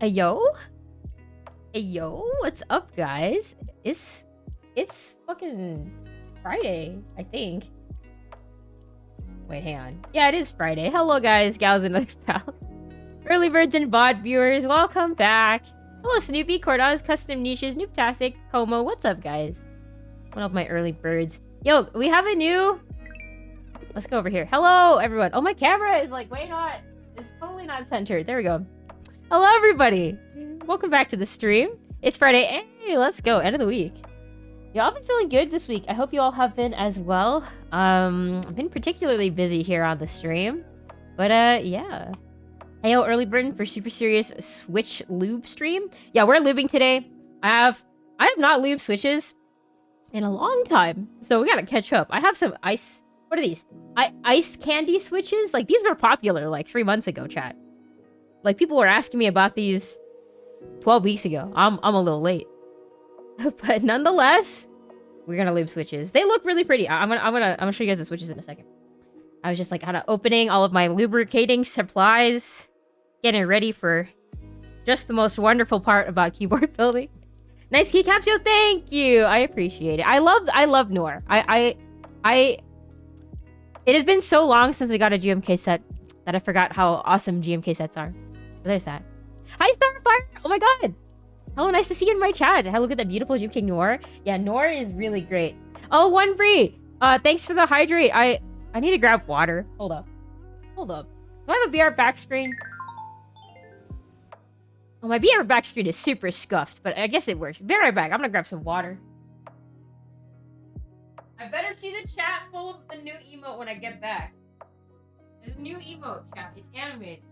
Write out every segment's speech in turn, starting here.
Hey yo? Hey yo, what's up guys? It's fucking Friday, I think. Wait, hang on. Yeah, it is Friday. Hello guys, gals, and other pals. Early birds and bot viewers, welcome back. Hello Snoopy, Corda's Custom Niches, Noobtastic, Como, what's up guys? One of my early birds. Yo, we have a new... Let's go over here. Hello everyone. Oh, my camera is like way not... It's totally not centered. There we go. Hello everybody. Welcome back to the stream. It's Friday. Hey, let's go. End of the week. Y'all been feeling good this week. I hope you all have been as well. I've been particularly busy here on the stream. But yeah. Hey, early burn for super serious Switch lube stream. Yeah, we're lubing today. I have not lubed Switches in a long time. So we gotta catch up. I have some ice... What are these? Ice candy Switches? Like, these were popular like 3 months ago, chat. Like, people were asking me about these 12 weeks ago. I'm a little late. But nonetheless, we're gonna lube Switches. They look really pretty. I'm gonna show you guys the Switches in a second. I was just like kind of opening all of my lubricating supplies, getting ready for just the most wonderful part about keyboard building. Nice keycaps, yo, thank you. I appreciate it. I love Noir. It has been so long since I got a GMK set that I forgot how awesome GMK sets are. But there's that. Hi, Starfire! Oh my god! Oh, nice to see you in my chat. Have a look at that beautiful GMK Noir. Yeah, Noir is really great. Oh, One Bree! Thanks for the hydrate. I need to grab water. Hold up. Hold up. Do I have a BR back screen? Oh, my BR back screen is super scuffed, but I guess it works. Be right back. I'm gonna grab some water. I better see the chat full of the new emote when I get back. There's a new emote, chat. It's animated.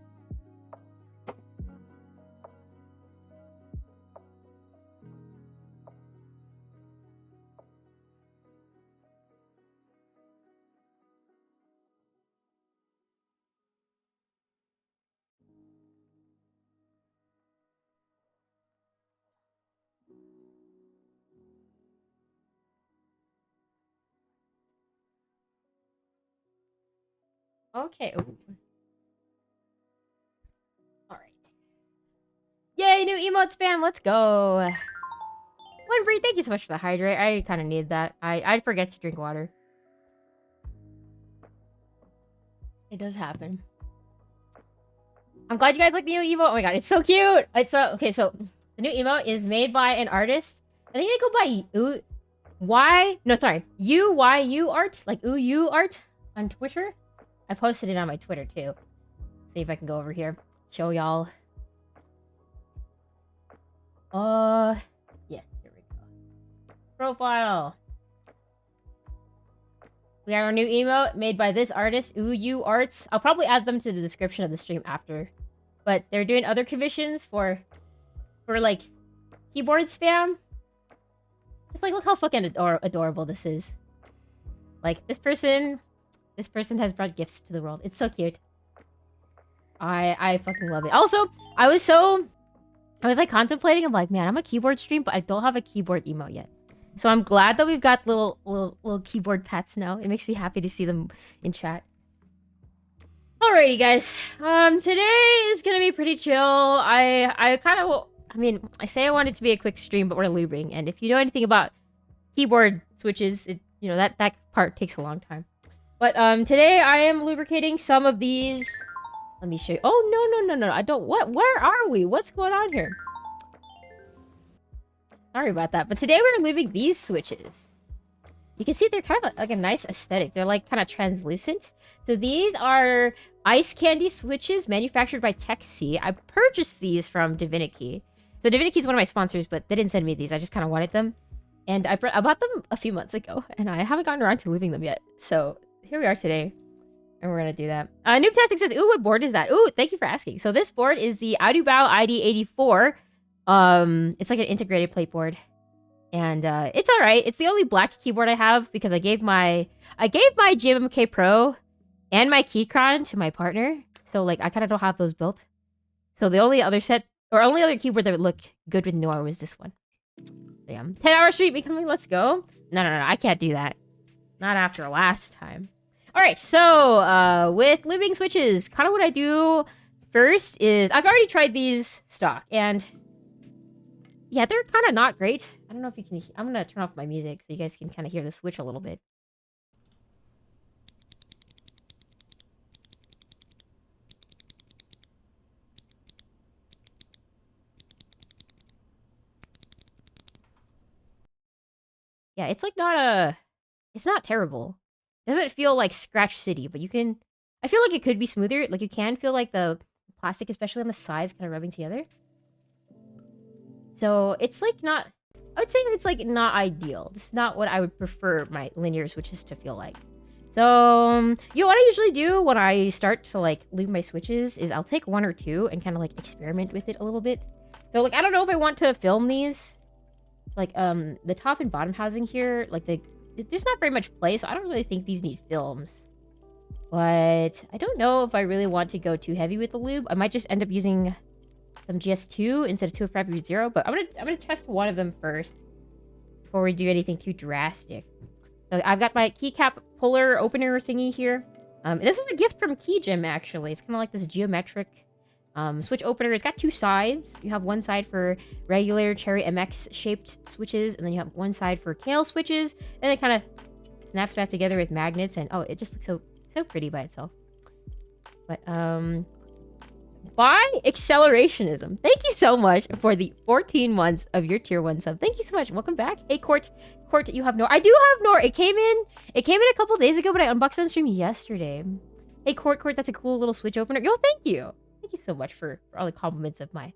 Okay. Ooh. Alright. Yay, new emote spam. Let's go. Winfrey, thank you so much for the hydrate. I kind of need that. I'd forget to drink water. It does happen. I'm glad you guys like the new emote. Oh my god, it's so cute. It's so... Okay, so the new emote is made by an artist. I think they go by UYU art. Like UU art on Twitter. I posted it on my Twitter too. See if I can go over here. Show y'all. Yes, here we go. Profile. We have our new emote made by this artist, UU Arts. I'll probably add them to the description of the stream after. But they're doing other commissions for like keyboard spam. Just like, look how fucking adorable this is. Like, this person has brought gifts to the world. It's so cute. I fucking love it. Also, I was like contemplating. I'm like, man, I'm a keyboard stream, but I don't have a keyboard emote yet. So I'm glad that we've got little keyboard pats now. It makes me happy to see them in chat. Alrighty, guys. Today is gonna be pretty chill. I say I want it to be a quick stream, but we're lubing. And if you know anything about keyboard switches, that part takes a long time. But today I am lubricating some of these. Let me show you. Oh, no. I don't... Where are we? What's going on here? Sorry about that. But today we're lubing these switches. You can see they're kind of like a nice aesthetic. They're like kind of translucent. So these are ice candy switches manufactured by Tech C. I purchased these from Divinity. So Divinity is one of my sponsors, but they didn't send me these. I just kind of wanted them. And I bought them a few months ago. And I haven't gotten around to lubing them yet. So here we are today. And we're gonna do that. Noobtastic says, ooh, what board is that? Ooh, thank you for asking. So this board is the Audubao ID84. It's like an integrated plate board. And it's alright. It's the only black keyboard I have because I gave my GMK Pro and my Keychron to my partner. So like I kinda don't have those built. So the only other keyboard that would look good with Noir was this one. Yeah. 10-hour street becoming, let's go. No, I can't do that. Not after last time. Alright, so with lubing switches, kind of what I do first is I've already tried these stock, and yeah, they're kind of not great. I don't know if you can. I'm gonna turn off my music so you guys can kind of hear the switch a little bit. Yeah, it's like it's not terrible. It doesn't feel like Scratch City, but you can. I feel like it could be smoother. Like you can feel like the plastic, especially on the sides, kind of rubbing together. So it's like not. I would say it's like not ideal. It's not what I would prefer my linear switches to feel like. So, what I usually do when I start to like lube my switches is I'll take one or two and kind of like experiment with it a little bit. So like I don't know if I want to film these. Like the top and bottom housing here, like there's not very much play, so I don't really think these need films. But I don't know if I really want to go too heavy with the lube. I might just end up using some GS2 instead of 205.0, but I'm gonna test one of them first before we do anything too drastic. So I've got my keycap puller opener thingy here. This was a gift from KeyGem actually. It's kind of like this geometric switch opener. It's got two sides. You have one side for regular Cherry MX shaped switches, and then you have one side for Kale switches, and it kind of snaps back together with magnets, and oh, it just looks so pretty by itself. But by Accelerationism, thank you so much for the 14 months of your tier 1 sub. Thank you so much. Welcome back. Hey Court, you have Nor. I do have Nor. It came in a couple days ago, but I unboxed it on stream yesterday. Hey Court, that's a cool little switch opener. Yo, thank you. Thank you so much for all the compliments of my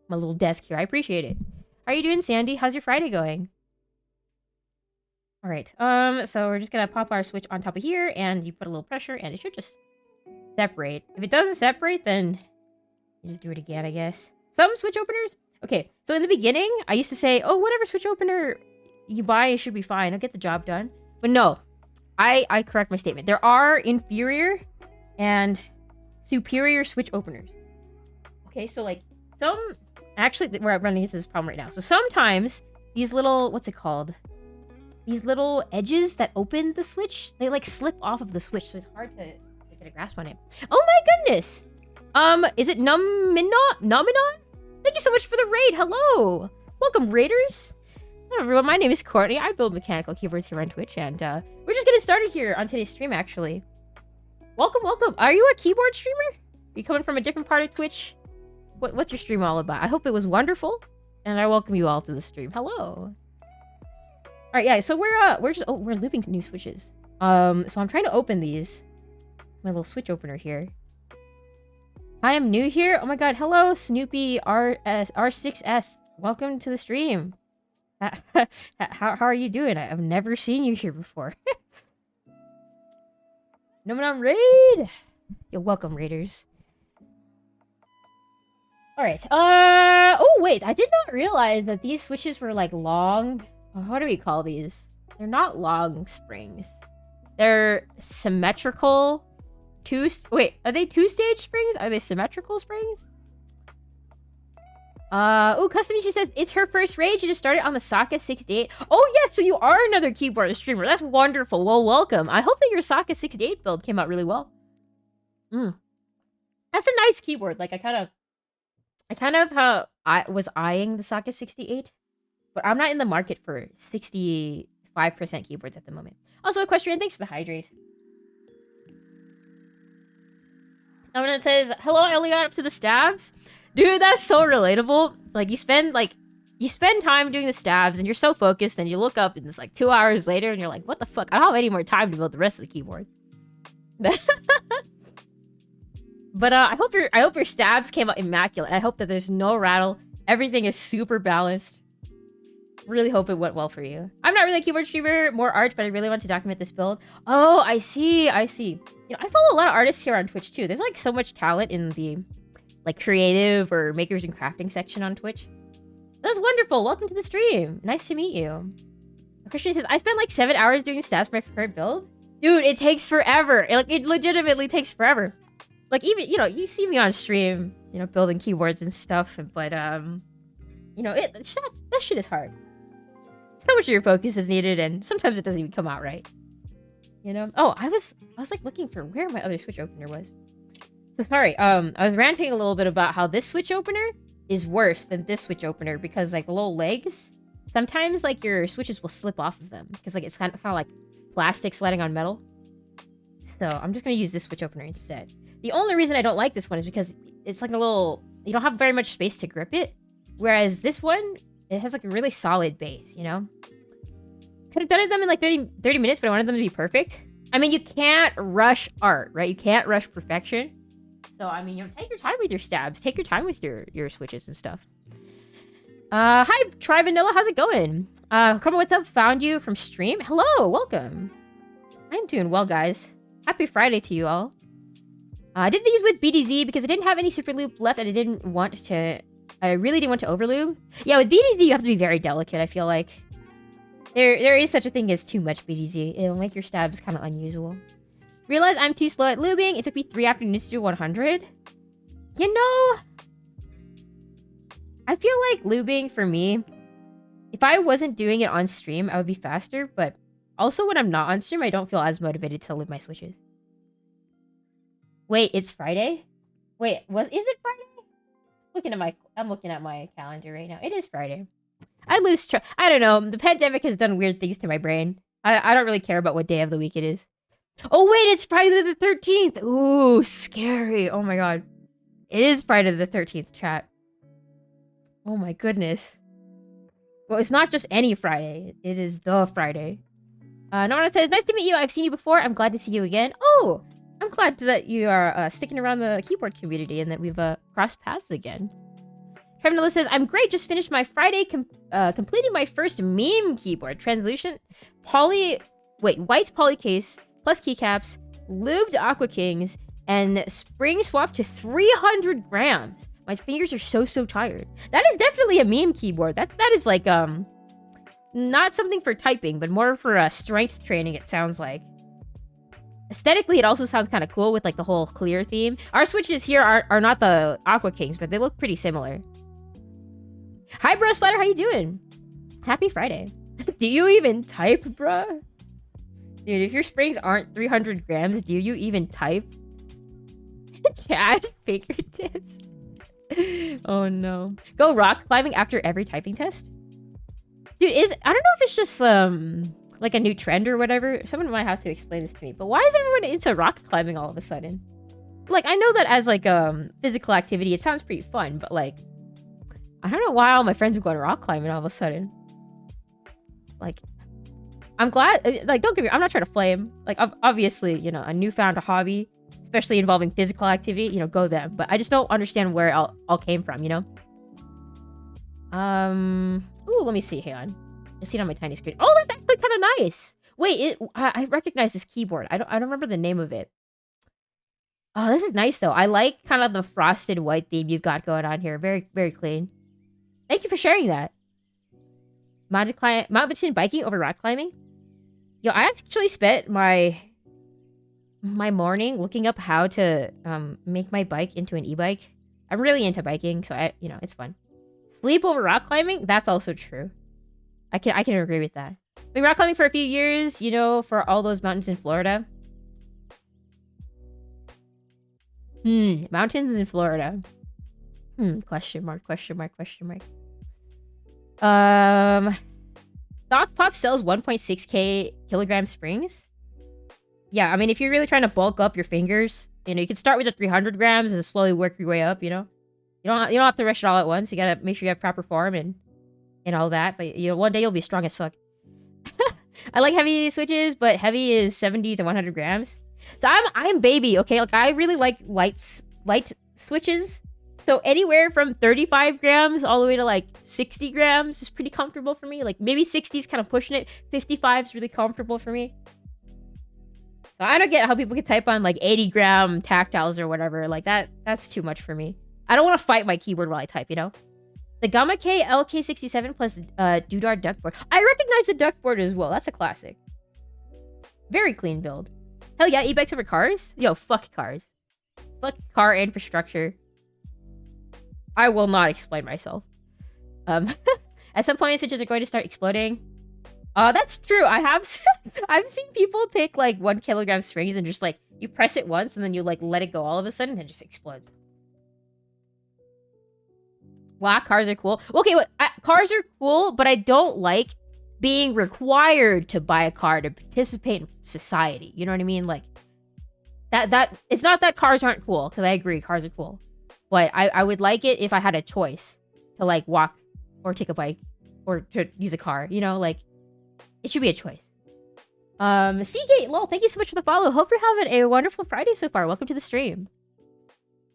little desk here. I appreciate it. How are you doing, Sandy? How's your Friday going? All right. So we're just gonna pop our switch on top of here, and you put a little pressure, and it should just separate. If it doesn't separate, then you just do it again, I guess. Some switch openers. Okay. So in the beginning, I used to say, oh, whatever switch opener you buy, it should be fine. I'll get the job done. But no, I correct my statement. There are inferior and superior switch openers. Okay, so like actually we're running into this problem right now. So sometimes these little, what's it called? These little edges that open the switch, they like slip off of the switch, so it's hard to get a grasp on it. Oh my goodness! Is it Nominon? Thank you so much for the raid. Hello, welcome raiders. Hello everyone, my name is Courtney. I build mechanical keyboards here on Twitch, and we're just getting started here on today's stream. Actually, welcome. Are you a keyboard streamer? Are you coming from a different part of Twitch? What's your stream all about? I hope it was wonderful, and I welcome you all to the stream. Hello. All right, yeah. So we're looping new switches. So I'm trying to open these. My little switch opener here. I am new here. Oh my god. Hello, Snoopy R6S. Welcome to the stream. How are you doing? I've never seen you here before. No, raid. You're welcome, raiders. All right. Oh wait, I did not realize that these switches were like long. What do we call these? They're not long springs. They're symmetrical. Wait, are they two-stage springs? Are they symmetrical springs? Oh, Custom, she says it's her first raid. She just started on the Saka 68. Oh yeah, so you are another keyboard streamer. That's wonderful. Well, welcome. I hope that your Saka 68 build came out really well. That's a nice keyboard. Like I kind of I was eyeing the Saka 68, but I'm not in the market for 65% keyboards at the moment. Also, Equestrian, thanks for the hydrate. And it says, hello, I only got up to the stabs. Dude, that's so relatable. Like, you spend time doing the stabs, and you're so focused, and you look up, and it's like 2 hours later, and you're like, what the fuck? I don't have any more time to build the rest of the keyboard. But I hope your stabs came out immaculate. I hope that there's no rattle. Everything is super balanced. Really hope it went well for you. I'm not really a keyboard streamer, more art, but I really want to document this build. Oh, I see. You know, I follow a lot of artists here on Twitch too. There's like so much talent in the like creative or makers and crafting section on Twitch. That's wonderful. Welcome to the stream. Nice to meet you. Christian says, I spent like 7 hours doing stabs for my current build. Dude, it takes forever. It legitimately takes forever. Like even, you know, you see me on stream, you know, building keyboards and stuff, but you know, that shit is hard. So much of your focus is needed, and sometimes it doesn't even come out right. You know? Oh, I was like looking for where my other switch opener was. So sorry, I was ranting a little bit about how this switch opener is worse than this switch opener because like the little legs, sometimes like your switches will slip off of them because like it's kind of like plastic sliding on metal. So I'm just gonna use this switch opener instead. The only reason I don't like this one is because it's like a little, you don't have very much space to grip it. Whereas this one, it has like a really solid base, you know? Could have done them in like 30 minutes, but I wanted them to be perfect. I mean, you can't rush art, right? You can't rush perfection. So, I mean, you know, take your time with your stabs. Take your time with your switches and stuff. Hi, Try Vanilla. How's it going? Come on, what's up? Found you from stream. Hello, welcome. I'm doing well, guys. Happy Friday to you all. I did these with BDZ because I didn't have any super lube left and I really didn't want to overlube. Yeah, with BDZ, you have to be very delicate, I feel like. There is such a thing as too much BDZ. It'll make your stabs kind of unusual. Realize I'm too slow at lubing. It took me 3 afternoons to do 100. You know, I feel like lubing for me, if I wasn't doing it on stream, I would be faster. But also when I'm not on stream, I don't feel as motivated to lube my switches. Wait, it's Friday? Wait, is it Friday? I'm looking at my calendar right now. It is Friday. I lose track. I don't know. The pandemic has done weird things to my brain. I don't really care about what day of the week it is. Oh, wait, it's Friday the 13th. Ooh, scary. Oh, my God. It is Friday the 13th, chat. Oh, my goodness. Well, it's not just any Friday. It is the Friday. Nora says, nice to meet you. I've seen you before. I'm glad to see you again. Oh, I'm glad that you are sticking around the keyboard community and that we've crossed paths again. Trevor says, I'm great. Just finished my Friday completing my first meme keyboard. Translucent white poly case plus keycaps, lubed Aqua Kings, and spring swap to 300 grams. My fingers are so tired. That is definitely a meme keyboard. That is like not something for typing, but more for strength training, it sounds like. Aesthetically, it also sounds kind of cool with like the whole clear theme. Our switches here are not the Aqua Kings, but they look pretty similar. Hi, bro Splatter, how you doing? Happy Friday. Do you even type, bruh? Dude, if your springs aren't 300 grams, do you even type? Chad, fingertips. Oh no. Go rock climbing after every typing test? Dude, I don't know if it's just like a new trend or whatever. Someone might have to explain this to me. But why is everyone into rock climbing all of a sudden? Like, I know that as like physical activity, it sounds pretty fun, but like, I don't know why all my friends are going rock climbing all of a sudden. Like, I'm glad, like, don't get me, I'm not trying to flame. Like, obviously, you know, a newfound hobby, especially involving physical activity, you know, go them. But I just don't understand where it all came from, you know? Ooh, let me see, hang on. Just see it on my tiny screen. Oh, that's actually kind of nice. Wait, I recognize this keyboard. I don't remember the name of it. Oh, this is nice though. I like kind of the frosted white theme you've got going on here. Very, very clean. Thank you for sharing that. Mountain biking over rock climbing? Yo, I actually spent my morning looking up how to make my bike into an e-bike. I'm really into biking, so you know, it's fun. Sleep over rock climbing? That's also true. I can agree with that. Been rock climbing for a few years, you know, for all those mountains in Florida. Mountains in Florida. Question mark. Doc Pop sells 1.6k kilogram springs. Yeah, I mean, if you're really trying to bulk up your fingers, you know, you can start with the 300 grams and slowly work your way up, you know? You don't have to rush it all at once. You gotta make sure you have proper form and all that. But, you know, one day you'll be strong as fuck. I like heavy switches, but heavy is 70 to 100 grams. So I'm baby, okay? Like, I really like light switches. So anywhere from 35 grams all the way to like 60 grams is pretty comfortable for me. Like maybe 60 is kind of pushing it. 55 is really comfortable for me. So I don't get how people can type on like 80-gram tactiles or whatever. Like that's too much for me. I don't want to fight my keyboard while I type, you know? The Gamma K LK67 plus Dudar duckboard. I recognize the duckboard as well. That's a classic. Very clean build. Hell yeah, e-bikes over cars? Yo, fuck cars. Fuck car infrastructure. I will not explain myself. At some point, switches are going to start exploding. That's true. I've seen people take like 1 kilogram springs and just like You press it once and then you like let it go all of a sudden and it just explodes. Wow, cars are cool. Okay, cars are cool, but I don't like being required to buy a car to participate in society. You know what I mean? Like, that it's not that cars aren't cool, because I agree, cars are cool. But I would like it if I had a choice to, like, walk or take a bike or to use a car. You know, like, it should be a choice. Seagate, lol, thank you so much for the follow. Hope you're having a wonderful Friday so far. Welcome to the stream.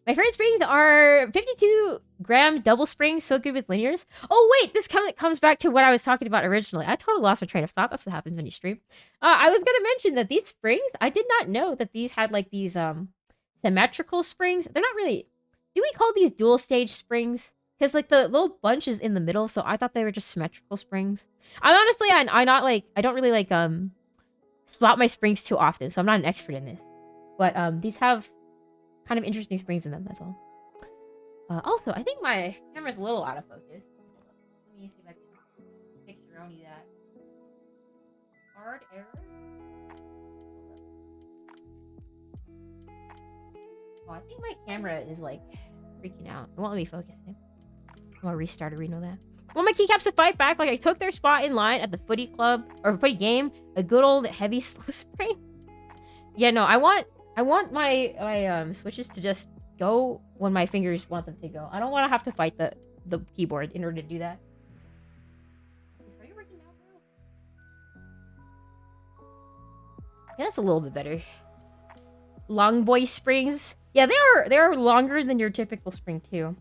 My favorite springs are 52-gram double springs, so good with linears. Oh, wait, this comes back to what I was talking about originally. I totally lost my train of thought. That's what happens when you stream. I was going to mention that these springs, I did not know that these had, like, these symmetrical springs. They're not really... Do we call these dual-stage springs? Because, like, the little bunch is in the middle, so I thought they were just symmetrical springs. I'm honestly, I don't really, like, swap my springs too often, so I'm not an expert in this. But, these have... kind of interesting springs in them, that's all. Also, I think my camera's a little out of focus. Let me see if I can fix around that. Hard error? Oh, I think my camera is, like, freaking out. It won't let me focus it. I'm gonna restart Reno that. I want my keycaps to fight back like I took their spot in line at the footy club, or footy game. A good old heavy slow spring. Yeah, no, I want my switches to just go when my fingers want them to go. I don't want to have to fight the keyboard in order to do that. Are you working now, bro? Yeah, that's a little bit better. Long boy springs. Yeah, they are longer than your typical spring too.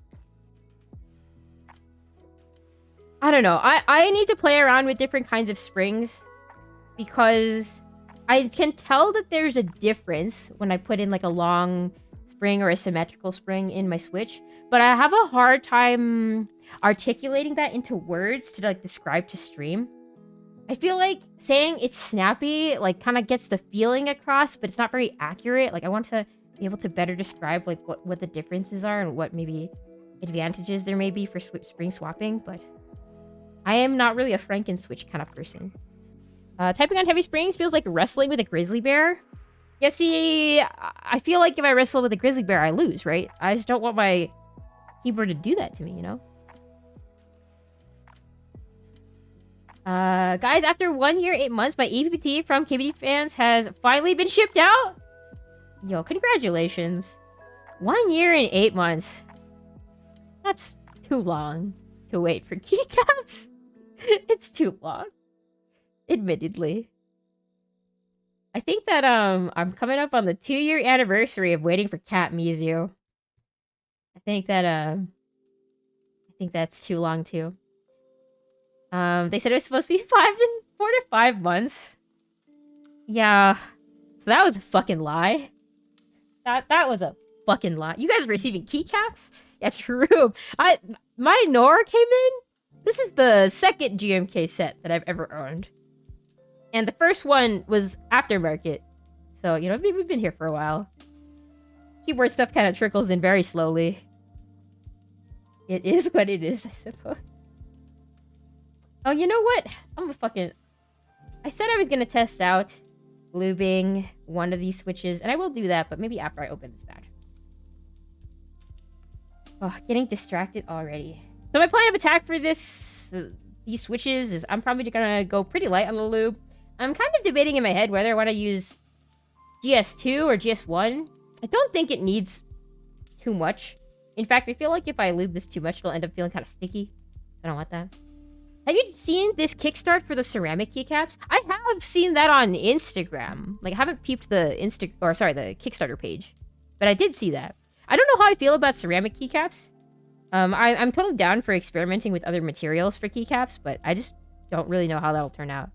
I don't know. I need to play around with different kinds of springs because I can tell that there's a difference when I put in like a long spring or a symmetrical spring in my Switch, but I have a hard time articulating that into words to like describe to stream. I feel like saying it's snappy like kind of gets the feeling across, but it's not very accurate. Like I want to be able to better describe like what the differences are and what maybe advantages there may be for spring swapping, but I am not really a Franken Switch kind of person. Typing on heavy springs feels like wrestling with a grizzly bear. Yeah, see, I feel like if I wrestle with a grizzly bear, I lose, right? I just don't want my keyboard to do that to me, you know? Guys, after 1 year, 8 months, my EPT from KBD fans has finally been shipped out. Yo, congratulations. 1 year and 8 months. That's too long to wait for keycaps. It's too long. Admittedly. I think that, I'm coming up on the 2-year anniversary of waiting for Cat Mizu. I think that's too long, too. They said it was supposed to be 4 to 5 months. Yeah. So that was a fucking lie. That was a fucking lie. You guys are receiving keycaps? Yeah, true. My Nora came in. This is the second GMK set that I've ever owned. And the first one was aftermarket. So, you know, we've been here for a while. Keyboard stuff kind of trickles in very slowly. It is what it is, I suppose. Oh, you know what? I said I was gonna test out lubing one of these switches, and I will do that, but maybe after I open this batch. Oh, getting distracted already. So my plan of attack for these switches is I'm probably gonna go pretty light on the lube. I'm kind of debating in my head whether I want to use GS2 or GS1. I don't think it needs too much. In fact, I feel like if I lube this too much, it'll end up feeling kind of sticky. I don't want that. Have you seen this kickstart for the ceramic keycaps? I have seen that on Instagram. Like, I haven't peeped the the Kickstarter page. But I did see that. I don't know how I feel about ceramic keycaps. I'm totally down for experimenting with other materials for keycaps, but I just don't really know how that'll turn out.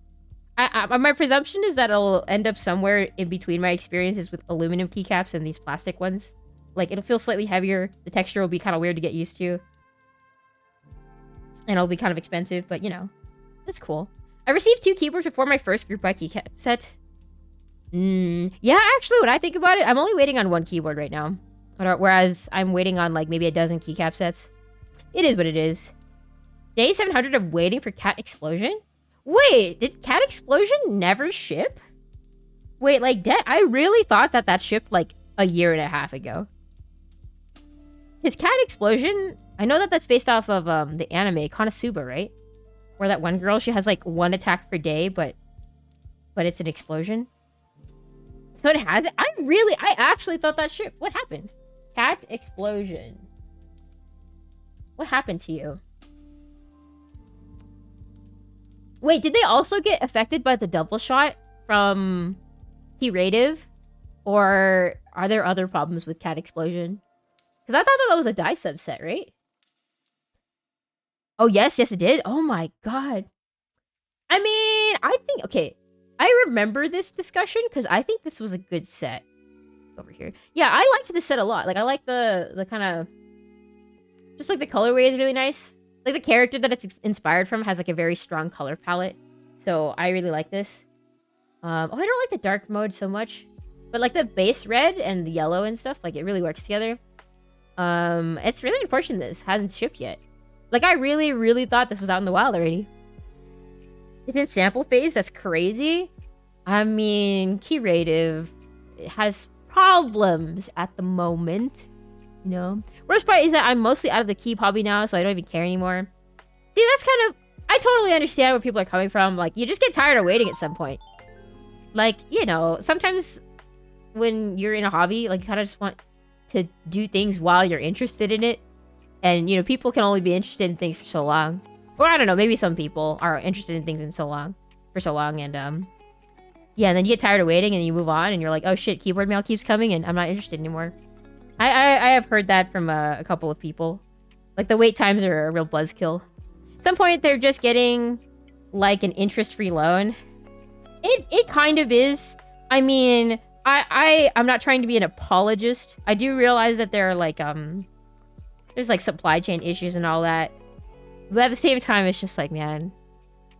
My presumption is that it'll end up somewhere in between my experiences with aluminum keycaps and these plastic ones. Like, it'll feel slightly heavier. The texture will be kind of weird to get used to. And it'll be kind of expensive, but, you know, it's cool. I received 2 keyboards before my first group buy keycap set. Yeah, actually, when I think about it, I'm only waiting on 1 keyboard right now. Whereas I'm waiting on, like, maybe a dozen keycap sets. It is what it is. Day 700 of waiting for Cat Explosion? Wait, did Cat Explosion never ship? Wait, like, I really thought that shipped, like, a year and a half ago. His cat explosion, I know that that's based off of, the anime Konosuba, right? Where that one girl, she has, like, one attack per day, but it's an explosion. So it has it? I actually thought that shipped. What happened? Cat explosion. What happened to you? Wait, did they also get affected by the double shot from Curative? Or are there other problems with Cat Explosion? Because I thought that was a die subset, right? Oh, yes, it did. Oh my god. I mean, I think, okay. I remember this discussion because I think this was a good set. Over here. Yeah, I liked this set a lot. Like, I like the kind of... Just, like, the colorway is really nice. Like, the character that it's inspired from has, like, a very strong color palette. So, I really like this. Oh, I don't like the dark mode so much. But, like, the base red and the yellow and stuff, like, it really works together. It's really unfortunate this hasn't shipped yet. Like, I really, really thought this was out in the wild already. It's in sample phase? That's crazy. I mean, Curative has problems at the moment. You know? Worst part is that I'm mostly out of the keep hobby now, so I don't even care anymore. See, that's kind of... I totally understand where people are coming from. Like, you just get tired of waiting at some point. Like, you know, sometimes when you're in a hobby, like, you kind of just want to do things while you're interested in it. And, you know, people can only be interested in things for so long. Or, I don't know, maybe some people are interested in things for so long. And, yeah, and then you get tired of waiting and you move on and you're like, oh shit, keyboard mail keeps coming and I'm not interested anymore. I have heard that from a couple of people. Like, the wait times are a real buzzkill. At some point, they're just getting, like, an interest-free loan. It kind of is. I mean, I'm not trying to be an apologist. I do realize that there are, like, there's, like, supply chain issues and all that. But at the same time, it's just like, man,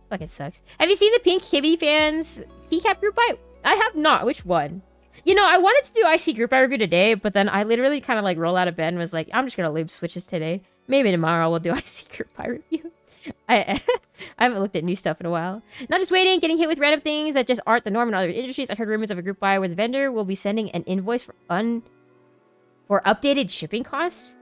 fucking sucks. Have you seen the Pink Kibby fans keycap group buy? I have not. Which one? You know, I wanted to do IC group buy review today, but then I literally kind of like rolled out of bed and was like, I'm just gonna leave switches today. Maybe tomorrow we'll do IC group buy review. I haven't looked at new stuff in a while. Not just waiting, getting hit with random things that just aren't the norm in other industries. I heard rumors of a group buy where the vendor will be sending an invoice for updated shipping costs.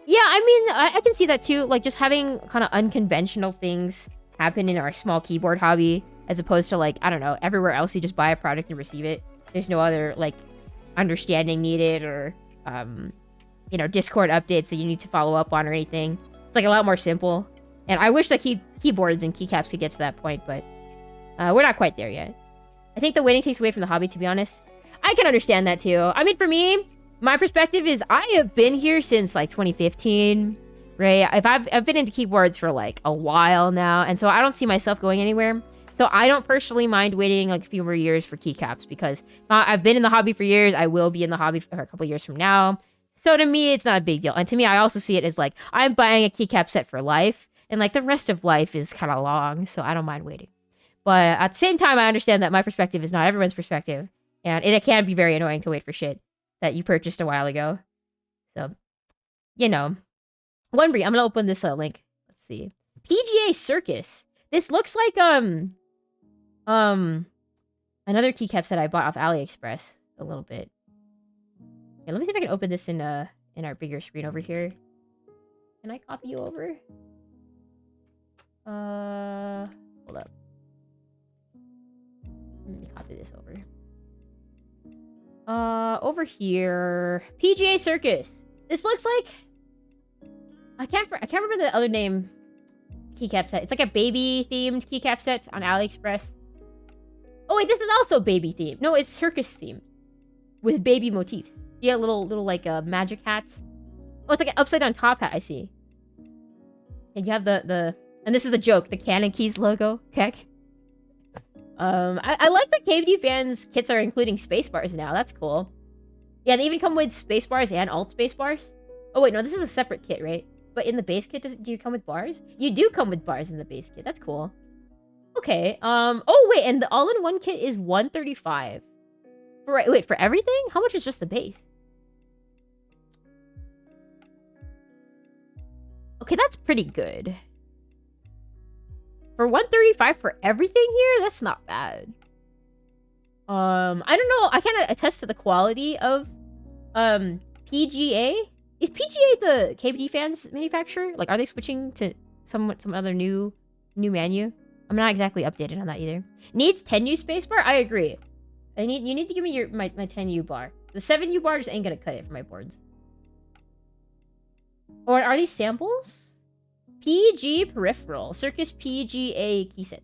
Yeah, I mean, I can see that too. Like, just having kind of unconventional things happen in our small keyboard hobby, as opposed to, like, I don't know, everywhere else you just buy a product and receive it. There's no other, like, understanding needed or, you know, Discord updates that you need to follow up on or anything. It's, like, a lot more simple. And I wish that keyboards and keycaps could get to that point, but we're not quite there yet. I think the waiting takes away from the hobby, to be honest. I can understand that, too. I mean, for me, my perspective is I have been here since, like, 2015, right? I've been into keyboards for, like, a while now, and so I don't see myself going anywhere. So I don't personally mind waiting, like, a few more years for keycaps, because I've been in the hobby for years. I will be in the hobby for a couple years from now. So to me, it's not a big deal. And to me, I also see it as, like, I'm buying a keycap set for life, and, like, the rest of life is kind of long, so I don't mind waiting. But at the same time, I understand that my perspective is not everyone's perspective, and it can be very annoying to wait for shit that you purchased a while ago. So, you know. One I'm gonna open this link. Let's see. PGA Circus. This looks like, another keycaps that I bought off AliExpress a little bit. Yeah, let me see if I can open this in our bigger screen over here. Can I copy you over? Hold up. Let me copy this over. Over here. PGA Circus. This looks like... I can't remember the other name keycap set. It's like a baby-themed keycap set on AliExpress. Oh, wait, this is also baby-themed. No, it's circus-themed. With baby motifs. Yeah, little like, magic hats. Oh, it's like an upside-down top hat, I see. And you have the... And this is a joke. The Canon Keys logo. Keck. I like that KVD fans kits are including spacebars now. That's cool. Yeah, they even come with spacebars and alt spacebars. Oh, wait, no, this is a separate kit, right? But in the base kit, do you come with bars? You do come with bars in the base kit. That's cool. Okay. Oh, wait, and the all-in-one kit is $135. Wait, for everything? How much is just the base? Okay, that's pretty good. For $135 for everything here? That's not bad. I don't know. I can't attest to the quality of PGA. Is PGA the KBD fans manufacturer? Like, are they switching to some other new menu? I'm not exactly updated on that either. Needs 10U spacebar? I agree. You need to give me my 10U bar. The 7U bar just ain't gonna cut it for my boards. Or are these samples? PG peripheral. Circus PGA keyset.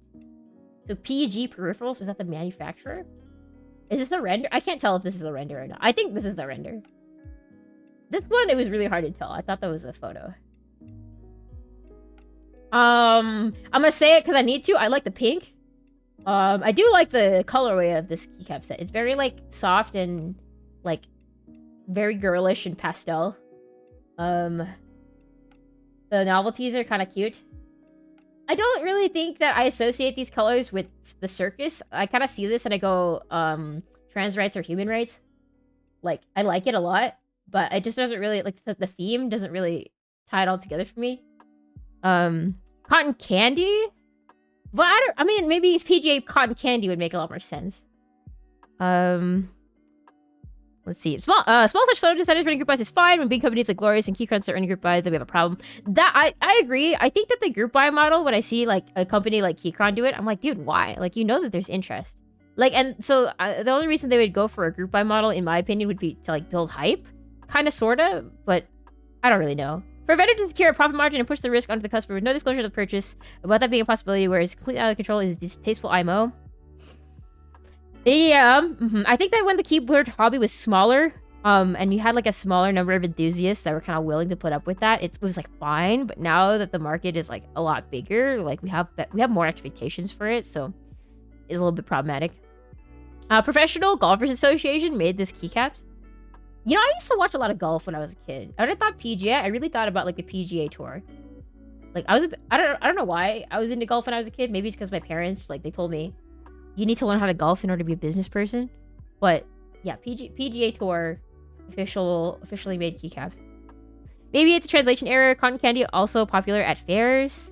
So PG peripherals, is that the manufacturer? Is this a render? I can't tell if this is a render or not. I think this is a render. This one, it was really hard to tell. I thought that was a photo. I'm gonna say it because I need to. I like the pink. I do like the colorway of this keycap set. It's very, like, soft and, like, very girlish and pastel. The novelties are kind of cute. I don't really think that I associate these colors with the circus. I kind of see this and I go, trans rights or human rights. Like, I like it a lot, but it just doesn't really, like, the theme doesn't really tie it all together for me. Cotton candy? But I mean, maybe PGA cotton candy would make a lot more sense. Let's see. Small touch slow designers running group buys is fine. When big companies like Glorious and Keycrunch start running group buys, then we have a problem. That I agree. I think that the group buy model, when I see like a company like Keycron do it, I'm like, dude, why? Like, you know that there's interest. Like, and so the only reason they would go for a group buy model, in my opinion, would be to like build hype, kind of, sorta. But I don't really know. For a vendor to secure a profit margin and push the risk onto the customer with no disclosure of the purchase, about that being a possibility, whereas completely out of control is distasteful IMO. Yeah, I think that when the keyboard hobby was smaller, and you had like a smaller number of enthusiasts that were kind of willing to put up with that, it was like fine. But now that the market is like a lot bigger, like we have more expectations for it, so it's a little bit problematic. Professional Golfers Association made this keycaps. You know, I used to watch a lot of golf when I was a kid. When I thought PGA, I really thought about like the PGA Tour. Like I don't know why I was into golf when I was a kid. Maybe it's because my parents, like, they told me you need to learn how to golf in order to be a business person. But yeah, PGA Tour officially made keycaps. Maybe it's a translation error. Cotton candy also popular at fairs.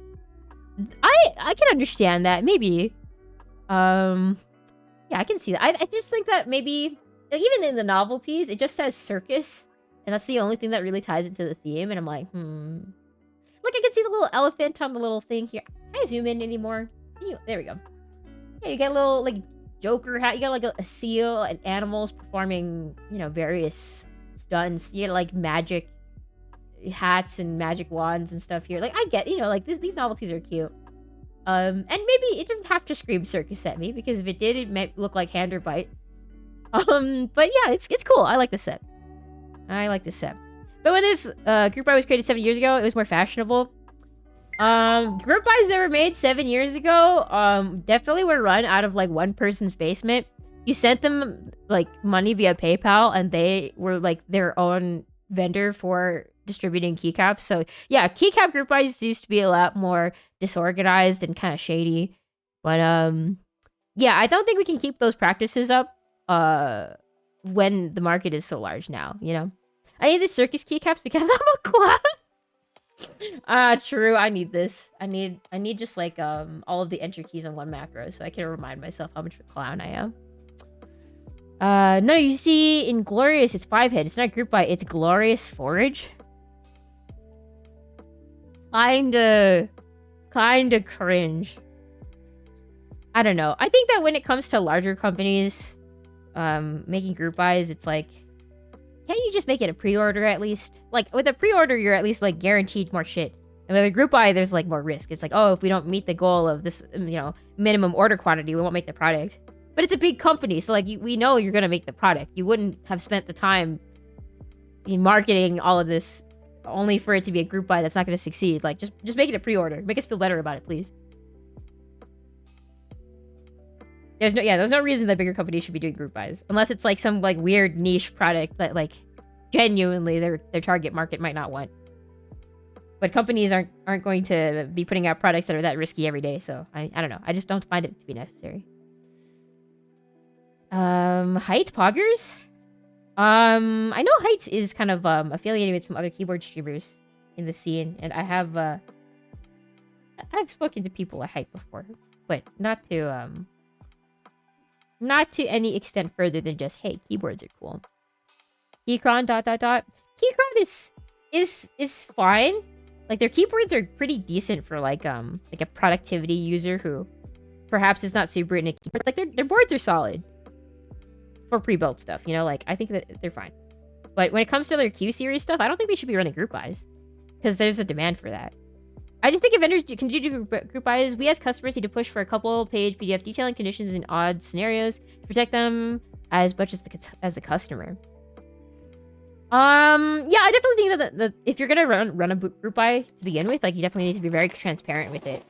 I can understand that. Maybe. Yeah, I can see that. I just think that maybe, like, even in the novelties, it just says circus, and that's the only thing that really ties into the theme. And I'm like, Like, I can see the little elephant on the little thing here. Can I zoom in anymore? There we go. Yeah, you get a little, like, Joker hat. You got, like, a seal and animals performing, you know, various stunts. You get, like, magic hats and magic wands and stuff here. Like, I get, you know, like, these novelties are cute. And maybe it doesn't have to scream circus at me, because if it did, it might look like Hand or Bite. But yeah, it's cool. I like the set. But when this group buy was created 7 years ago, it was more fashionable. Group buys that were made 7 years ago, definitely were run out of like one person's basement. You sent them like money via PayPal, and they were like their own vendor for distributing keycaps. So yeah, keycap group buys used to be a lot more disorganized and kind of shady. But yeah, I don't think we can keep those practices up when the market is so large now, you know? I need the circus keycaps because I'm a clown. True. I need this. I need just like all of the enter keys on one macro, so I can remind myself how much of a clown I am. No, you see, in Glorious, it's 5-head. It's not group buy. It's Glorious Forage. Kinda cringe. I don't know. I think that when it comes to larger companies, making group buys, it's like, can't you just make it a pre-order at least? Like, with a pre-order, you're at least, like, guaranteed more shit. And with a group buy, there's, like, more risk. It's like, oh, if we don't meet the goal of this, you know, minimum order quantity, we won't make the product. But it's a big company, so, like, we know you're gonna make the product. You wouldn't have spent the time in marketing all of this only for it to be a group buy that's not gonna succeed. Like, just make it a pre-order. Make us feel better about it, please. There's no reason that bigger companies should be doing group buys. Unless it's like some like weird niche product that like genuinely their target market might not want. But companies aren't going to be putting out products that are that risky every day, so I don't know. I just don't find it to be necessary. Heights Poggers? I know Heights is kind of affiliated with some other keyboard streamers in the scene, and I've spoken to people at Heights before, but not to not to any extent further than just, hey, keyboards are cool. Keychron ... Keychron is fine. Like, their keyboards are pretty decent for like a productivity user who perhaps is not super into keyboards. Like, their boards are solid for pre-built stuff, you know? Like, I think that they're fine. But when it comes to their Q series stuff, I don't think they should be running group buys, because there's a demand for that. I just think if vendors can do group buys, we as customers need to push for a couple page PDF detailing conditions in odd scenarios to protect them as much as the customer. Yeah, I definitely think that if you're gonna run a group buy to begin with, like, you definitely need to be very transparent with it.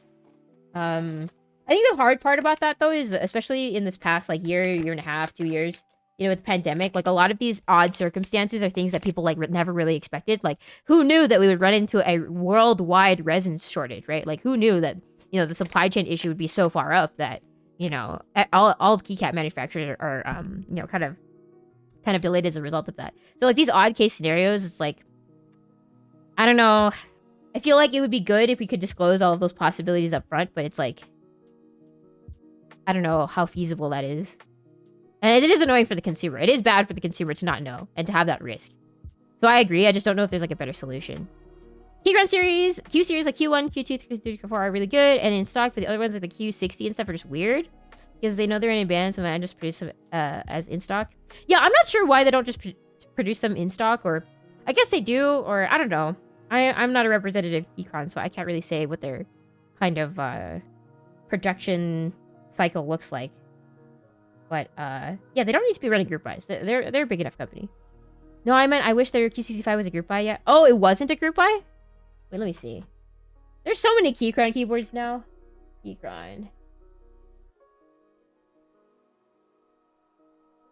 I think the hard part about that though is, especially in this past like year and a half, 2 years, you know, with the pandemic, like, a lot of these odd circumstances are things that people like never really expected. Like, who knew that we would run into a worldwide resin shortage, right? Like, who knew that, you know, the supply chain issue would be so far up that, you know, all keycap manufacturers are you know, kind of delayed as a result of that. So like these odd case scenarios, it's like, I don't know. I feel like it would be good if we could disclose all of those possibilities up front, but it's like, I don't know how feasible that is. And it is annoying for the consumer. It is bad for the consumer to not know and to have that risk. So I agree. I just don't know if there's like a better solution. Q series like Q1, Q2, Q3, Q4 are really good and in stock, but the other ones like the Q60 and stuff are just weird. Because they know they're in advance when I just produce them as in stock. Yeah, I'm not sure why they don't just produce them in stock, or I guess they do, or I don't know. I'm not a representative Keychron, so I can't really say what their kind of production cycle looks like. But yeah, they don't need to be running group buys. They're a big enough company. No, I meant I wish their Q65 was a group buy yet. Oh, it wasn't a group buy? Wait, let me see. There's so many Keychron keyboards now. Keychron.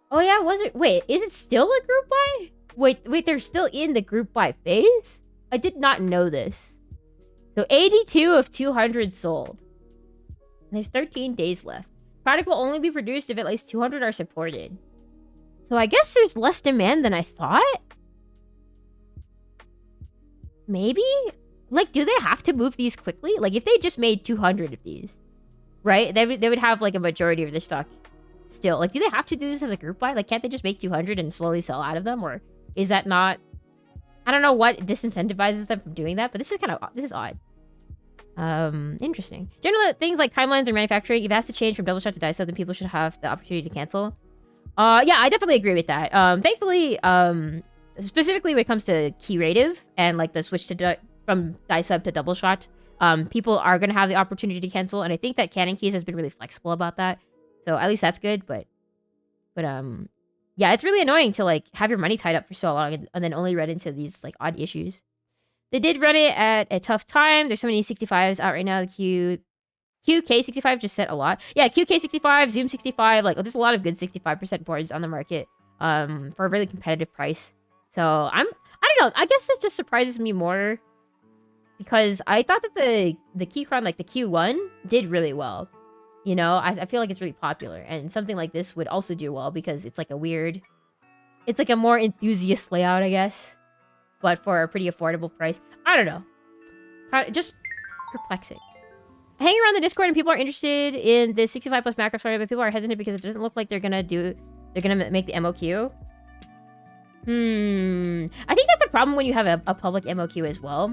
Oh yeah, was it? Wait, is it still a group buy? Wait, they're still in the group buy phase? I did not know this. So 82 of 200 sold. There's 13 days left. Product will only be produced if at least 200 are supported. So I guess there's less demand than I thought? Maybe? Like, do they have to move these quickly? Like, if they just made 200 of these, right? They would have, like, a majority of their stock still. Like, do they have to do this as a group buy? Like, can't they just make 200 and slowly sell out of them? Or is that not... I don't know what disincentivizes them from doing that, but this is odd. Interesting. Generally, things like timelines or manufacturing, if it has to change from double shot to die sub, then people should have the opportunity to cancel. Yeah, I definitely agree with that. Thankfully, specifically when it comes to keyrative and like the switch to from die sub to double shot, people are going to have the opportunity to cancel, and I think that Canon Keys has been really flexible about that. So at least that's good, but yeah, it's really annoying to like have your money tied up for so long and then only run into these like odd issues. They did run it at a tough time. There's so many 65s out right now. The QK65 just set a lot. Yeah, QK65, Zoom 65, like there's a lot of good 65% boards on the market for a really competitive price. So I don't know. I guess it just surprises me more because I thought that the Keychron, like the Q1, did really well. You know, I feel like it's really popular, and something like this would also do well because it's like a weird, it's like a more enthusiast layout, I guess, but for a pretty affordable price. I don't know. Just perplexing. Hanging around the Discord and people are interested in the 65 plus macro story, but people are hesitant because it doesn't look like they're gonna make the MOQ. I think that's a problem when you have a public MOQ as well.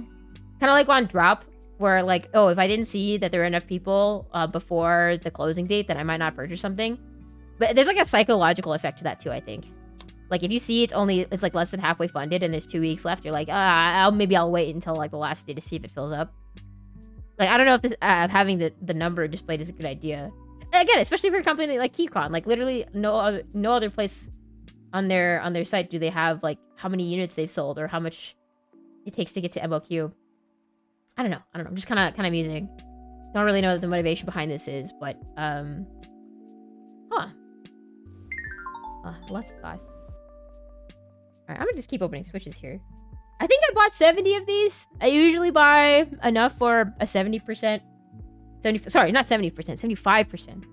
Kind of like on Drop, where like, oh, if I didn't see that there were enough people before the closing date, then I might not purchase something. But there's like a psychological effect to that too, I think. Like if you see it's like less than halfway funded and there's 2 weeks left, you're like, maybe I'll wait until like the last day to see if it fills up. Like, I don't know if this having the number displayed is a good idea. Again, especially for a company like Keychron, like literally no other place on their site do they have like how many units they've sold or how much it takes to get to MOQ. I don't know. Just kind of amusing. Don't really know what the motivation behind this is, but lots of thoughts. Alright, I'm gonna just keep opening switches here. I think I bought 70 of these. I usually buy enough for a 70%. Sorry, not 70%, 75%.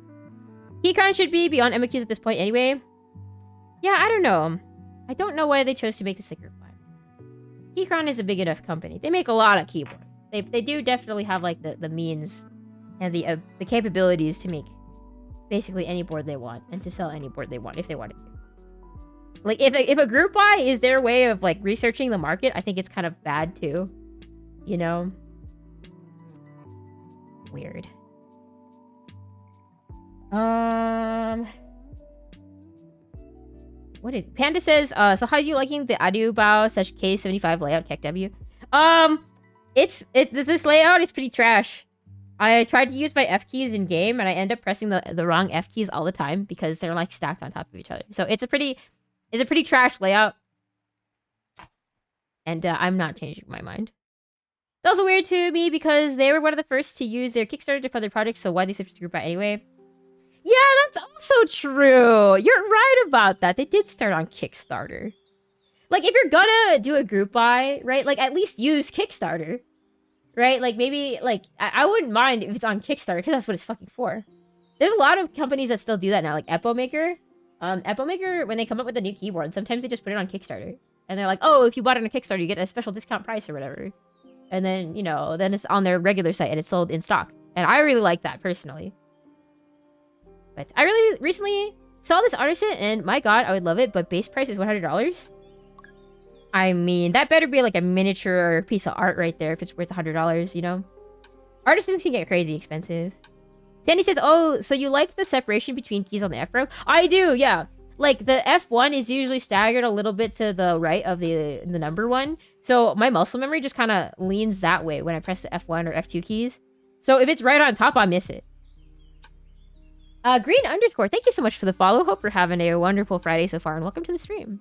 Keychron should be beyond MOQs at this point anyway. Yeah, I don't know. I don't know why they chose to make this a group buy. Keychron is a big enough company. They make a lot of keyboards. They do definitely have like the means and the capabilities to make basically any board they want and to sell any board they want if they wanted to. Like, if a group buy is their way of, like, researching the market, I think it's kind of bad, too. You know? Weird. What did... Panda says, so how are you liking the Adiubao / K75 layout, KEKW? This layout is pretty trash. I tried to use my F keys in game, and I end up pressing the wrong F keys all the time because they're, like, stacked on top of each other. So it's a pretty trash layout. And I'm not changing my mind. It's also weird to me because they were one of the first to use their Kickstarter to fund their projects, so why they switched to group buy anyway? Yeah, that's also true. You're right about that. They did start on Kickstarter. Like, if you're gonna do a group buy, right? Like, at least use Kickstarter. Right? Like, maybe, like, I wouldn't mind if it's on Kickstarter, because that's what it's fucking for. There's a lot of companies that still do that now, like Epomaker. Epomaker, when they come up with a new keyboard, sometimes they just put it on Kickstarter. And they're like, oh, if you bought it on a Kickstarter, you get a special discount price or whatever. And then, you know, then it's on their regular site and it's sold in stock. And I really like that, personally. But I really recently saw this artisan, and my god, I would love it, but base price is $100. I mean, that better be like a miniature piece of art right there if it's worth $100, you know? Artisans can get crazy expensive. Sandy says, oh, so you like the separation between keys on the F row? I do, yeah. Like, the F1 is usually staggered a little bit to the right of the number one. So my muscle memory just kind of leans that way when I press the F1 or F2 keys. So if it's right on top, I miss it. Green underscore, thank you so much for the follow. Hope you're having a wonderful Friday so far, and welcome to the stream.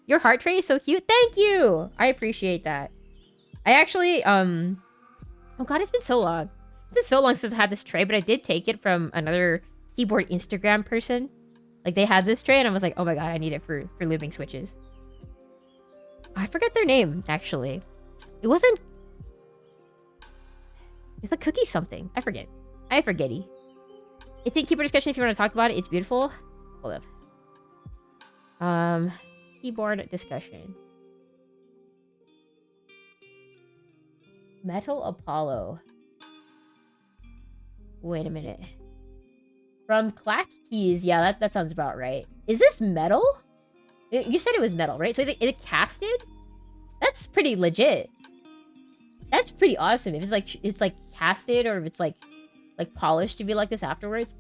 Your heart tray is so cute. Thank you! I appreciate that. I actually, oh god, it's been so long. It's been so long since I had this tray, but I did take it from another keyboard Instagram person. Like, they had this tray, and I was like, oh my god, I need it for looping switches. I forget their name, actually. It wasn't... It's like Cookie something. I forget. I forgetty. It's in keyboard discussion if you want to talk about it. It's beautiful. Hold up. Keyboard discussion. Metal Apollo. Wait a minute. From Clack Keys. Yeah, that sounds about right. Is this metal? You said it was metal, right? So is it casted? That's pretty legit. That's pretty awesome. If it's like casted, or if it's like polished to be like this afterwards.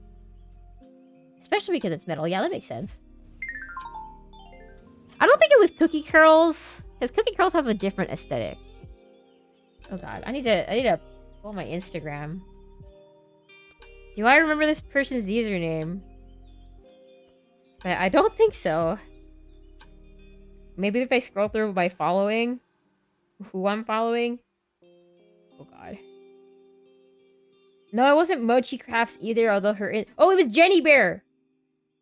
Especially because it's metal. Yeah, that makes sense. I don't think it was Cookie Curls, because Cookie Curls has a different aesthetic. Oh god, I need to pull my Instagram. Do I remember this person's username? I don't think so. Maybe if I scroll through by following who I'm following. Oh god. No, it wasn't Mochi Crafts either, although oh, it was Jenny Bear.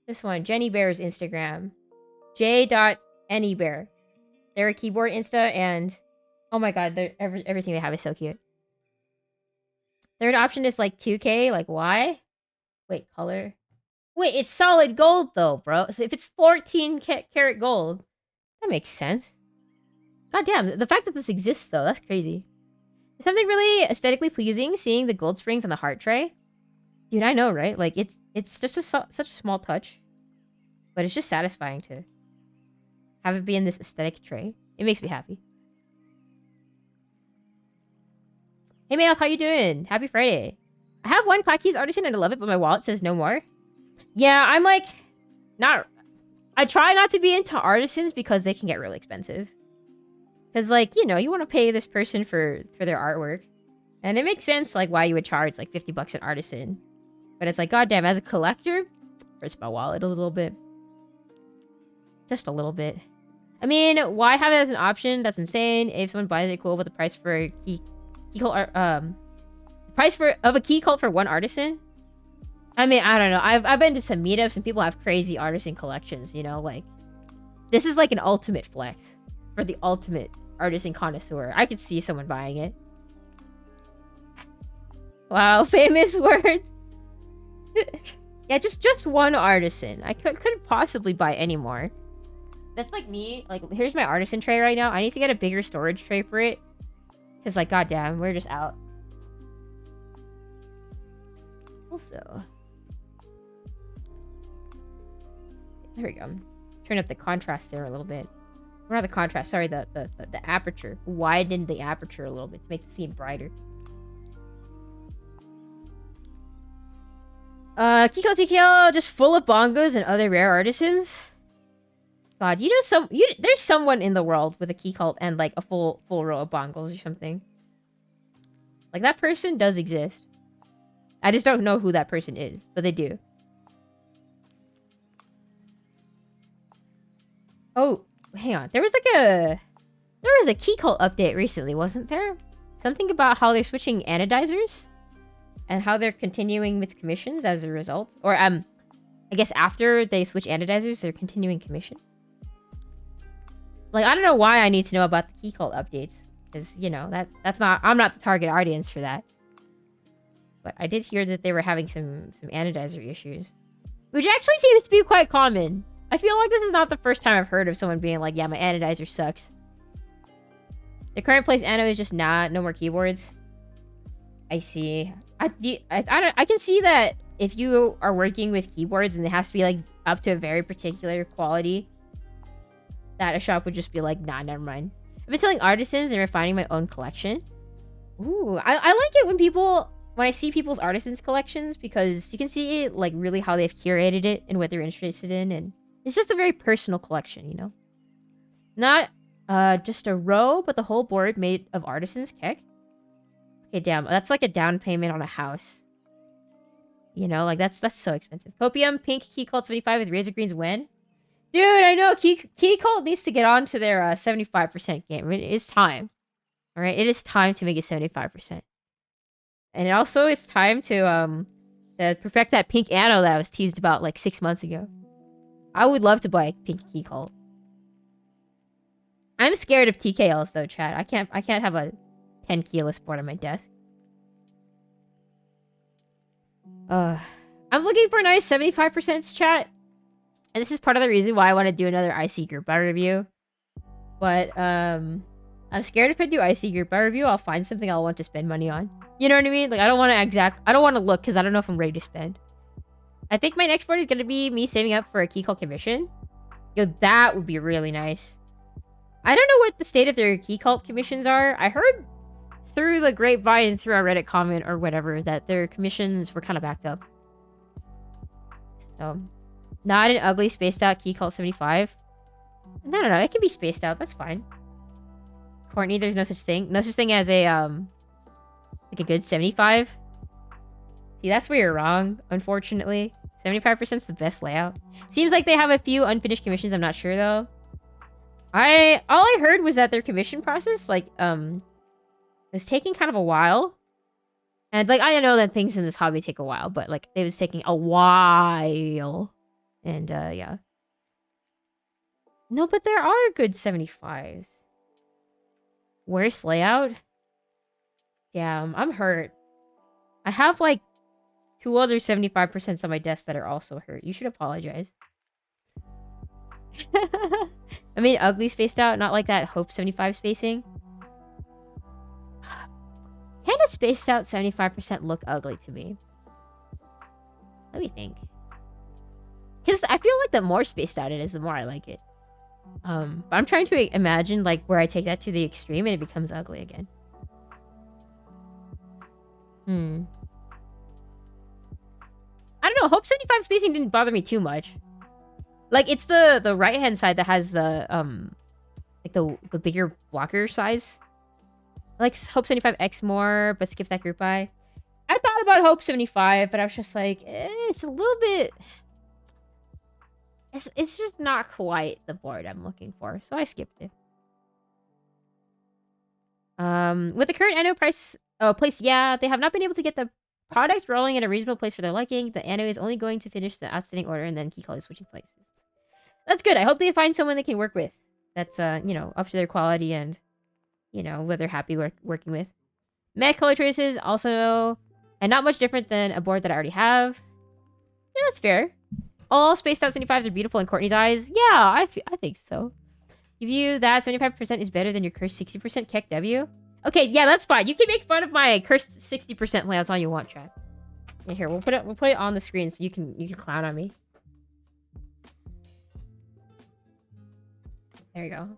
This one, Jenny Bear's Instagram. j.anybear. They're a keyboard Insta, and oh my god, everything they have is so cute. Third option is like 2K, like why? Wait, color. Wait, it's solid gold though, bro. So if it's 14 karat gold, that makes sense. God damn, the fact that this exists though, that's crazy. It's something really aesthetically pleasing seeing the gold springs on the heart tray. Dude, I know, right? Like, it's just such a small touch. But it's just satisfying to have it be in this aesthetic tray. It makes me happy. Hey, Mayok, how you doing? Happy Friday. I have one Clack Keys Artisan and I love it, but my wallet says no more. Yeah, I'm like, I try not to be into artisans because they can get really expensive. Because, like, you know, you want to pay this person for their artwork. And it makes sense, like, why you would charge, like, 50 bucks an artisan. But it's like, goddamn, as a collector, it hurts my wallet a little bit. Just a little bit. I mean, why have it as an option? That's insane. If someone buys it, cool, but the price for a key cult, of a key cult for one artisan? I mean, I don't know. I've been to some meetups and people have crazy artisan collections, you know? Like, this is like an ultimate flex for the ultimate artisan connoisseur. I could see someone buying it. Wow, famous words. Yeah, just one artisan. I couldn't possibly buy any more. That's like me. Like, here's my artisan tray right now. I need to get a bigger storage tray for it. Because, like, goddamn, we're just out. Also, There we go. Turn up the contrast there a little bit. Or not the contrast, sorry, the aperture. Widen the aperture a little bit to make the scene brighter. Kiko TKL just full of bongos and other rare artisans. God, you know there's someone in the world with a key cult and like a full row of bongos or something. Like that person does exist. I just don't know who that person is, but they do. Oh, hang on. There was a key cult update recently, wasn't there? Something about how they're switching anodizers and how they're continuing with commissions as a result. Or I guess after they switch anodizers, they're continuing commission. Like, I don't know why I need to know about the key cult updates. Because, you know, I'm not the target audience for that. But I did hear that they were having some anodizer issues. Which actually seems to be quite common. I feel like this is not the first time I've heard of someone being like, yeah, my anodizer sucks. The current place anode is just no more keyboards. I see. I can see that if you are working with keyboards and it has to be like up to a very particular quality, that a shop would just be like, nah, never mind. I've been selling artisans and refining my own collection. Ooh, I like it when I see people's artisans collections, because you can see like really how they've curated it and what they're interested in, and it's just a very personal collection, you know? Not just a row, but the whole board made of artisans. Keck. Okay, damn, that's like a down payment on a house. You know, like that's so expensive. Copium, pink, Key Cult 75 with Razor Greens when? Dude, I know, Key Cult needs to get on to their 75% game. It is time. Alright, it is time to make it 75%. And also, it's time to perfect that pink anno that I was teased about like 6 months ago. I would love to buy a pink Key Cult. I'm scared of TKLs though, chat. I can't have a 10 keyless board on my desk. I'm looking for a nice 75% chat. And this is part of the reason why I want to do another IC group buy review. But I'm scared if I do IC group buy review, I'll find something I'll want to spend money on. You know what I mean? Like I don't want to look because I don't know if I'm ready to spend. I think my next board is gonna be me saving up for a key cult commission. Yo, that would be really nice. I don't know what the state of their key cult commissions are. I heard through the grapevine, through our Reddit comment or whatever, that their commissions were kind of backed up. So, not an ugly spaced out key cult 75. No, it can be spaced out. That's fine. Courtney, there's no such thing. No such thing as a like a good 75. See, that's where you're wrong, unfortunately. 75% is the best layout. Seems like they have a few unfinished commissions. I'm not sure though. All I heard was that their commission process, like, was taking kind of a while. And, like, I know that things in this hobby take a while, but, like, it was taking a while. And, yeah. No, but there are good 75s. Worst layout? Damn, I'm hurt. I have, like, 2 other 75% on my desk that are also hurt. You should apologize. I mean, ugly spaced out, not like that Hope 75 spacing. Can a spaced out 75% look ugly to me? Let me think. Because I feel like the more spaced out it is, the more I like it. But I'm trying to imagine like where I take that to the extreme and it becomes ugly again. I don't know. Hope 75 spacing didn't bother me too much. Like, it's the right-hand side that has the, like, the bigger blocker size. I like Hope 75X more, but skip that group buy. I thought about Hope 75, but I was just like, it's a little bit... It's just not quite the board I'm looking for, so I skipped it. With the current anno place, yeah, they have not been able to get the product rolling at a reasonable place for their liking. The anno is only going to finish the outstanding order and then key call is switching places. That's good. I hope they find someone they can work with. That's, you know, up to their quality and, you know, what they're happy working with. Matte color choices also, and not much different than a board that I already have. Yeah, that's fair. All spaced out 75s are beautiful in Courtney's eyes. Yeah, I think so. Give you that 75% is better than your cursed 60% Keck W. Okay, yeah, that's fine. You can make fun of my cursed 60% layouts all you want, chat. Yeah, here, we'll put it on the screen so you can clown on me. There you go.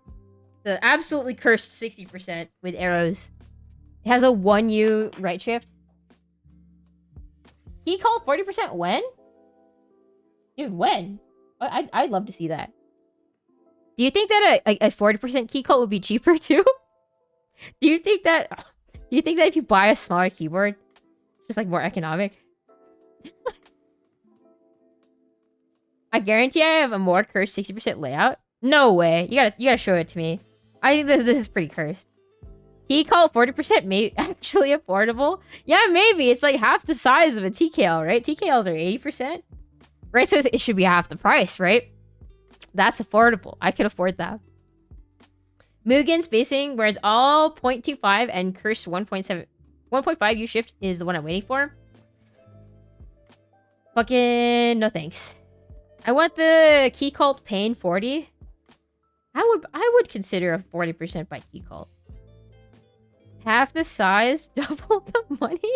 The absolutely cursed 60% with arrows. It has a 1U right shift. Key call 40% when? Dude, when? I'd love to see that. Do you think that a 40% key call would be cheaper too? Do you think that if you buy a smaller keyboard, it's just like more economic? I guarantee I have a more cursed 60% layout. No way. You gotta show it to me. I think that this is pretty cursed. Key call 40% may actually affordable. Yeah, maybe. It's like half the size of a TKL, right? TKLs are 80%. Right, so it should be half the price, right? That's affordable. I can afford that. Mugen spacing, where it's all 0.25 and cursed 1.7... 1.5 U shift is the one I'm waiting for. Fucking no thanks. I want the key cult pain 40. I would consider a 40% by key cult. Half the size, double the money.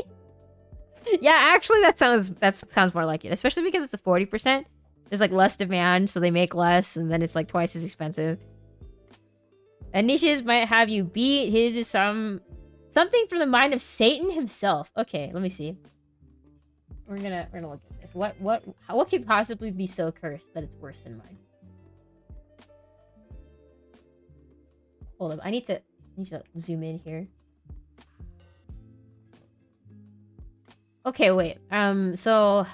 Yeah, actually that sounds more like it, especially because it's a 40%. There's like less demand, so they make less, and then it's like twice as expensive. And Nisha's might have you beat. His is something from the mind of Satan himself. Okay, let me see. We're gonna look at this. What could possibly be so cursed that it's worse than mine? Hold up, I need to zoom in here. Okay, wait. So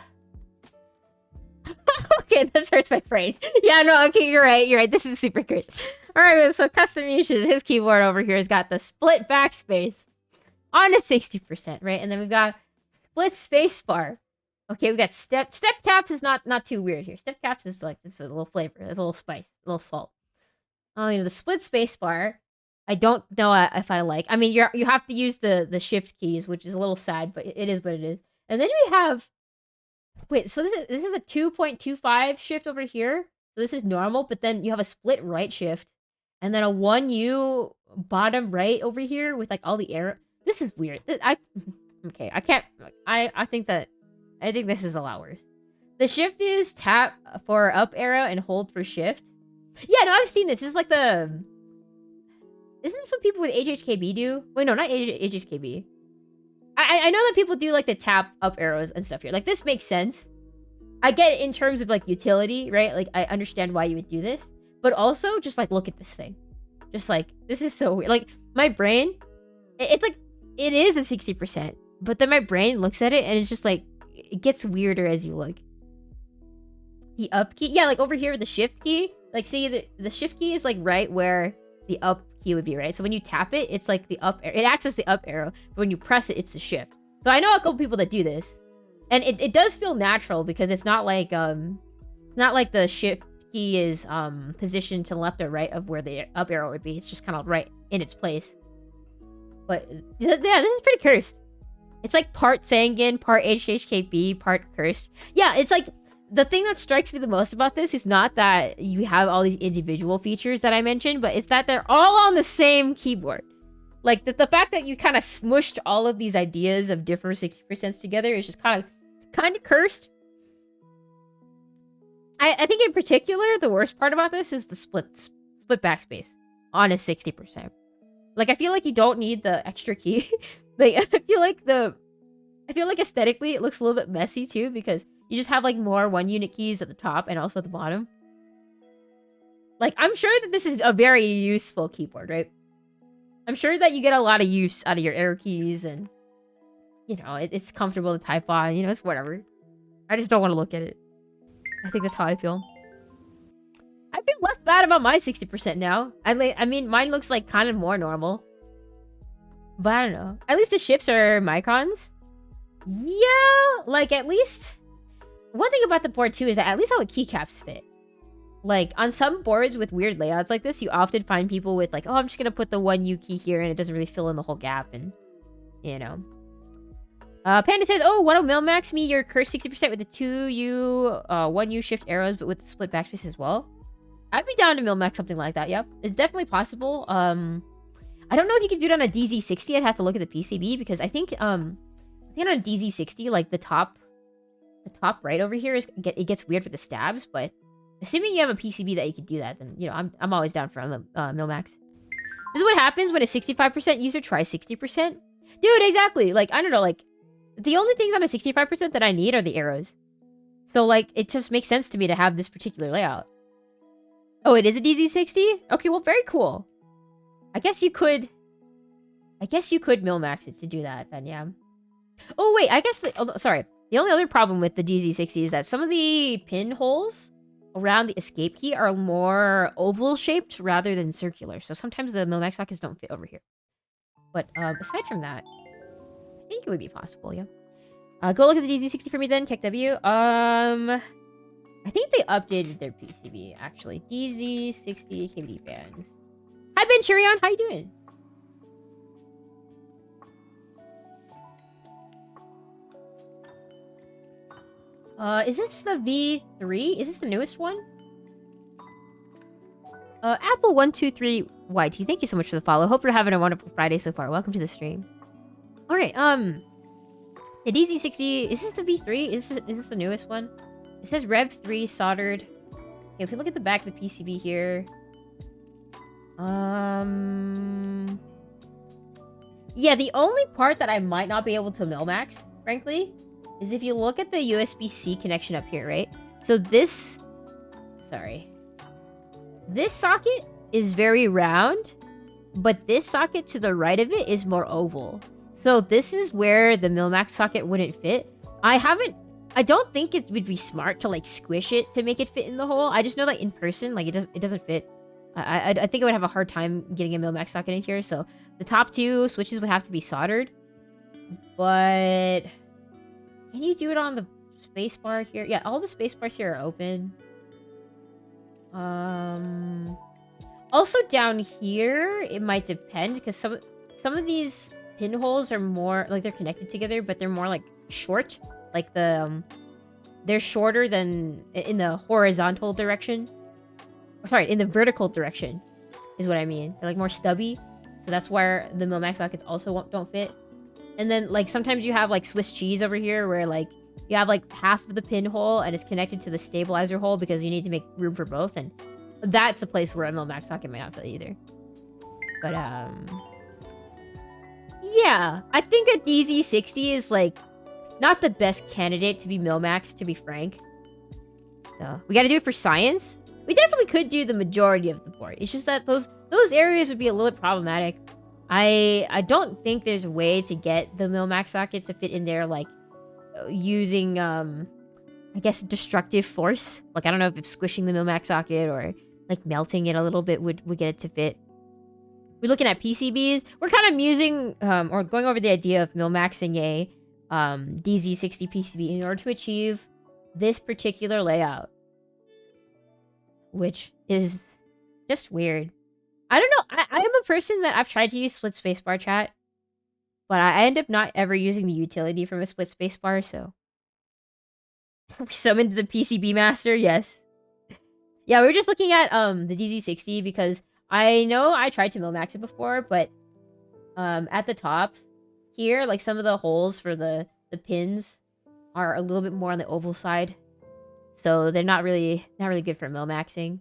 okay, this hurts my brain. Yeah, no, okay, you're right. This is super cursed. Alright, so Custom Nisha's, his keyboard over here has got the split backspace on a 60%, right? And then we've got split spacebar. Okay, we got step caps is not too weird here. Step caps is like just a little flavor, a little spice, a little salt. Oh, the split spacebar, I don't know if I like. I mean, you have to use the shift keys, which is a little sad, but it is what it is. And then we have, wait, so this is a 2.25 shift over here. So this is normal, but then you have a split right shift, and then a 1U bottom right over here with like all the arrow. This is weird. Okay, I can't. I think this is a lot worse. The shift is tap for up arrow and hold for shift. Yeah, no, I've seen this. This is like the... Isn't this what people with HHKB do? Wait, no, not HHKB. I know that people do like the tap up arrows and stuff here. Like, this makes sense. I get it in terms of like utility, right? Like, I understand why you would do this. But also, just like, look at this thing. Just like, this is so weird. Like, my brain, it's like, it is a 60%. But then my brain looks at it and it's just like, it gets weirder as you look. The up key, yeah, like over here with the shift key. Like, see, the shift key is like right where the up key would be, right? So when you tap it, it's like the up arrow. It acts as the up arrow. But when you press it, it's the shift. So I know a couple people that do this. And it does feel natural because it's not like the shift key is positioned to the left or right of where the up arrow would be. It's just kind of right in its place. But yeah, this is pretty cursed. It's like part Sangan, part HHKB, part cursed. Yeah, it's like the thing that strikes me the most about this is not that you have all these individual features that I mentioned, but it's that they're all on the same keyboard. Like, the fact that you kind of smushed all of these ideas of different 60% together is just kind of cursed. I think in particular, the worst part about this is the split backspace on a 60%. Like, I feel like you don't need the extra key. Like, I feel like aesthetically it looks a little bit messy too, because you just have like more 1-unit keys at the top and also at the bottom. Like, I'm sure that this is a very useful keyboard, right? I'm sure that you get a lot of use out of your arrow keys, and you know, it's comfortable to type on, you know, it's whatever. I just don't want to look at it. I think that's how I feel. I feel less bad about my 60% now. I mean, mine looks like kind of more normal. But I don't know. At least the shifts are microns. Yeah, like at least... One thing about the board too is that at least how the keycaps fit. Like, on some boards with weird layouts like this, you often find people with like, oh, I'm just gonna put the 1U key here and it doesn't really fill in the whole gap, and, you know. Panda says, oh, why don't Milmax me your cursed 60% with the 2U, 1U shift arrows, but with the split backspace as well? I'd be down to Milmax something like that, yep. It's definitely possible. I don't know if you can do it on a DZ60. I'd have to look at the PCB, because I think on a DZ60, like the top right over here it gets weird with the stabs, but Assuming you have a PCB that you can do that, then, you know, I'm always down for Milmax. This is what happens when a 65% user tries 60%. Dude, exactly. Like, I don't know, like, the only things on a 65% that I need are the arrows. So, like, it just makes sense to me to have this particular layout. Oh, it is a DZ60? Okay, well, very cool. I guess you could Milmax it to do that, then, yeah. Oh, wait, I guess... sorry. The only other problem with the DZ60 is that some of the pinholes around the escape key are more oval-shaped rather than circular. So sometimes the Milmax sockets don't fit over here. But aside from that, I think it would be possible, yeah. Go look at the DZ60 for me then, KekW. I think they updated their PCB, actually. DZ60 KBD fans. Hi, Ben Chirion. How you doing? Is this the V3? Is this the newest one? Apple123YT, thank you so much for the follow. Hope you're having a wonderful Friday so far. Welcome to the stream. Alright, the DZ60, is this the V3? Is this the newest one? It says Rev 3 soldered. Okay, if we look at the back of the PCB here. Yeah, the only part that I might not be able to Milmax, frankly, is if you look at the USB-C connection up here, right? So this... Sorry. This socket is very round, but this socket to the right of it is more oval. So this is where the Milmax socket wouldn't fit. I don't think it would be smart to, like, squish it to make it fit in the hole. I just know that in person, like, it doesn't fit. I think I would have a hard time getting a Milmax socket in here, so the top two switches would have to be soldered. But... Can you do it on the spacebar here? Yeah, all the spacebars here are open. Also down here, it might depend, because some of these pinholes are more, like, they're connected together, but they're more, like, short. Like, they're shorter than in the horizontal direction. Sorry, in the vertical direction is what I mean. They're, like, more stubby. So that's where the Milmax sockets also don't fit. And then, like, sometimes you have, like, Swiss cheese over here where, like, you have, like, half of the pinhole and it's connected to the stabilizer hole because you need to make room for both. And that's a place where a Milmax socket might not fit either. But, yeah. I think a DZ60 is, like, not the best candidate to be Milmax, to be frank. So, we gotta do it for science. We definitely could do the majority of the board. It's just that those areas would be a little bit problematic. I don't think there's a way to get the Milmax socket to fit in there, like, using, I guess, destructive force. Like, I don't know if squishing the Milmax socket or, like, melting it a little bit would get it to fit. We're looking at PCBs. We're kind of musing, or going over the idea of Milmaxing a, DZ60 PCB in order to achieve this particular layout. Which is just weird. I don't know. I am a person that I've tried to use split spacebar chat, but I end up not ever using the utility from a split spacebar, so... We summoned the PCB master, yes. Yeah, we were just looking at the DZ60 because I know I tried to Milmax it before, but at the top here, like, some of the holes for the pins are a little bit more on the oval side. So they're not really good for Milmaxing.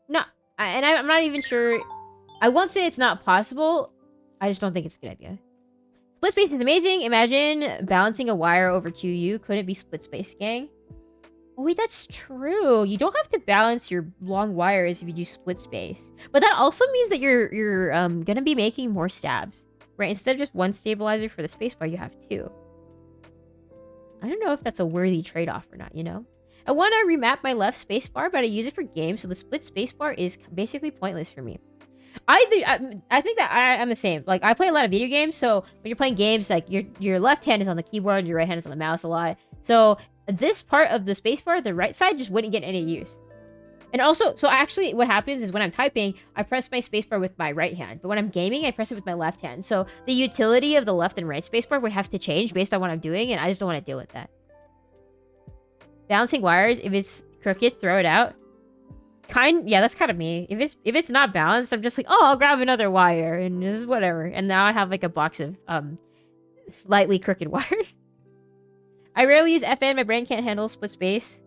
No, and I'm not even sure. I won't say it's not possible. I just don't think it's a good idea. Split space is amazing. Imagine balancing a wire over 2U. Couldn't it be split space, gang? Oh, wait, that's true. You don't have to balance your long wires if you do split space. But that also means that you're gonna be making more stabs, right? Instead of just one stabilizer for the spacebar, you have two. I don't know if that's a worthy trade-off or not, you know? I want to remap my left spacebar, but I use it for games, so the split spacebar is basically pointless for me. I think that I'm the same. Like, I play a lot of video games, so when you're playing games, like, your left hand is on the keyboard and your right hand is on the mouse a lot. So this part of the spacebar, the right side, just wouldn't get any use. And also, so actually what happens is when I'm typing, I press my spacebar with my right hand. But when I'm gaming, I press it with my left hand. So the utility of the left and right spacebar would have to change based on what I'm doing, and I just don't want to deal with that. Balancing wires, if it's crooked, throw it out. Yeah, that's kind of me. If it's not balanced, I'm just like, oh, I'll grab another wire and just whatever. And now I have like a box of slightly crooked wires. I rarely use FN. My brain can't handle split space.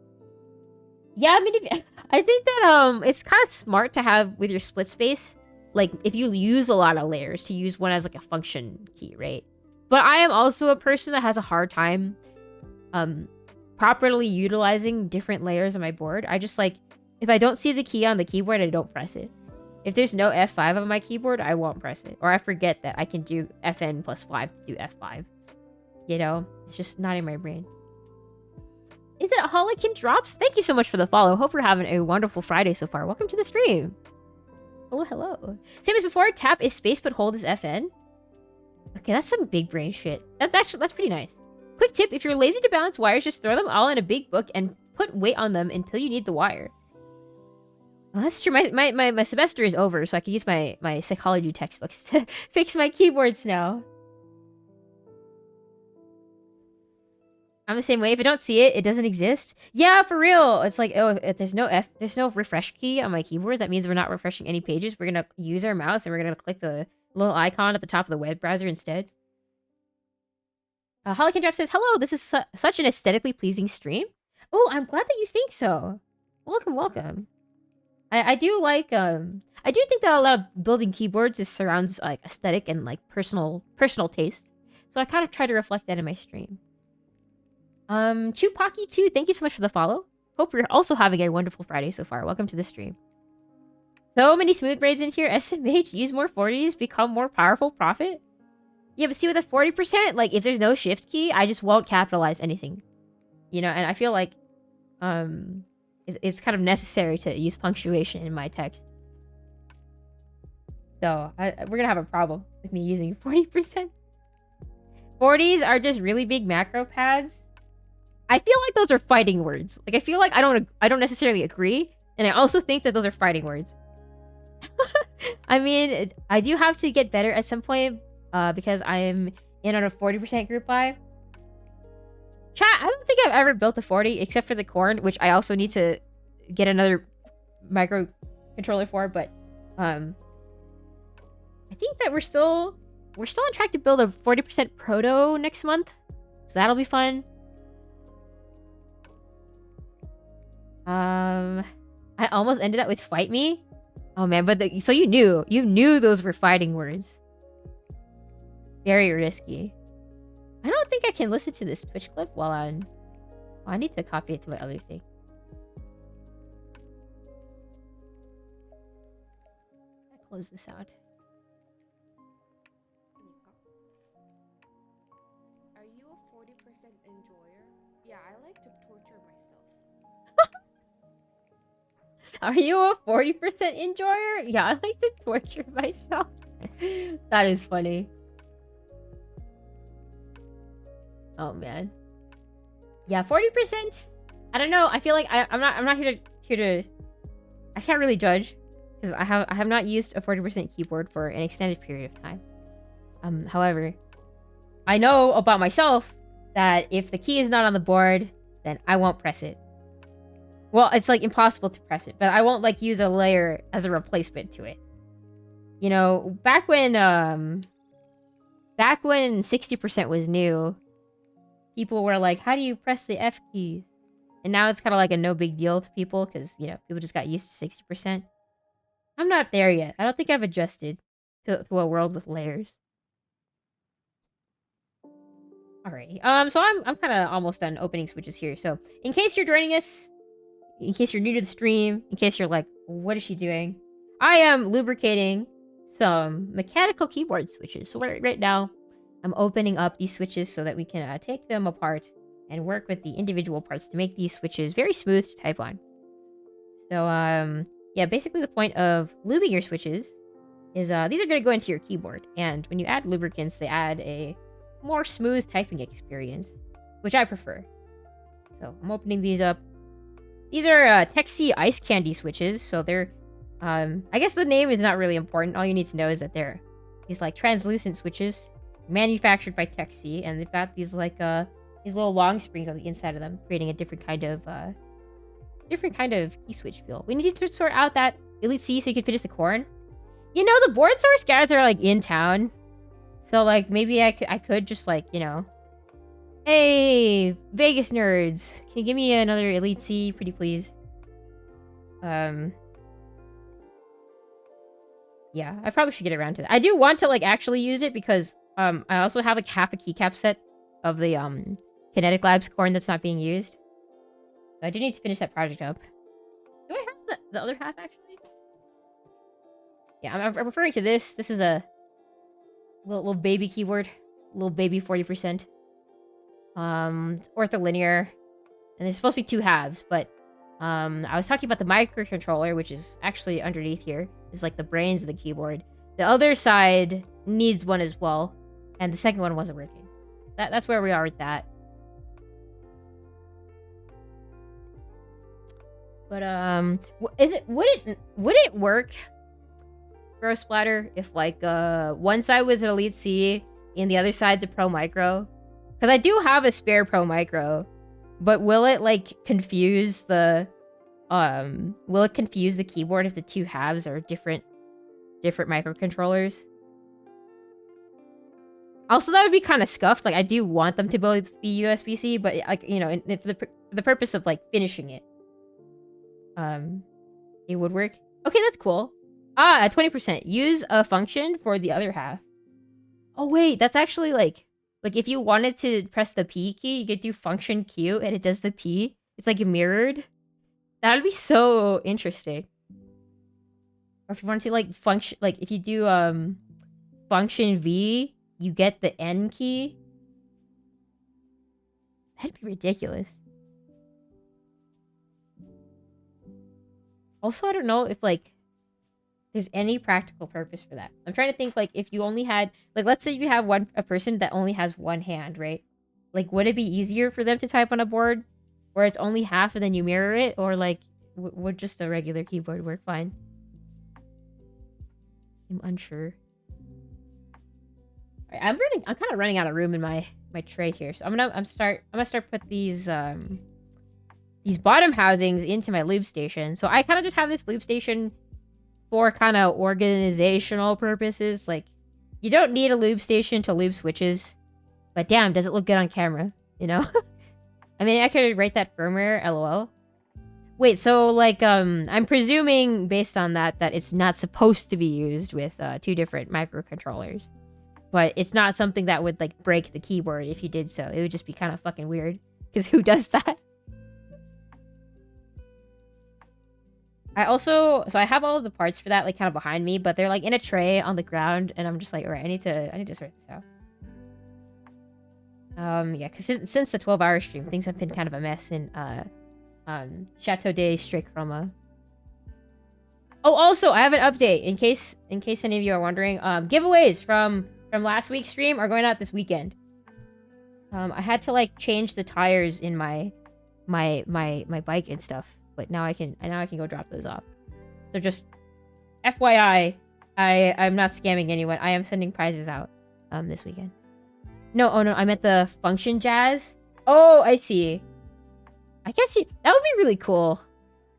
Yeah, I mean, I think that it's kind of smart to have with your split space. Like, if you use a lot of layers, to use one as like a function key, right? But I am also a person that has a hard time properly utilizing different layers on my board. I just like, if I don't see the key on the keyboard, I don't press it. If there's no F5 on my keyboard, I won't press it. Or I forget that I can do FN plus 5 to do F5. You know? It's just not in my brain. Is it Holican Drops? Thank you so much for the follow. Hope you're having a wonderful Friday so far. Welcome to the stream. Hello, hello. Same as before, tap is space but hold is FN. Okay, that's some big brain shit. That's pretty nice. Quick tip, if you're lazy to balance wires, just throw them all in a big book and put weight on them until you need the wire. Well, that's true. My semester is over, so I can use my psychology textbooks to fix my keyboards now. I'm the same way. If I don't see it, it doesn't exist. Yeah, for real. It's like, oh, if there's no refresh key on my keyboard, that means we're not refreshing any pages. We're gonna use our mouse and we're gonna click the little icon at the top of the web browser instead. Holican Drop says, hello, this is such an aesthetically pleasing stream. Oh, I'm glad that you think so. Welcome, welcome. I do like, I do think that a lot of building keyboards is surrounds like aesthetic and like personal taste. So I kind of try to reflect that in my stream. Chupaki 2, thank you so much for the follow. Hope you're also having a wonderful Friday so far. Welcome to the stream. So many smooth braids in here. SMH, use more 40s, become more powerful, profit. Yeah, but see with a 40%, like if there's no shift key, I just won't capitalize anything. You know, and I feel like it's kind of necessary to use punctuation in my text. So we're gonna have a problem with me using 40%. 40s are just really big macro pads. I feel like those are fighting words. Like I feel like I don't necessarily agree, and I also think that those are fighting words. I mean, I do have to get better at some point because I'm in on a 40% group buy. Chat, I don't think I've ever built a 40 except for the corn, which I also need to get another microcontroller for, but I think that we're still on track to build a 40% proto next month. So that'll be fun. I almost ended that with fight me. Oh man, but so you knew those were fighting words. Very risky. I don't think I can listen to this Twitch clip while on. Oh, I need to copy it to my other thing. I close this out. Are you a 40% enjoyer? Yeah, I like to torture myself. Are you a 40% enjoyer? Yeah, I like to torture myself. That is funny. Oh man. Yeah, 40%. I don't know. I feel like I'm not here to. I can't really judge because I have not used a 40% keyboard for an extended period of time. However, I know about myself that if the key is not on the board, then I won't press it. Well, it's like impossible to press it, but I won't like use a layer as a replacement to it. You know, back when 60% was new, people were like, how do you press the F keys? And now it's kind of like a no big deal to people because, you know, people just got used to 60%. I'm not there yet. I don't think I've adjusted to a world with layers. Alrighty. So I'm kind of almost done opening switches here. So in case you're joining us, in case you're new to the stream, in case you're like, what is she doing? I am lubricating some mechanical keyboard switches. So right now, I'm opening up these switches so that we can take them apart and work with the individual parts to make these switches very smooth to type on. So, yeah, basically the point of lubing your switches is these are going to go into your keyboard. And when you add lubricants, they add a more smooth typing experience, which I prefer. So I'm opening these up. These are Texi Ice Candy switches, so they're, I guess the name is not really important. All you need to know is that they're these like translucent switches manufactured by Texi, and they've got these like these little long springs on the inside of them, creating a different kind of key switch feel. We need to sort out that Elite C so you can finish the corn. You know, the board source guys are like in town, so like maybe I could just like, you know, hey, Vegas nerds, can you give me another Elite C, pretty please? Yeah, I probably should get around to that. I do want to like actually use it because I also have like half a keycap set of the Kinetic Labs corn that's not being used. So I do need to finish that project up. Do I have the other half actually? Yeah, I'm referring to this. This is a little baby keyboard, little baby 40%. Ortholinear, and there's supposed to be two halves, but I was talking about the microcontroller, which is actually underneath here. Is like the brains of the keyboard. The other side needs one as well, and the second one wasn't working. That's where we are with that. But would it work, Gross Splatter, if like one side was an Elite C and the other side's a Pro Micro? Because I do have a spare Pro Micro, but will it like confuse the keyboard if the two halves are different microcontrollers? Also, that would be kind of scuffed. Like, I do want them to both be USB-C, but like, you know, if the purpose of like finishing it, it would work. Okay, that's cool. At 20%, use a function for the other half. Oh wait, that's actually like if you wanted to press the P key, you could do function Q and it does the P. It's like mirrored. That would be so interesting. Or if you want to like function, like if you do function V, you get the N key. That'd be ridiculous. Also, I don't know if like there's any practical purpose for that. I'm trying to think like if you only had like, let's say you have a person that only has one hand, right? Like, would it be easier for them to type on a board where it's only half and then you mirror it, or like would just a regular keyboard work fine? I'm unsure. Right, I'm kind of running out of room in my tray here, so I'm gonna start put these bottom housings into my lube station. So I kind of just have this lube station for kind of organizational purposes. Like, you don't need a lube station to lube switches, but damn, does it look good on camera, you know? I mean, I could write that firmware, lol. Wait, so like, I'm presuming based on that it's not supposed to be used with two different microcontrollers. But it's not something that would like break the keyboard if you did so. It would just be kind of fucking weird. Because who does that? So I have all of the parts for that like kind of behind me, but they're like in a tray on the ground, and I'm just like, all right, I need to sort this out. Yeah, because since the 12-hour stream, things have been kind of a mess in Chateau de Straight Chroma. Oh, also, I have an update in case any of you are wondering. Giveaways from last week's stream are going out this weekend. I had to like change the tires in my bike and stuff, but now I can go drop those off. So just FYI, I'm not scamming anyone. I am sending prizes out this weekend. No, oh no, I meant the function jazz. Oh, I see. I guess that would be really cool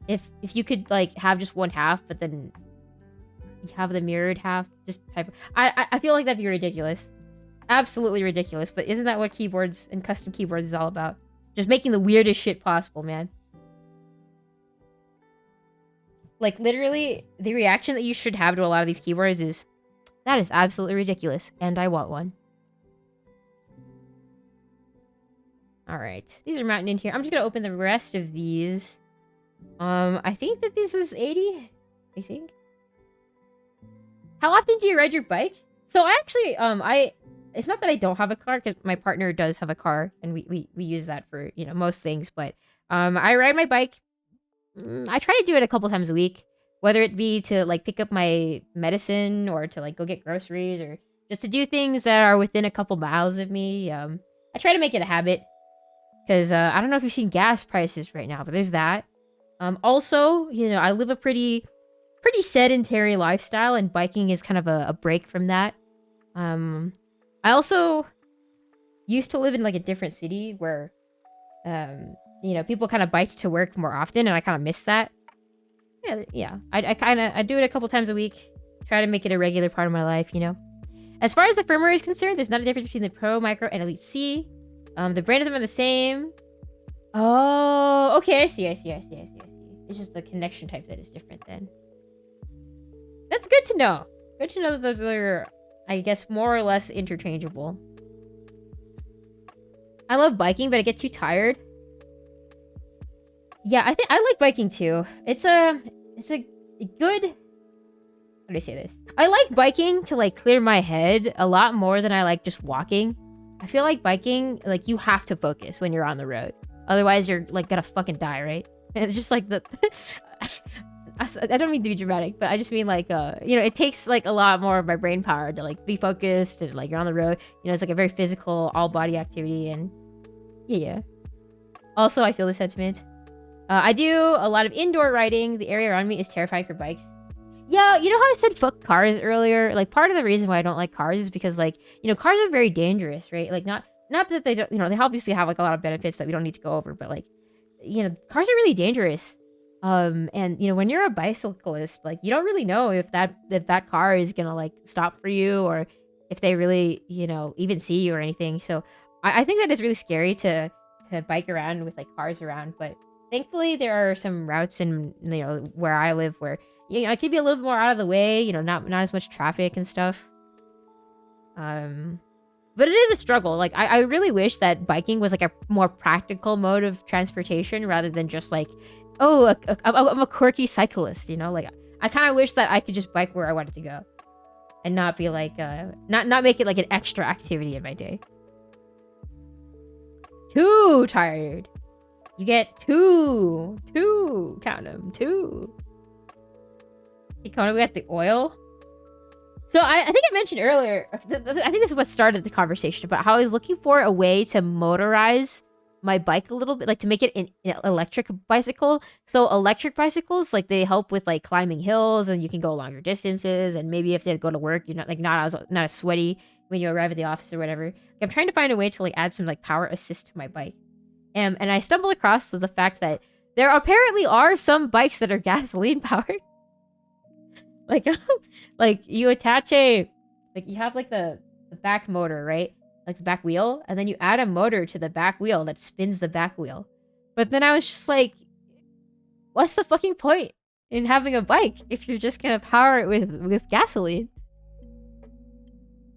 if you could like have just one half, but then you have the mirrored half. Just type. I feel like that'd be ridiculous. Absolutely ridiculous. But isn't that what keyboards and custom keyboards is all about? Just making the weirdest shit possible, man. Like, literally, the reaction that you should have to a lot of these keyboards is, that is absolutely ridiculous, and I want one. Alright, these are mounted in here. I'm just gonna open the rest of these. I think that this is 80. I think. How often do you ride your bike? So I actually, it's not that I don't have a car, because my partner does have a car, and we use that for, you know, most things, but, I ride my bike. I try to do it a couple times a week, whether it be to, like, pick up my medicine, or to, like, go get groceries, or just to do things that are within a couple miles of me. I try to make it a habit, because, I don't know if you've seen gas prices right now, but there's that. Also, you know, I live a pretty sedentary lifestyle, and biking is kind of a break from that. I also used to live in like a different city where, you know, people kind of bike to work more often, and I kind of miss that. Yeah. I do it a couple times a week. Try to make it a regular part of my life, you know. As far as the firmware is concerned, there's not a difference between the Pro, Micro, and Elite C. The brand of them are the same. Oh, okay. I see. It's just the connection type that is different then. That's good to know. Good to know that those are, I guess, more or less interchangeable. I love biking, but I get too tired. Yeah, I think I like biking too. It's a good... How do I say this? I like biking to like clear my head a lot more than I like just walking. I feel like biking, like you have to focus when you're on the road. Otherwise you're like gonna fucking die, right? And it's just like the... I don't mean to be dramatic, but I just mean like, you know, it takes like a lot more of my brain power to like be focused and like you're on the road. You know, it's like a very physical, all body activity and yeah. Also, I feel the sentiment. I do a lot of indoor riding. The area around me is terrifying for bikes. Yeah, you know how I said fuck cars earlier? Like part of the reason why I don't like cars is because like, you know, cars are very dangerous, right? Like not that they don't, you know, they obviously have like a lot of benefits that we don't need to go over, but like, you know, cars are really dangerous. And you know, when you're a bicyclist, like you don't really know if that car is gonna like stop for you or if they really, you know, even see you or anything. So I think that it's really scary to bike around with like cars around, but thankfully there are some routes in, you know, where I live where, you know, it could be a little bit more out of the way, you know, not as much traffic and stuff. But it is a struggle. Like, I really wish that biking was, like, a more practical mode of transportation rather than just, like, oh, I'm a quirky cyclist, you know? Like, I kind of wish that I could just bike where I wanted to go. And not be, like, not make it, like, an extra activity in my day. Too tired. You get two. Count them. 2. Hey, Kona, we got the oil. So I think I mentioned earlier, I think this is what started the conversation about how I was looking for a way to motorize my bike a little bit, like to make it an electric bicycle. So electric bicycles, like they help with like climbing hills and you can go longer distances. And maybe if they go to work, you're not as sweaty when you arrive at the office or whatever. Like, I'm trying to find a way to like add some like power assist to my bike. And I stumbled across the fact that there apparently are some bikes that are gasoline powered. Like, like you attach you have like the back motor, right? Like the back wheel, and then you add a motor to the back wheel that spins the back wheel. But then I was just like, what's the fucking point in having a bike if you're just gonna power it with gasoline?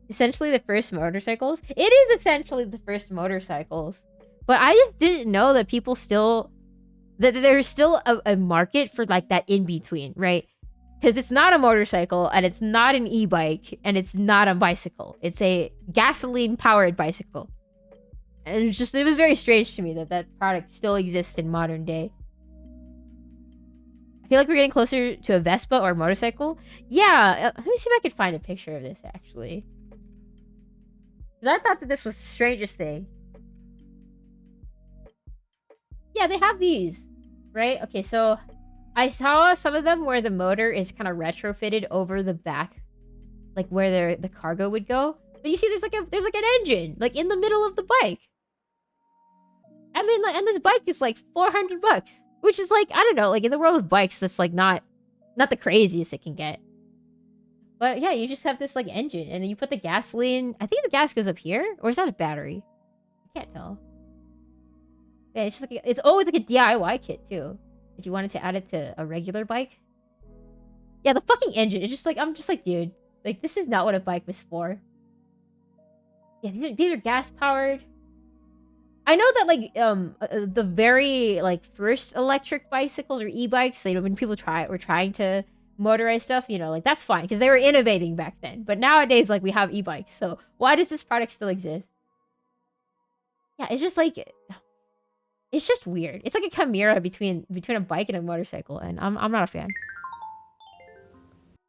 Essentially the first motorcycles. It is essentially the first motorcycles. But I just didn't know that people still... that there's still a market for like that in between, right? Because it's not a motorcycle, and it's not an e-bike, and it's not a bicycle. It's a gasoline-powered bicycle. And it was very strange to me that product still exists in modern day. I feel like we're getting closer to a Vespa or a motorcycle. Yeah, let me see if I could find a picture of this, actually. Because I thought that this was the strangest thing. Yeah, they have these, right? Okay, so... I saw some of them where the motor is kind of retrofitted over the back, like where the cargo would go. But you see, there's like an engine, like in the middle of the bike. I mean, like, and this bike is like $400, which is like, I don't know, like in the world of bikes, that's like not the craziest it can get. But yeah, you just have this like engine, and then you put the gasoline. I think the gas goes up here, or is that a battery? I can't tell. Yeah, it's just like it's always like a DIY kit too. If you wanted to add it to a regular bike. Yeah, the fucking engine. It's just like, I'm just like, dude. Like, this is not what a bike was for. Yeah, these are gas-powered. I know that, like, the very, like, first electric bicycles or e-bikes, you know, when people were trying to motorize stuff, you know, like, that's fine. Because they were innovating back then. But nowadays, like, we have e-bikes. So, why does this product still exist? Yeah, it's just like... It's just weird. It's like a chimera between a bike and a motorcycle, and I'm not a fan.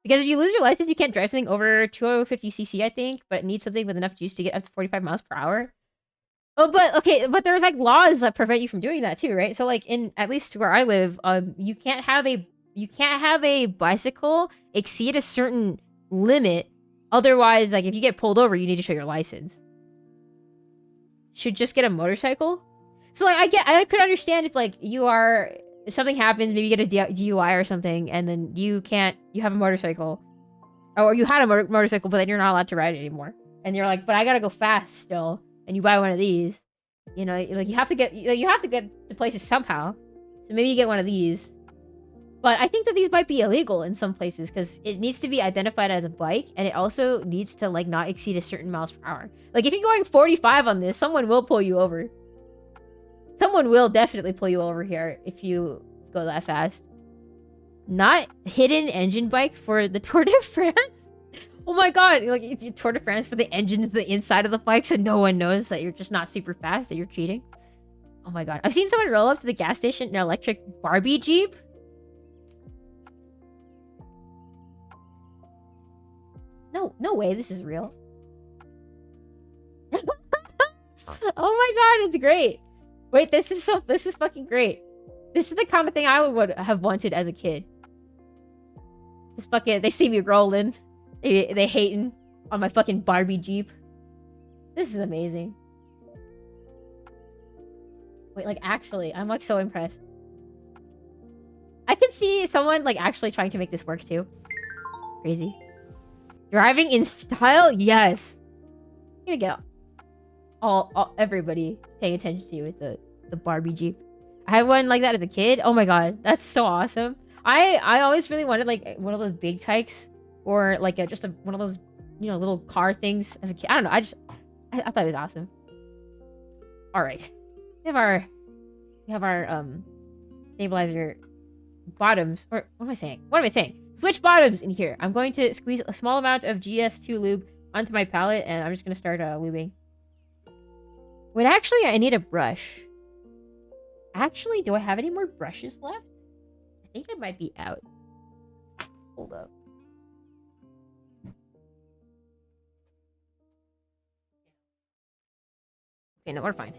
Because if you lose your license, you can't drive something over 250cc, I think, but it needs something with enough juice to get up to 45 miles per hour. Oh, but okay, but there's like laws that prevent you from doing that too, right? So like at least where I live, you can't have a bicycle exceed a certain limit. Otherwise, like if you get pulled over, you need to show your license. Should just get a motorcycle. So, like, I could understand if, like, if something happens, maybe you get a DUI or something, and then you have a motorcycle. Or you had a motorcycle, but then you're not allowed to ride it anymore. And you're like, but I gotta go fast still. And you buy one of these. You know, like, you have to get to places somehow. So maybe you get one of these. But I think that these might be illegal in some places because it needs to be identified as a bike, and it also needs to like not exceed a certain miles per hour. Like if you're going 45 on this, someone will pull you over. Someone will definitely pull you over here if you go that fast. Not hidden engine bike for the Tour de France. Oh my god, like it's your Tour de France for the engines, the inside of the bike, so no one knows that you're just not super fast, that you're cheating. Oh my god. I've seen someone roll up to the gas station in an electric Barbie Jeep. No way, this is real. Oh my god, it's great. Wait, this is fucking great. This is the kind of thing I would have wanted as a kid. Just fucking, they see me rolling. They hating on my fucking Barbie Jeep. This is amazing. Wait, like actually, I'm like so impressed. I could see someone like actually trying to make this work too. Crazy. Driving in style? Yes. I'm gonna get everybody paying attention to you with the Barbie Jeep. I had one like that as a kid. Oh my god, that's so awesome. I always really wanted like one of those big tykes or like one of those, you know, little car things as a kid. I don't know. I thought it was awesome. All right, we have our stabilizer bottoms, or what am I saying? What am I saying? Switch bottoms in here. I'm going to squeeze a small amount of GS2 lube onto my palette, and I'm just gonna start lubing. Wait, actually, I need a brush. Actually, do I have any more brushes left? I think I might be out. Hold up. Okay, no, we're fine.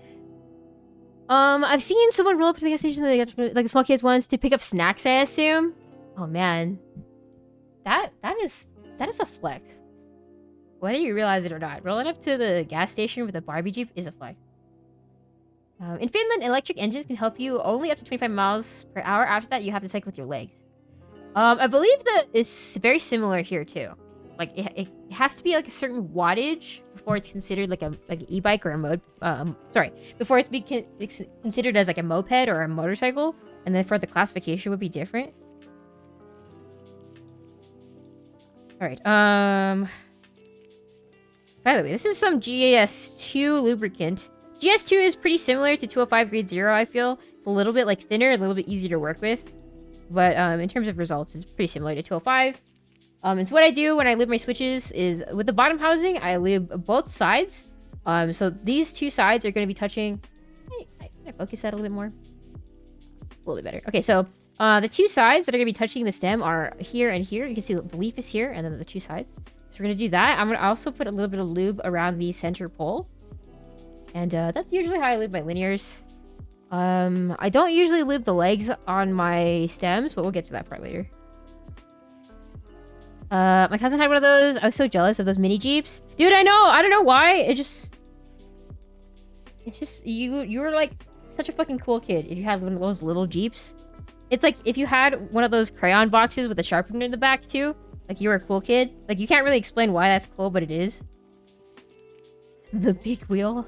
I've seen someone roll up to the gas station, like the small kids ones, to pick up snacks, I assume. Oh man, that is a flex. Whether you realize it or not, rolling up to the gas station with a Barbie Jeep is a flex. In Finland, electric engines can help you only up to 25 miles per hour. After that, you have to cycle with your legs. I believe that it's very similar here too. Like it has to be like a certain wattage before it's considered like an e-bike or a before it's considered as like a moped or a motorcycle, and then for the classification would be different. All right. By the way, this is some GS2 lubricant. GS2 is pretty similar to 205 grade 0, I feel. It's a little bit like thinner, a little bit easier to work with. But in terms of results, it's pretty similar to 205. And so what I do when I lube my switches is, with the bottom housing, I lube both sides. So these two sides are going to be touching... Can I focus that a little bit more? A little bit better. Okay, so the two sides that are going to be touching the stem are here and here. You can see the leaf is here, and then the two sides. So we're going to do that. I'm going to also put a little bit of lube around the center pole. And that's usually how I lube my linears. I don't usually lube the legs on my stems, but we'll get to that part later. My cousin had one of those. I was so jealous of those mini Jeeps. Dude, I know. I don't know why. It's just you were like such a fucking cool kid if you had one of those little Jeeps. It's like if you had one of those crayon boxes with a sharpener in the back too. Like you were a cool kid. Like you can't really explain why that's cool, but it is. The big wheel.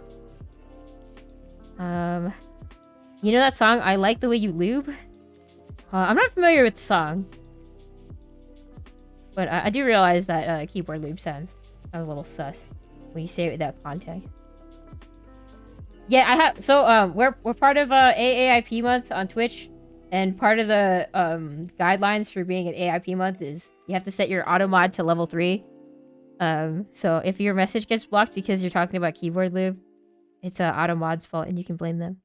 You know that song, I Like the Way You Lube? I'm not familiar with the song. But I do realize that keyboard lube sounds a little sus when you say it without context. Yeah, I have... So, we're part of AAIP month on Twitch. And part of the guidelines for being an AIP month is you have to set your auto mod to level 3. So if your message gets blocked because you're talking about keyboard lube, it's auto mod's fault and you can blame them.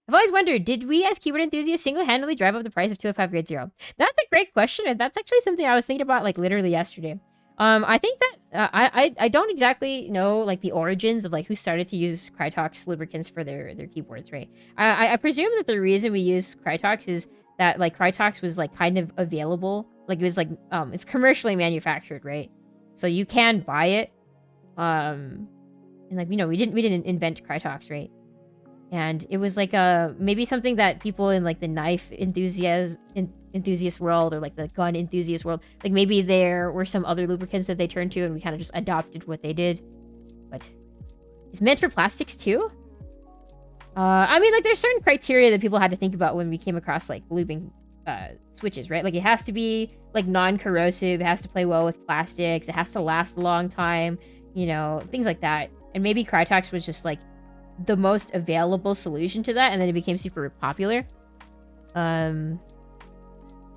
I've always wondered, did we as keyboard enthusiasts single-handedly drive up the price of 205 grade 0? That's a great question, and that's actually something I was thinking about like literally yesterday. I think that I don't exactly know like the origins of like who started to use Krytox lubricants for their keyboards, right? I presume that the reason we use Krytox is that like Krytox was like kind of available, like it was like it's commercially manufactured, right? So you can buy it, and like we didn't invent Krytox, right? And it was like maybe something that people in like the knife enthusiast world or like the gun enthusiast world, like maybe there were some other lubricants that they turned to and we kind of just adopted what they did. But it's meant for plastics too? I mean, like there's certain criteria that people had to think about when we came across like lubing switches, right? Like, it has to be like non-corrosive, it has to play well with plastics, it has to last a long time, you know, things like that. And maybe Crytox was just like the most available solution to that, and then it became super popular.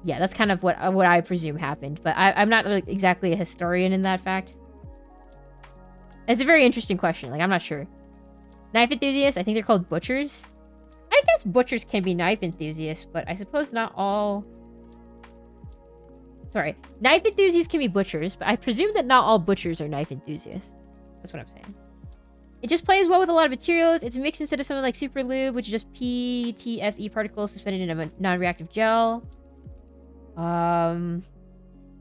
Yeah, that's kind of what I presume happened, but I'm not like, exactly a historian in that fact. It's a very interesting question. Like, I'm not sure. Knife enthusiasts, I think they're called butchers. I guess butchers can be knife enthusiasts, but I suppose not all... Sorry. Knife enthusiasts can be butchers, but I presume that not all butchers are knife enthusiasts. That's what I'm saying. It just plays well with a lot of materials. It's mixed instead of something like super lube, which is just PTFE particles suspended in a non-reactive gel.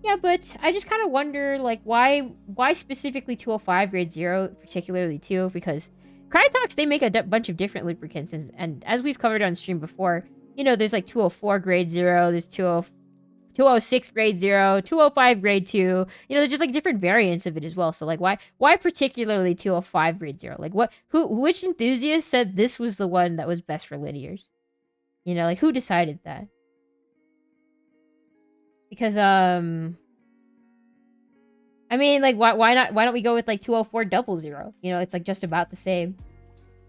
Yeah, but I just kind of wonder, like, why specifically 205 grade 0, particularly 2? Because Crytox, they make a bunch of different lubricants, and as we've covered on stream before, you know, there's like 204 grade 0, there's 206 grade 0, 205 grade 2. You know, there's just like different variants of it as well. So like, why particularly 205 grade 0? Like, which enthusiast said this was the one that was best for linears? You know, like, who decided that? Because, I mean, like, why don't we go with, like, 20400? You know, it's, like, just about the same.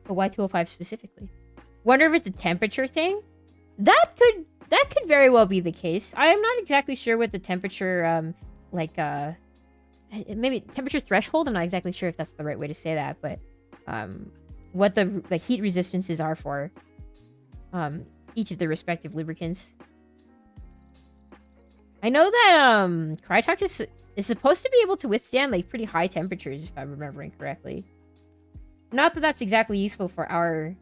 But why 205 specifically? Wonder if it's a temperature thing? That could very well be the case. I am not exactly sure what the temperature, maybe temperature threshold? I'm not exactly sure if that's the right way to say that, but, what the heat resistances are for, each of the respective lubricants. I know that, Crytox is supposed to be able to withstand, like, pretty high temperatures, if I'm remembering correctly. Not that that's exactly useful for our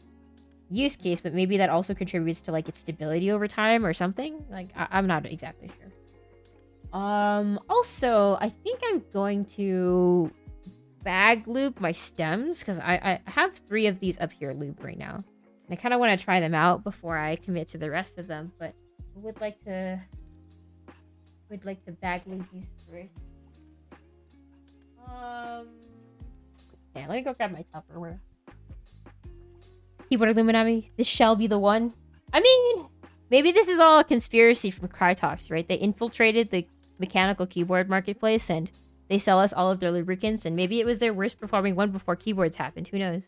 use case, but maybe that also contributes to, like, its stability over time or something. Like, I'm not exactly sure. Also, I think I'm going to bag loop my stems, because I have 3 of these up here looped right now. And I kind of want to try them out before I commit to the rest of them, but I would like to bag loop these first. Yeah, let me go grab my Tupperware. Keyboard Illuminati, this shall be the one. I mean, maybe this is all a conspiracy from Crytox, right? They infiltrated the mechanical keyboard marketplace and they sell us all of their lubricants, and maybe it was their worst performing one before keyboards happened. Who knows?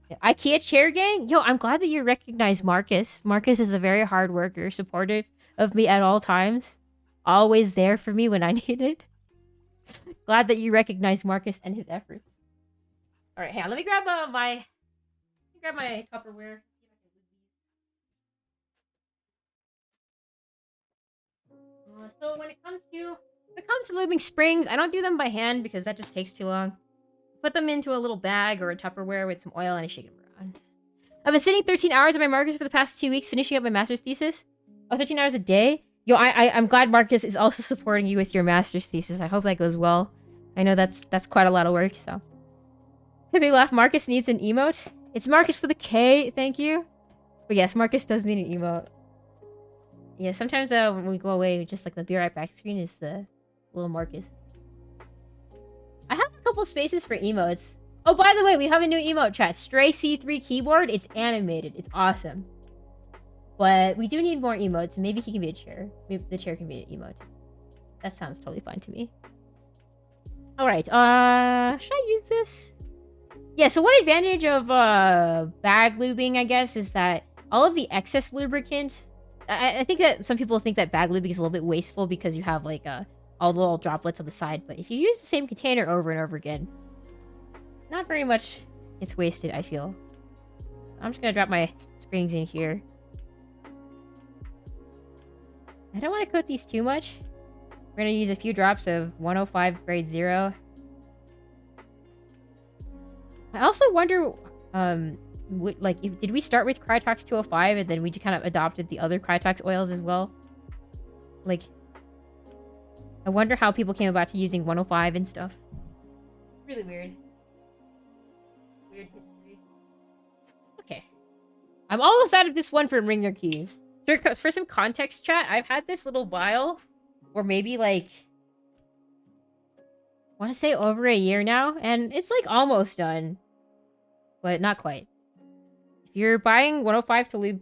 Yeah. IKEA chair gang? Yo, I'm glad that you recognize Marcus. Marcus is a very hard worker, supportive of me at all times. Always there for me when I need it. Glad that you recognize Marcus and his efforts. All right, hang on. Let me grab my Tupperware. So when it comes to lubing springs, I don't do them by hand because that just takes too long. Put them into a little bag or a Tupperware with some oil and I shake them around. I've been sitting 13 hours on my Marcus for the past 2 weeks, finishing up my master's thesis. Oh, 13 hours a day? Yo, I'm glad Marcus is also supporting you with your master's thesis. I hope that goes well. I know that's quite a lot of work, so. Hippie laugh, Marcus needs an emote. It's Marcus with a K, thank you. But yes, Marcus does need an emote. Yeah, sometimes when we go away, just like the be right back screen is the little Marcus. I have a couple spaces for emotes. Oh, by the way, we have a new emote chat. Stray C3 keyboard. It's animated. It's awesome. But we do need more emotes. Maybe he can be a chair. Maybe the chair can be an emote. That sounds totally fine to me. Alright, should I use this? Yeah, so one advantage of bag lubing, I guess, is that all of the excess lubricant... I think that some people think that bag lubing is a little bit wasteful because you have, like, all the little droplets on the side. But if you use the same container over and over again, not very much gets wasted, I feel. I'm just gonna drop my springs in here. I don't want to coat these too much. We're gonna use a few drops of 105 grade 0. I also wonder, did we start with Crytox 205 and then we just kind of adopted the other Crytox oils as well? Like, I wonder how people came about to using 105 and stuff. Really weird. Weird history. Okay. I'm almost out of this one for ringer keys. For some context, chat, I've had this little vial, or maybe like, I want to say over a year now, and it's like almost done, but not quite. If you're buying 105 to lube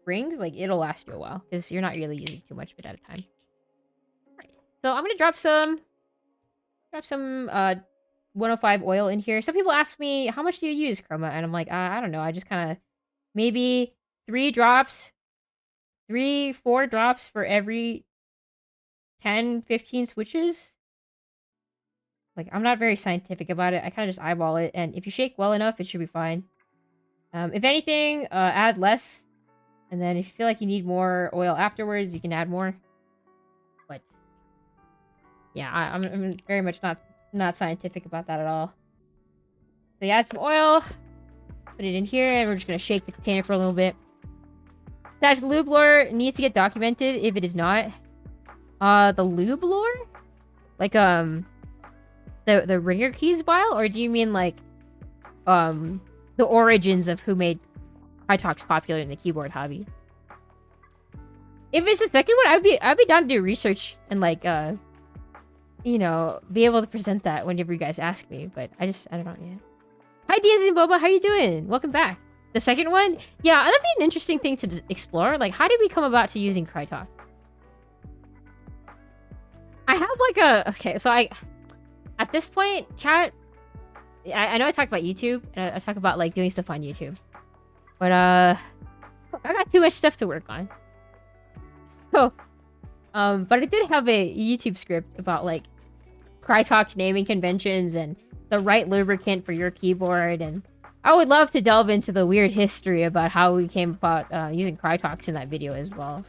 springs, like it'll last you a while because you're not really using too much of it at a time. Right. So I'm gonna drop some 105 oil in here. Some people ask me, how much do you use, Chroma? And I'm like, I don't know. I just kind of maybe 3 drops, 4 drops for every 10, 15 switches. Like, I'm not very scientific about it. I kind of just eyeball it. And if you shake well enough, it should be fine. If anything, add less. And then if you feel like you need more oil afterwards, you can add more. But yeah, I'm very much not scientific about that at all. So you add some oil, put it in here, and we're just gonna shake the container for a little bit. That lube lure needs to get documented if it is not. The lube lure? Like, the ringer keys vial? Or do you mean, like, the origins of who made Krytox popular in the keyboard hobby? If it's the second one, I'd be down to do research and, like, you know, be able to present that whenever you guys ask me. But I don't know yet. Hi, Diaz and Boba. How you doing? Welcome back. The second one? Yeah, that'd be an interesting thing to explore. Like, how did we come about to using Krytox? I have, like, okay, so at this point, chat, I know I talked about YouTube, and I talk about, like, doing stuff on YouTube. But, I got too much stuff to work on. So, but I did have a YouTube script about, like, Krytox naming conventions and the right lubricant for your keyboard, and I would love to delve into the weird history about how we came about using Krytox in that video as well.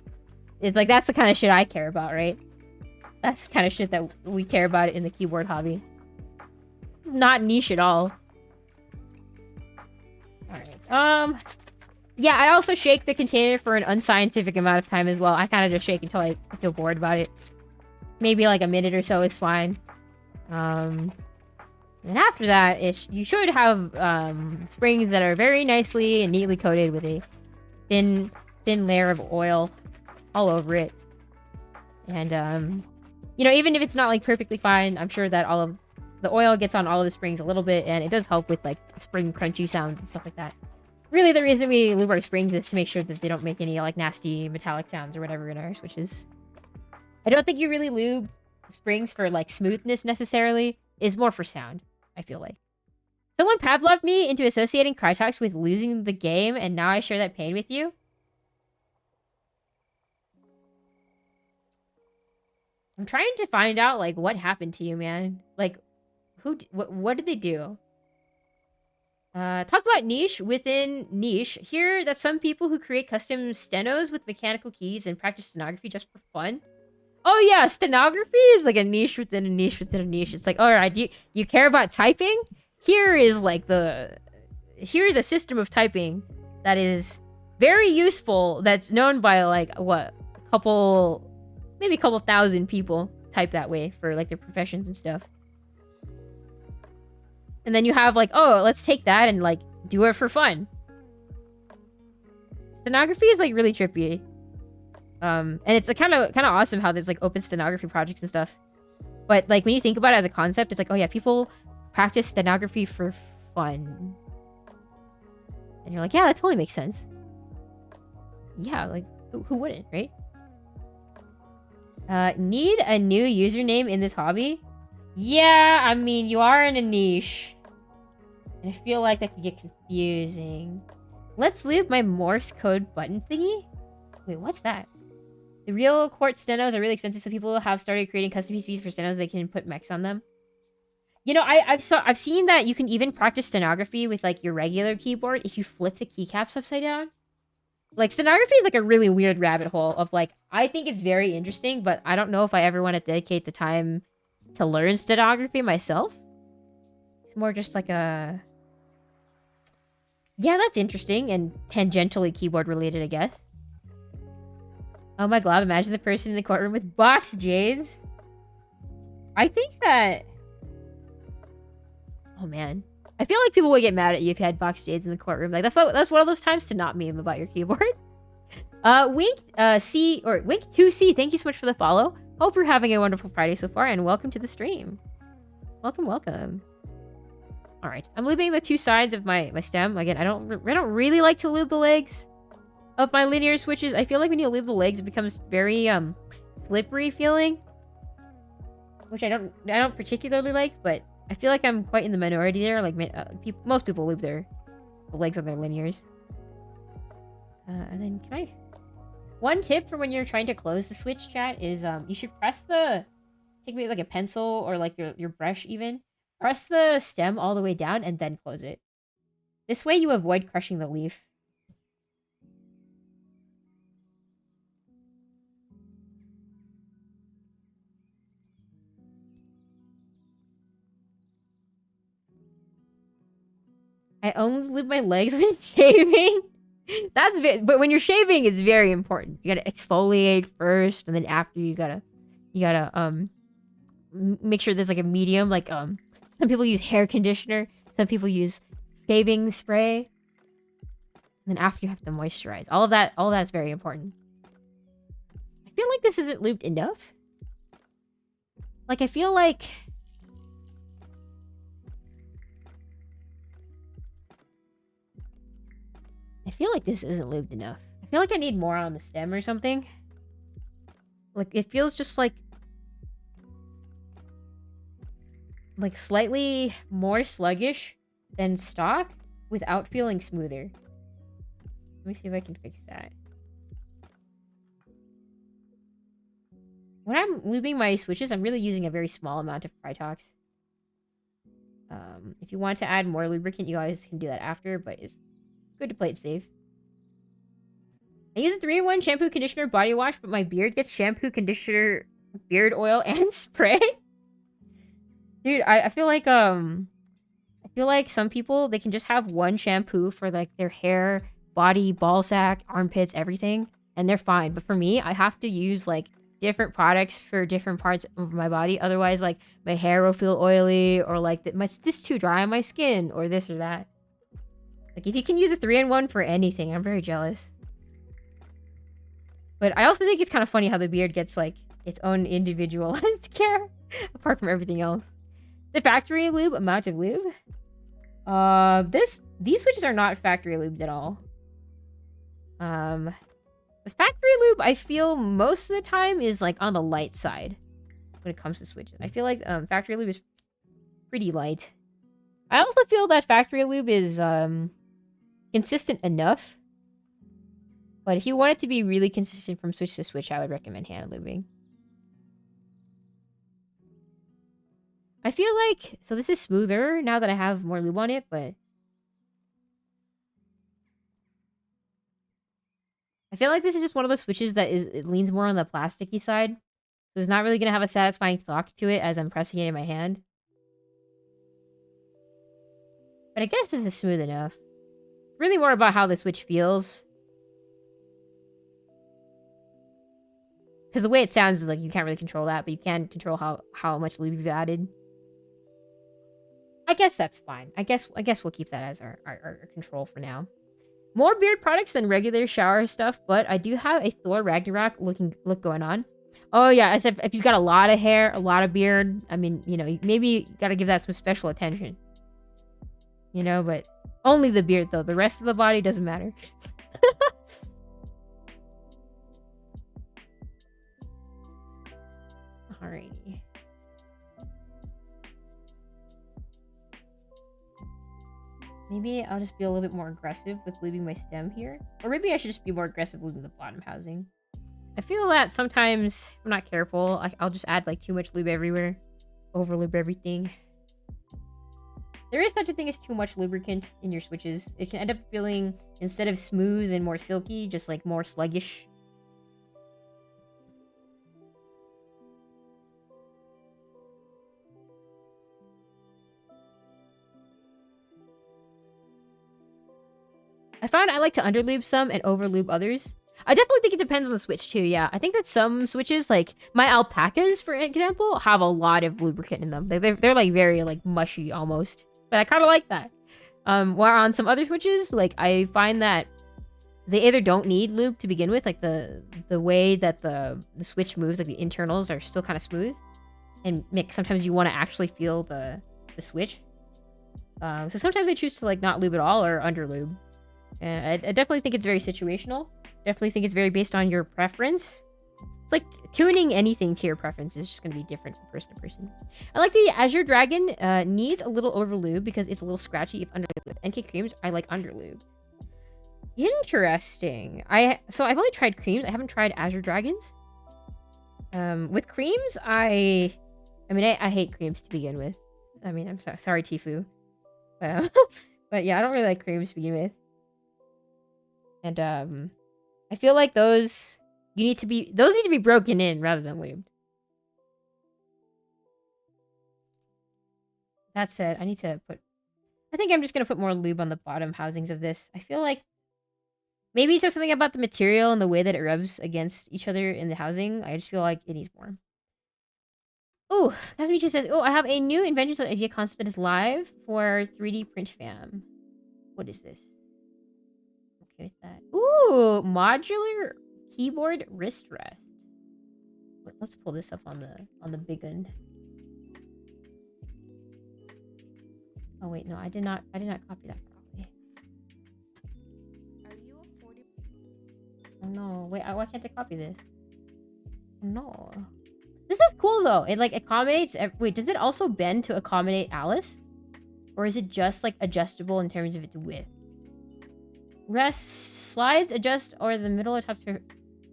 It's like, that's the kind of shit I care about, right? That's the kind of shit that we care about in the keyboard hobby. Not niche at all. Alright, yeah, I also shake the container for an unscientific amount of time as well. I kind of just shake until I feel bored about it. Maybe like a minute or so is fine. And after that, you should have springs that are very nicely and neatly coated with a thin layer of oil all over it. And you know, even if it's not like perfectly fine, I'm sure that all of the oil gets on all of the springs a little bit, and it does help with like spring crunchy sounds and stuff like that. Really, the reason we lube our springs is to make sure that they don't make any like nasty metallic sounds or whatever in our switches. I don't think you really lube springs for like smoothness necessarily. It's more for sound, I feel like. Someone Pavloved me into associating Krytox with losing the game, and now I share that pain with you. I'm trying to find out, like, what happened to you, man. Like, what did they do? Talk about niche within niche. Hear that some people who create custom stenos with mechanical keys and practice stenography just for fun. Oh yeah, stenography is like a niche within a niche within a niche. It's like, all right, you care about typing? Here is like here's a system of typing that is very useful. That's known by like what, maybe a couple thousand people type that way for like their professions and stuff. And then you have like, oh, let's take that and like do it for fun. Stenography is like really trippy. And it's kind of awesome how there's like open stenography projects and stuff. But like when you think about it as a concept, it's like, oh yeah, people practice stenography for fun. And you're like, yeah, that totally makes sense. Yeah, like who wouldn't, right? Need a new username in this hobby? Yeah, I mean, you are in a niche. And I feel like that could get confusing. Let's leave my Morse code button thingy. Wait, what's that? The real quartz stenos are really expensive, so people have started creating custom PCBs for stenos. They can put mechs on them. You know, I've seen that you can even practice stenography with like your regular keyboard if you flip the keycaps upside down. Like, stenography is like a really weird rabbit hole of like, I think it's very interesting, but I don't know if I ever want to dedicate the time to learn stenography myself. It's more just like a... Yeah, that's interesting and tangentially keyboard related, I guess. Oh my god, imagine the person in the courtroom with box jades. I think that... Oh man. I feel like people would get mad at you if you had box jades in the courtroom. Like, that's one of those times to not meme about your keyboard. Wink2C, thank you so much for the follow. Hope you're having a wonderful Friday so far, and welcome to the stream. Welcome. All right, I'm lubing the two sides of my stem. Again, I don't really like to lube the legs. of my linear switches. I feel like when you lube the legs, it becomes very slippery feeling, which I don't particularly like, but I feel like I'm quite in the minority there. Like most people lube the legs on their linears. And then one tip for when you're trying to close the switch, chat, is you should press take maybe like a pencil or like your brush even. Press the stem all the way down and then close it. This way you avoid crushing the leaf. I only lube my legs when shaving. But when you're shaving, it's very important. You gotta exfoliate first, and then after you gotta make sure there's like a medium. Like some people use hair conditioner, some people use shaving spray, and then after you have to moisturize. All of that's very important. I feel like this isn't lubed enough. Like I feel like this isn't lubed enough. I feel like I need more on the stem or something. Like, it feels just like slightly more sluggish than stock without feeling smoother. Let me see if I can fix that. When I'm lubing my switches, I'm really using a very small amount of Krytox. If you want to add more lubricant, you guys can do that after, but it's good to play it safe. I use a 3-in-1 shampoo, conditioner, body wash, but my beard gets shampoo, conditioner, beard oil, and spray. Dude, I feel like some people, they can just have one shampoo for like their hair, body, ball sack, armpits, everything, and they're fine. But for me, I have to use like different products for different parts of my body. Otherwise, like my hair will feel oily, or like this too dry on my skin, or this or that. Like if you can use a 3-in-1 for anything, I'm very jealous. But I also think it's kind of funny how the beard gets, like, its own individualized care, apart from everything else. The factory lube, amount of lube. These switches are not factory lubed at all. The factory lube, I feel most of the time is, like, on the light side when it comes to switches. I feel like factory lube is pretty light. I also feel that factory lube is consistent enough. But if you want it to be really consistent from switch to switch, I would recommend hand lubing. I feel like... So this is smoother now that I have more lube on it, but... I feel like this is just one of those switches that it leans more on the plasticky side. So it's not really going to have a satisfying thwack to it as I'm pressing it in my hand. But I guess this is smooth enough. Really more about how the switch feels. Because the way it sounds is like you can't really control that, but you can control how much lube you've added. I guess that's fine. I guess we'll keep that as our control for now. More beard products than regular shower stuff, but I do have a Thor Ragnarok look going on. Oh yeah, I said if you've got a lot of hair, a lot of beard, I mean, you know, maybe you gotta give that some special attention. You know, but only the beard though. The rest of the body doesn't matter. Alrighty. Maybe I'll just be a little bit more aggressive with lubing my stem here. Or maybe I should just be more aggressive lubing the bottom housing. I feel that sometimes, if I'm not careful, I'll just add like too much lube everywhere. Over lube everything. There is such a thing as too much lubricant in your switches. It can end up feeling, instead of smooth and more silky, just like more sluggish. I found I like to underlube some and overlube others. I definitely think it depends on the switch too, yeah. I think that some switches, like my alpacas, for example, have a lot of lubricant in them. They're like very like mushy almost. But I kind of like that. While on some other switches, like I find that they either don't need lube to begin with, like the way that the switch moves, like the internals are still kind of smooth. And sometimes you want to actually feel the switch. So sometimes I choose to like not lube at all or under lube. And I definitely think it's very situational. definitely think it's very based on your preference. It's like tuning anything to your preference is just going to be different from person to person. I like the Azure Dragon needs a little overlube because it's a little scratchy if underlube. NK Creams, I like underlube. Interesting. So I've only tried creams. I haven't tried Azure Dragons. With creams, I hate creams to begin with. I mean, I'm sorry, Tifu. But yeah, I don't really like creams to begin with. And I feel like those need to be broken in rather than lubed. That said, I think I'm just gonna put more lube on the bottom housings of this. I feel like maybe it's something about the material and the way that it rubs against each other in the housing. I just feel like it needs more. Oh, Kazmichi says, oh, I have a new invention idea concept that is live for 3D print fam. What is this? Okay with that. Ooh, modular keyboard wrist rest. Wait, let's pull this up on the big one. Oh wait, no, I did not copy that properly. Are you a 40? Oh no, wait, why can't I copy this? No. This is cool though. It like accommodates. Wait, does it also bend to accommodate Alice? Or is it just like adjustable in terms of its width? Rest, slides, adjust, or the middle or top to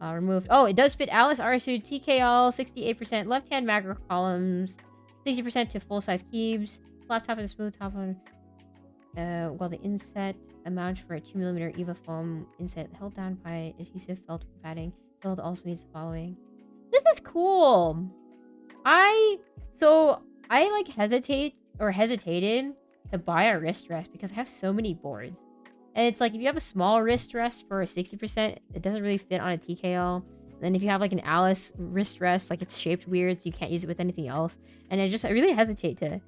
removed. Oh, it does fit Alice, RSU, TKL, 68%, left-hand macro columns, 60% to full-size keys, laptop and smooth top on. While the inset amount for a 2mm EVA foam inset held down by adhesive felt padding. Build also needs the following. This is cool. I like hesitated to buy a wrist rest because I have so many boards. And it's like if you have a small wrist rest for a 60%, it doesn't really fit on a TKL. And then if you have like an Alice wrist rest, like it's shaped weird, so you can't use it with anything else. And I really hesitate to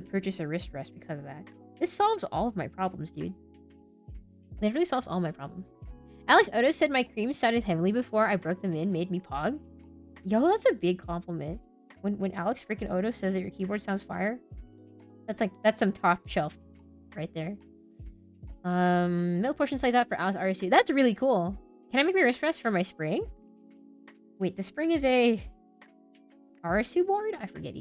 purchase a wrist rest because of that. This solves all of my problems, dude. It really solves all my problems. Alex Odo said my creams sounded heavily before I broke them in, made me pog. Yo, that's a big compliment. When Alex freaking Odo says that your keyboard sounds fire, that's some top shelf right there. Middle portion slides out for Alice RSU. That's really cool. Can I make my wrist rest for my spring? Wait, the spring is a RSU board? I forget.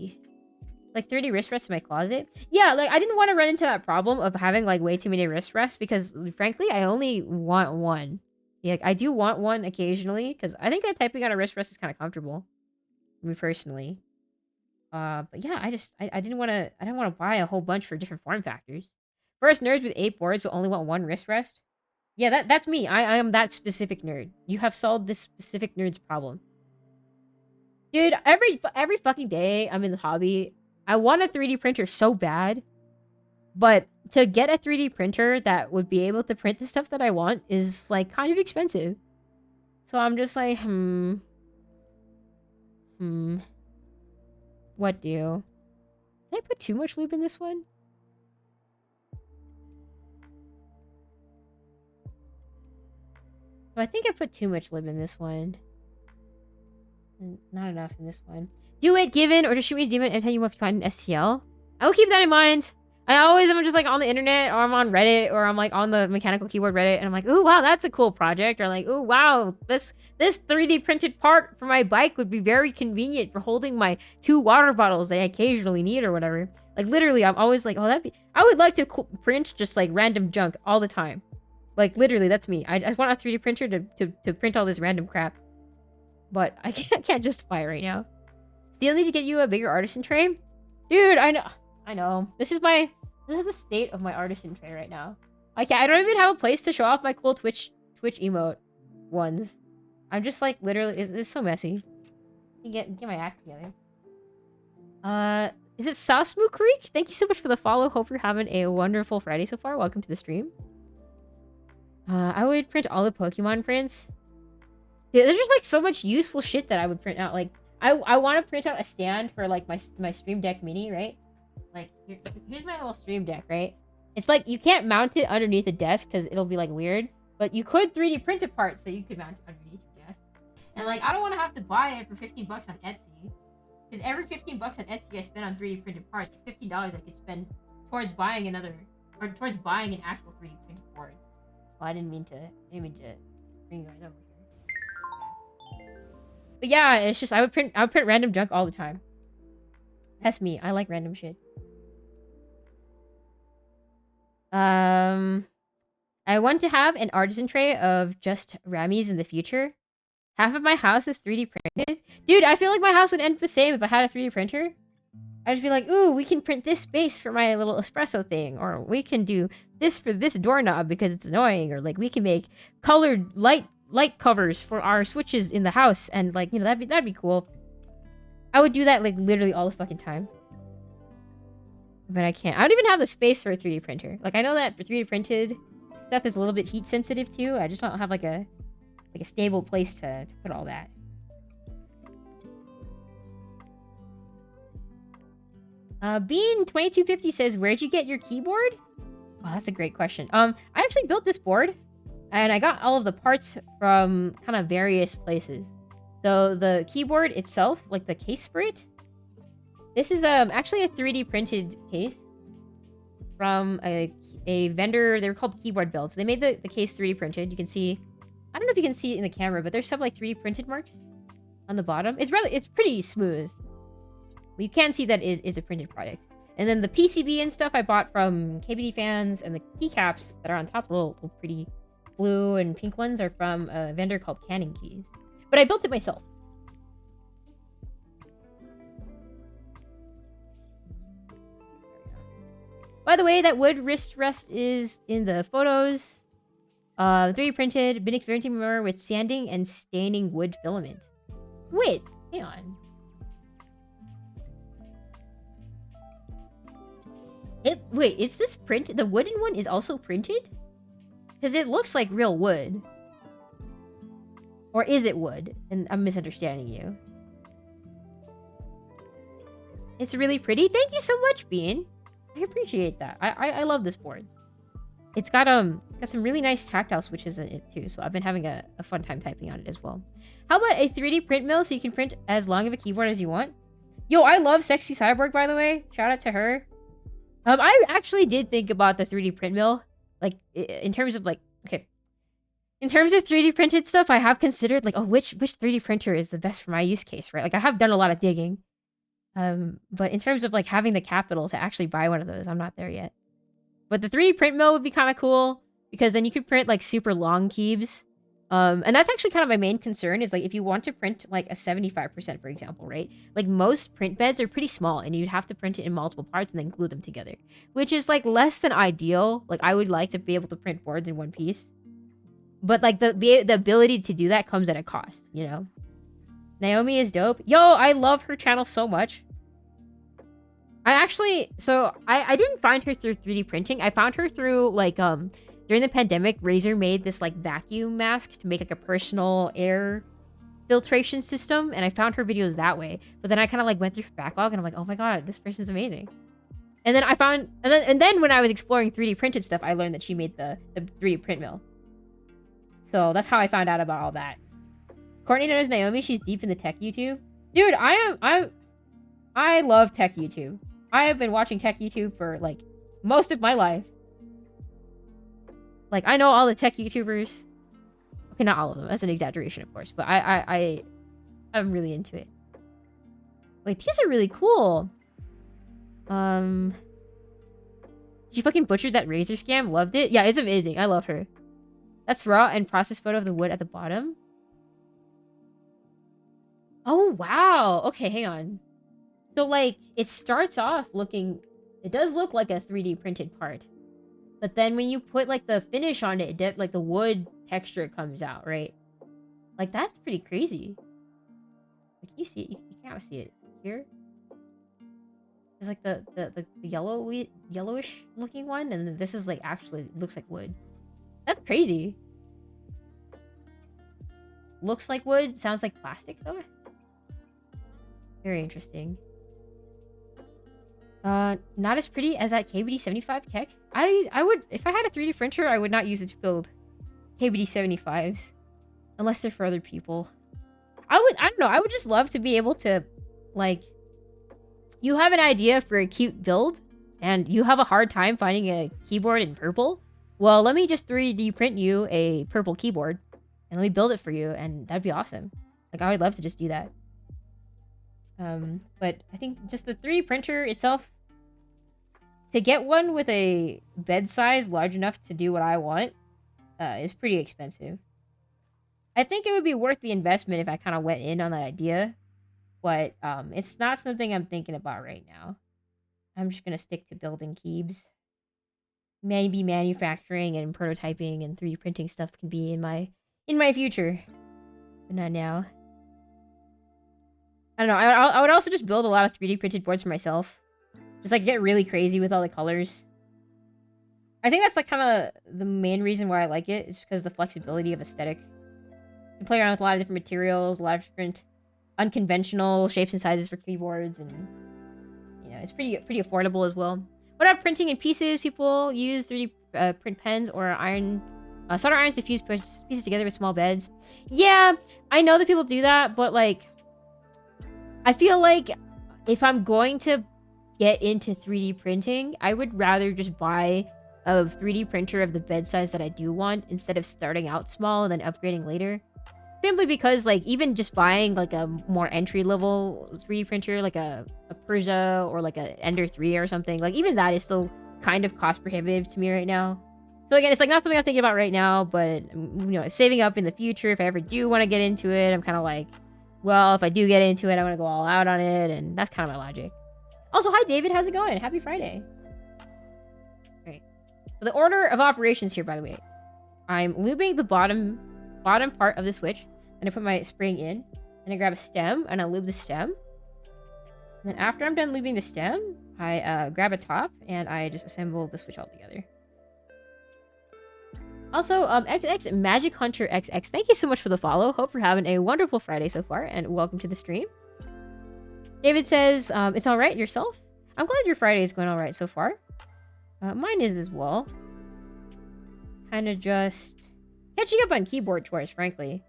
Like 30 wrist rests in my closet. Yeah, like I didn't want to run into that problem of having like way too many wrist rests because frankly, I only want one. Yeah, like, I do want one occasionally because I think that typing on a wrist rest is kind of comfortable. Me personally. But yeah, I didn't want to buy a whole bunch for different form factors. First, nerds with 8 boards will only want one wrist rest. Yeah, that's me. I am that specific nerd. You have solved this specific nerd's problem. Dude, every fucking day I'm in the hobby, I want a 3D printer so bad. But to get a 3D printer that would be able to print the stuff that I want is like kind of expensive. So I'm just like, what do? Did I put too much lube in this one? Oh, I think I put too much lube in this one. Not enough in this one. Do it, given, or just shoot me a demon anytime you want to find an STL. I will keep that in mind. I'm just like on the internet, or I'm on Reddit, or I'm like on the mechanical keyboard Reddit, and I'm like, ooh, wow, that's a cool project. Or like, ooh, wow, this 3D printed part for my bike would be very convenient for holding my 2 water bottles that I occasionally need or whatever. Like literally, I'm always like, oh, I would like to print just like random junk all the time. Like literally, that's me. I just want a 3D printer to print all this random crap. But I can't justify it right now. Still need to get you a bigger artisan tray? Dude, I know. This is the state of my artisan tray right now. I don't even have a place to show off my cool Twitch emote ones. I'm just like literally it's so messy. Get my act together. Is it Sasmu Creek? Thank you so much for the follow. Hope you're having a wonderful Friday so far. Welcome to the stream. I would print all the Pokemon prints. There's just like so much useful shit that I would print out. Like I want to print out a stand for like my Stream Deck Mini, right? Like here's my little Stream Deck, right? It's like you can't mount it underneath a desk because it'll be like weird, but you could 3D print it part so you could mount it underneath your desk. And like I don't want to have to buy it for $15 on Etsy, because every $15 on Etsy I spend on 3D printed parts, $15 I could spend towards buying an actual 3D printed board. Oh, I didn't mean to bring you guys over here. But yeah, it's just I would print random junk all the time. That's me. I like random shit. I want to have an artisan tray of just Rammies in the future. Half of my house is 3D printed. Dude, I feel like my house would end up the same if I had a 3D printer. I'd just be like, ooh, we can print this space for my little espresso thing. Or we can do this for this doorknob because it's annoying. Or like we can make colored light covers for our switches in the house. And like, you know, that'd be cool. I would do that like literally all the fucking time. But I can't. I don't even have the space for a 3D printer. Like I know that for 3D printed stuff is a little bit heat sensitive too. I just don't have like a stable place to put all that. Bean2250 says, where'd you get your keyboard? Oh, that's a great question. I actually built this board and I got all of the parts from kind of various places. So the keyboard itself, like the case for it, this is actually a 3D printed case from a vendor. They were called Keyboard Builds. They made the case 3D printed. You can see, I don't know if you can see it in the camera, but there's some like 3D printed marks on the bottom. It's pretty smooth. You can see that it is a printed product. And then the PCB and stuff I bought from KBD Fans, and the keycaps that are on top, the little pretty blue and pink ones, are from a vendor called Canning Keys. But I built it myself. By the way, that wood wrist rest is in the photos. 3D printed, been experimenting more with sanding and staining wood filament. Wait, hang on. Wait, is this printed? The wooden one is also printed? Because it looks like real wood. Or is it wood? And I'm misunderstanding you. It's really pretty. Thank you so much, Bean. I appreciate that. I love this board. It's got some really nice tactile switches in it too, so I've been having a fun time typing on it as well. How about a 3D print mill so you can print as long of a keyboard as you want? Yo, I love Sexy Cyborg, by the way. Shout out to her. I actually did think about the 3D print mill. Like, in terms of, like, okay. In terms of 3D printed stuff, I have considered, like, oh, which 3D printer is the best for my use case, right? Like, I have done a lot of digging. But in terms of, like, having the capital to actually buy one of those, I'm not there yet. But the 3D print mill would be kind of cool, because then you could print, like, super long keys. And that's actually kind of my main concern, is, like, if you want to print, like, a 75%, for example, right? Like, most print beds are pretty small, and you'd have to print it in multiple parts and then glue them together. Which is, like, less than ideal. Like, I would like to be able to print boards in one piece. But, like, the ability to do that comes at a cost, you know? Naomi is dope. Yo, I love her channel so much. I didn't find her through 3D printing. I found her through, like, during the pandemic, Razer made this, like, vacuum mask to make, like, a personal air filtration system, and I found her videos that way. But then I kind of, like, went through her backlog, and I'm like, oh my god, this person's amazing. And then I found... And then when I was exploring 3D printed stuff, I learned that she made the 3D print mill. So that's how I found out about all that. Courtney knows Naomi. She's deep in the tech YouTube. Dude, I love tech YouTube. I have been watching tech YouTube for, like, most of my life. Like, I know all the tech YouTubers. Okay, not all of them. That's an exaggeration, of course. But I'm really into it. Wait, these are really cool. She fucking butchered that Razer scam. Loved it. Yeah, it's amazing. I love her. That's raw and processed photo of the wood at the bottom. Oh, wow. Okay, hang on. So, like, it starts off looking... It does look like a 3D printed part. But then when you put, like, the finish on it, like, the wood texture comes out, right? Like, that's pretty crazy. Like, you see it? You kind of see it here. There's, like, the yellowish looking one. And then this is, like, actually looks like wood. That's crazy. Looks like wood. Sounds like plastic, though. Very interesting. Not as pretty as that KBD 75 tech. I would, if I had a 3D printer, I would not use it to build KBD 75s. Unless they're for other people. I don't know, I would just love to be able to, like... You have an idea for a cute build, and you have a hard time finding a keyboard in purple. well, let me just 3D print you a purple keyboard and let me build it for you, and that'd be awesome. Like, I would love to just do that. But I think just the 3D printer itself, to get one with a bed size large enough to do what I want, is pretty expensive. I think it would be worth the investment if I kind of went in on that idea, but it's not something I'm thinking about right now. I'm just gonna stick to building keybs. Maybe manufacturing and prototyping and 3D printing stuff can be in my future, but not now. I don't know. I would also just build a lot of 3D printed boards for myself. Just like get really crazy with all the colors. I think that's like kind of the main reason why I like it. It's because the flexibility of aesthetic. You can play around with a lot of different materials, a lot of different unconventional shapes and sizes for keyboards, and you know, it's pretty affordable as well. What about printing in pieces? People use 3D print pens or solder irons to fuse pieces together with small beds. Yeah, I know that people do that, but like, I feel like if I'm going to get into 3D printing, I would rather just buy a 3D printer of the bed size that I do want instead of starting out small and then upgrading later. Simply because, like, even just buying, like, a more entry-level 3D printer, like a Persia or, like, a Ender 3 or something, like, even that is still kind of cost-prohibitive to me right now. So, again, it's, like, not something I'm thinking about right now, but, you know, saving up in the future, if I ever do want to get into it, I'm kind of like, well, if I do get into it, I want to go all out on it, and that's kind of my logic. Also, hi, David. How's it going? Happy Friday. Right. So the order of operations here, by the way. I'm lubing the bottom part of the switch. And I put my spring in. And I grab a stem, and I lube the stem. And then after I'm done lubing the stem, I grab a top, and I just assemble the switch all together. Also, XX Magic Hunter XX, thank you so much for the follow. Hope you're having a wonderful Friday so far, and welcome to the stream. David says, it's alright, yourself? I'm glad your Friday is going alright so far. Mine is as well. Kind of just catching up on keyboard chores, frankly.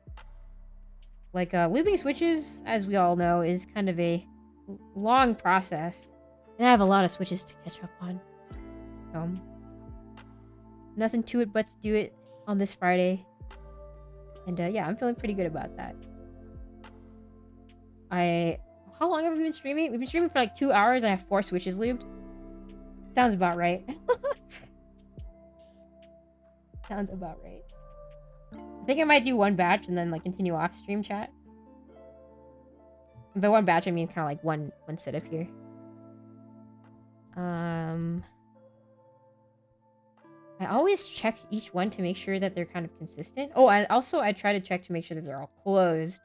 Like, lubing switches, as we all know, is kind of a long process. And I have a lot of switches to catch up on. Nothing to it but to do it on this Friday. And, yeah, I'm feeling pretty good about that. How long have we been streaming? We've been streaming for like 2 hours and I have 4 switches lubed. Sounds about right. Sounds about right. I think I might do one batch and then like continue off stream chat. And by one batch, I mean kind of like one setup here. I always check each one to make sure that they're kind of consistent. Oh, and also I try to check to make sure that they're all closed.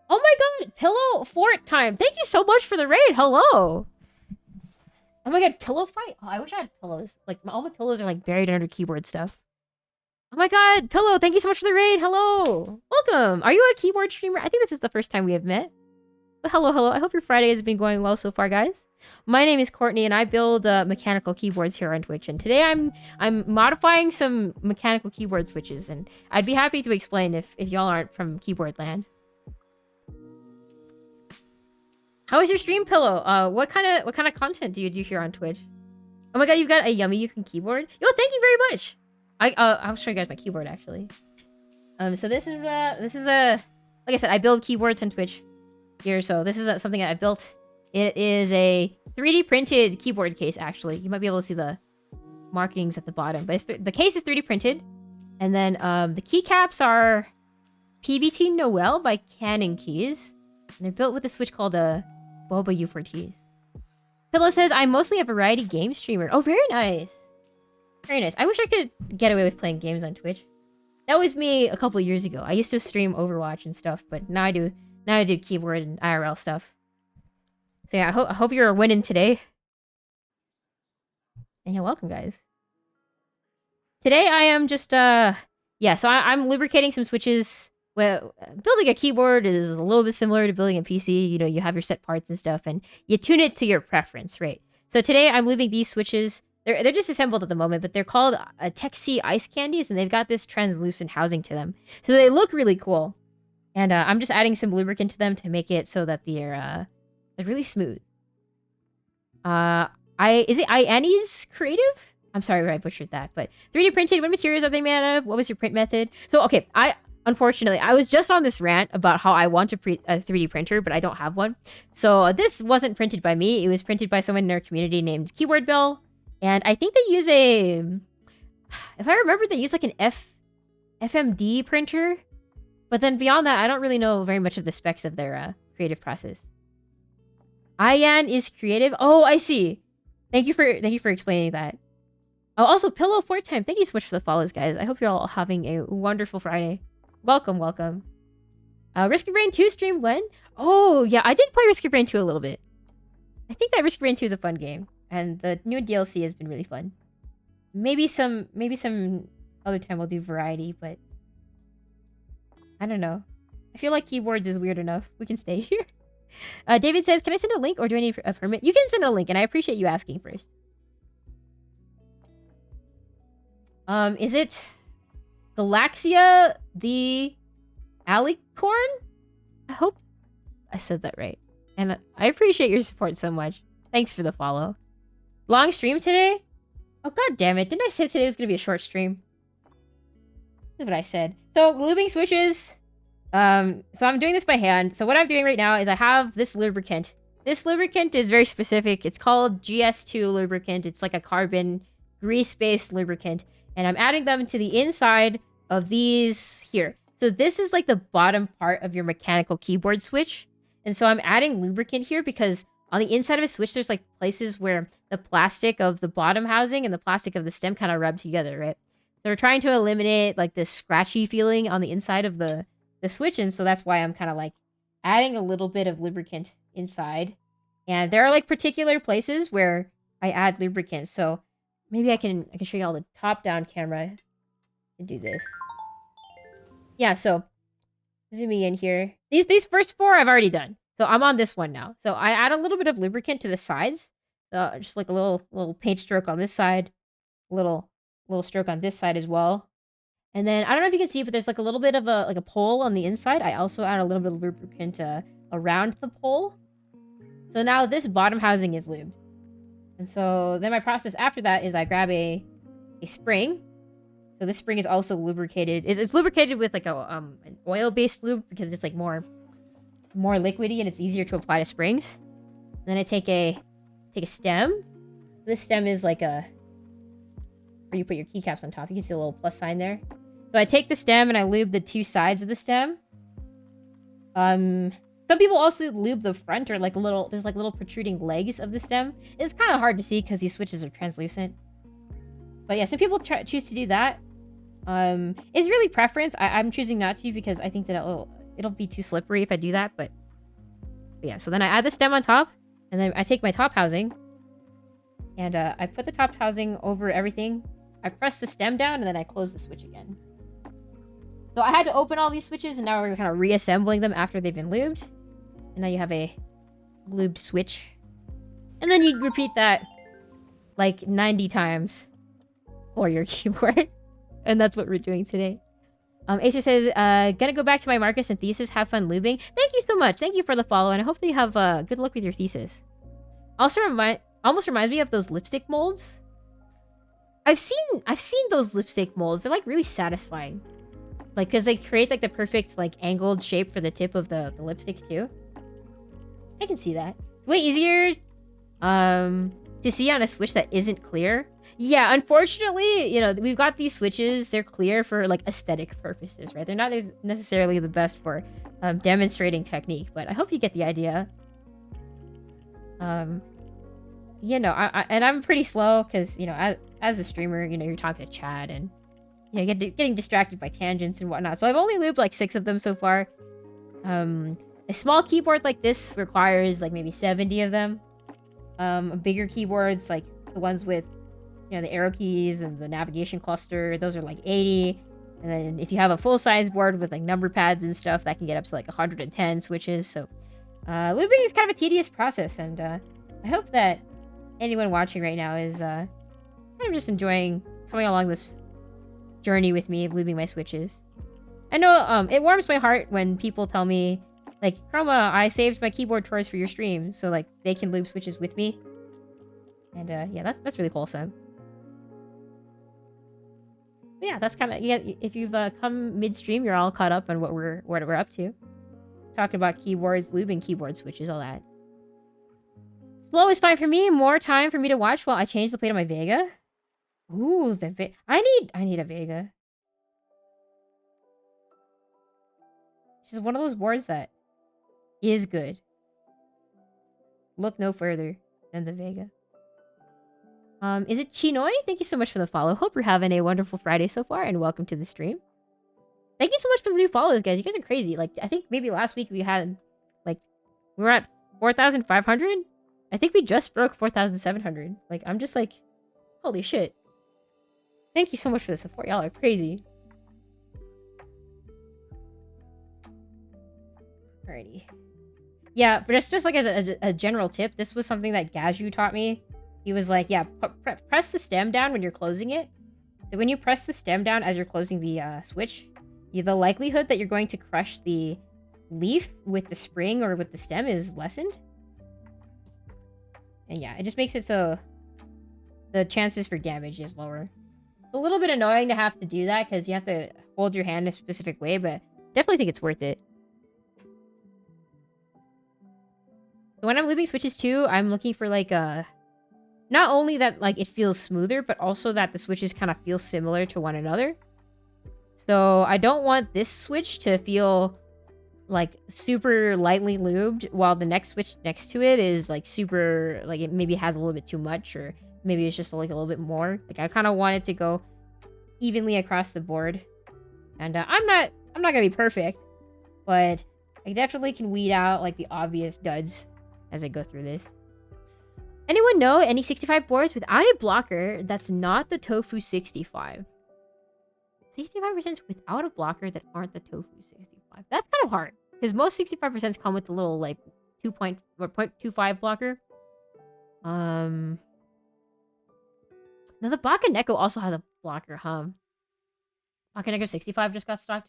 Oh my god, Pillow Fort time. Thank you so much for the raid. Hello. Oh my god, pillow fight? Oh, I wish I had pillows. Like, all my pillows are like buried under keyboard stuff. Oh my god, Pillow, thank you so much for the raid. Hello. Welcome. Are you a keyboard streamer? I think this is the first time we have met. But hello. I hope your Friday has been going well so far, guys. My name is Courtney, and I build mechanical keyboards here on Twitch. And today I'm modifying some mechanical keyboard switches, and I'd be happy to explain if y'all aren't from keyboard land. How is your stream, Pillow? What kind of content do you do here on Twitch? Oh my god, you've got a yummy Yukon keyboard. Yo, thank you very much. I'll show you guys my keyboard actually. So this is like I said, I build keyboards on Twitch here. So this is something that I built. It is a 3D printed keyboard case. Actually, you might be able to see the markings at the bottom, but the case is 3D printed, and then the keycaps are PBT Noel by Canon Keys, and they're built with a switch called a Boba U4Ts. Pillow says, I'm mostly a variety game streamer. Oh, very nice. Very nice. I wish I could get away with playing games on Twitch. That was me a couple years ago. I used to stream Overwatch and stuff, but now I do keyboard and IRL stuff. So yeah, I hope you're winning today. And you're welcome, guys. Today I am just, yeah, so I'm lubricating some switches. Well, building a keyboard is a little bit similar to building a PC. You know, you have your set parts and stuff, and you tune it to your preference, right? So today I'm lubing these switches. They're disassembled at the moment, but they're called Tech-C Ice Candies, and they've got this translucent housing to them. So they look really cool. And I'm just adding some lubricant to them to make it so that they're really smooth. Is it Annie's Creative? I'm sorry if I butchered that, but 3D printed, what materials are they made out of? What was your print method? So, okay, unfortunately, I was just on this rant about how I want a 3D printer, but I don't have one. So this wasn't printed by me. It was printed by someone in our community named Keyboard Bill. And I think they use if I remember, they use like an FMD printer. But then beyond that, I don't really know very much of the specs of their creative process. Ian is creative. Oh, I see. Thank you for explaining that. Oh, also, Pillow 4-time. Thank you so much for the follows, guys. I hope you're all having a wonderful Friday. Welcome, welcome. Risk of Rain 2 stream when? Oh, yeah, I did play Risk of Rain 2 a little bit. I think that Risk of Rain 2 is a fun game. And the new DLC has been really fun. Maybe some other time we'll do variety, but I don't know. I feel like keyboards is weird enough. We can stay here. David says, can I send a link or do I need a permit? You can send a link, and I appreciate you asking first. Is it Galaxia the Alicorn? I hope I said that right. And I appreciate your support so much. Thanks for the follow. Long stream today? Oh, god damn it. Didn't I say today was going to be a short stream? This is what I said. So, lubing switches. So I'm doing this by hand. So what I'm doing right now is I have this lubricant. This lubricant is very specific. It's called GS2 lubricant. It's like a carbon grease-based lubricant. And I'm adding them to the inside of these here. So this is like the bottom part of your mechanical keyboard switch. And so I'm adding lubricant here because on the inside of a switch, there's like places where the plastic of the bottom housing and the plastic of the stem kind of rub together, right? So we're trying to eliminate like this scratchy feeling on the inside of the switch. And so that's why I'm kind of like adding a little bit of lubricant inside. And there are like particular places where I add lubricant. So maybe I can show you all the top-down camera and do this. Yeah, so zooming in here. These first four I've already done. So I'm on this one now. So I add a little bit of lubricant to the sides. Just like a little paint stroke on this side. A little stroke on this side as well. And then I don't know if you can see, but there's like a little bit of a pole on the inside. I also add a little bit of lubricant around the pole. So now this bottom housing is lubed. And so then my process after that is I grab a spring. So this spring is also lubricated. It's lubricated with like an oil-based lube because it's like more liquidy and it's easier to apply to springs. And then I take a stem. This stem is like where you put your keycaps on top. You can see a little plus sign there. So I take the stem and I lube the two sides of the stem. Some people also lube the front or like there's like little protruding legs of the stem. It's kind of hard to see because these switches are translucent. But yeah, some people choose to do that. It's really preference. I'm choosing not to because I think that it'll be too slippery if I do that. But yeah, so then I add the stem on top and then I take my top housing and I put the top housing over everything. I press the stem down and then I close the switch again. So I had to open all these switches and now we're kind of reassembling them after they've been lubed. And now you have a lubed switch. And then you repeat that like 90 times for your keyboard. And that's what we're doing today. Acer says, gonna go back to my Marcus and thesis. Have fun lubing. Thank you so much. Thank you for the follow. And I hope that you have good luck with your thesis. Also almost reminds me of those lipstick molds. I've seen those lipstick molds. They're like really satisfying. Like, because they create like the perfect like angled shape for the tip of the lipstick too. I can see that. It's way easier to see on a switch that isn't clear. Yeah, unfortunately, you know, we've got these switches. They're clear for like aesthetic purposes, right? They're not necessarily the best for demonstrating technique, but I hope you get the idea. You know, I'm pretty slow because, you know, as a streamer, you know, you're talking to chat and, you know, getting distracted by tangents and whatnot. So I've only lubed like 6 of them so far. A small keyboard like this requires like maybe 70 of them. Bigger keyboards, like the ones with, you know, the arrow keys and the navigation cluster, those are like 80. And then if you have a full-size board with like number pads and stuff, that can get up to like 110 switches. So lubing is kind of a tedious process, and I hope that anyone watching right now is kind of just enjoying coming along this journey with me, lubing my switches. I know it warms my heart when people tell me, like, Chroma, I saved my keyboard chores for your stream, so like they can lube switches with me. And yeah, that's really wholesome. But yeah, that's kind of, yeah, if you've come midstream, you're all caught up on what we're up to. Talking about keyboards, lubing keyboard switches, all that. Slow is fine for me. More time for me to watch while I change the plate on my Vega. Ooh, the I need a Vega. She's one of those boards that is good. Look no further than the Vega. Is it Chinoy? Thank you so much for the follow. Hope you're having a wonderful Friday so far, and welcome to the stream. Thank you so much for the new follows, guys. You guys are crazy. Like, I think maybe last week we had, like, we were at 4,500. I think we just broke 4,700. Like, I'm just like, holy shit. Thank you so much for the support. Y'all are crazy. Alrighty. Yeah, but just like as a general tip, this was something that Gaju taught me. He was like, yeah, press the stem down when you're closing it. So when you press the stem down as you're closing the switch, the likelihood that you're going to crush the leaf with the spring or with the stem is lessened. And yeah, it just makes it so the chances for damage is lower. It's a little bit annoying to have to do that because you have to hold your hand a specific way, but definitely think it's worth it. So when I'm looping switches too, I'm looking for like not only that like it feels smoother, but also that the switches kind of feel similar to one another. So I don't want this switch to feel like super lightly lubed while the next switch next to it is like super, like it maybe has a little bit too much, or maybe it's just like a little bit more. Like I kind of want it to go evenly across the board. And I'm not gonna be perfect, but I definitely can weed out like the obvious duds as I go through this. Anyone know any 65 boards without a blocker that's not the Tofu 65? 65% without a blocker that aren't the Tofu 65. That's kind of hard, because most 65% come with the little like 0.25 blocker. Now the Bakaneko also has a blocker, huh? Bakaneko 65 just got stocked.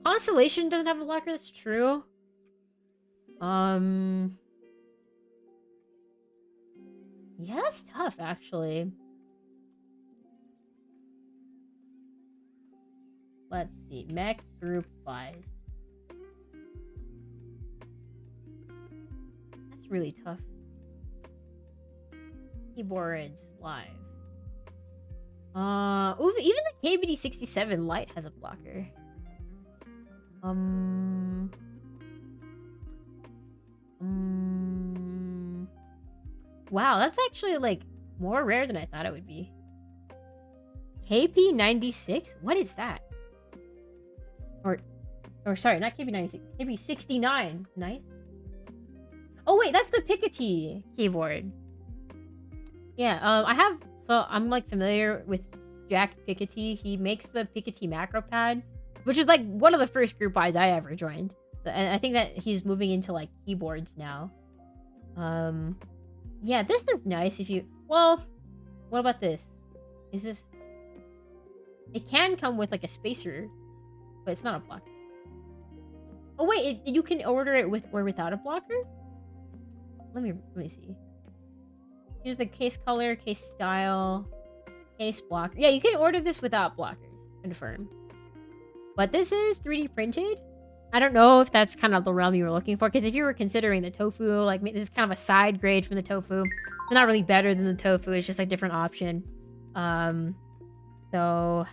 Constellation doesn't have a blocker, that's true. Yeah, that's tough, actually. Let's see. Mech group buys. That's really tough. Keyboards live. Ooh, even the KBD 67 Lite has a blocker. Wow, that's actually like more rare than I thought it would be. KP96? What is that? Or sorry, not KP96. KP69. Nice. Oh wait, that's the Piketty keyboard. Yeah, so I'm like familiar with Jack Piketty. He makes the Piketty macro pad, which is like one of the first group buys I ever joined. And I think that he's moving into like keyboards now. Yeah, this is nice if you... Well, what about this? Is this... It can come with like a spacer, but it's not a blocker. Oh wait, you can order it with or without a blocker? Let me see. Here's the case color, case style, case blocker. Yeah, you can order this without blockers. Confirm. But this is 3D printed. I don't know if that's kind of the realm you were looking for, because if you were considering the tofu, like this is kind of a side grade from the tofu. It's not really better than the tofu. It's just like a different option. So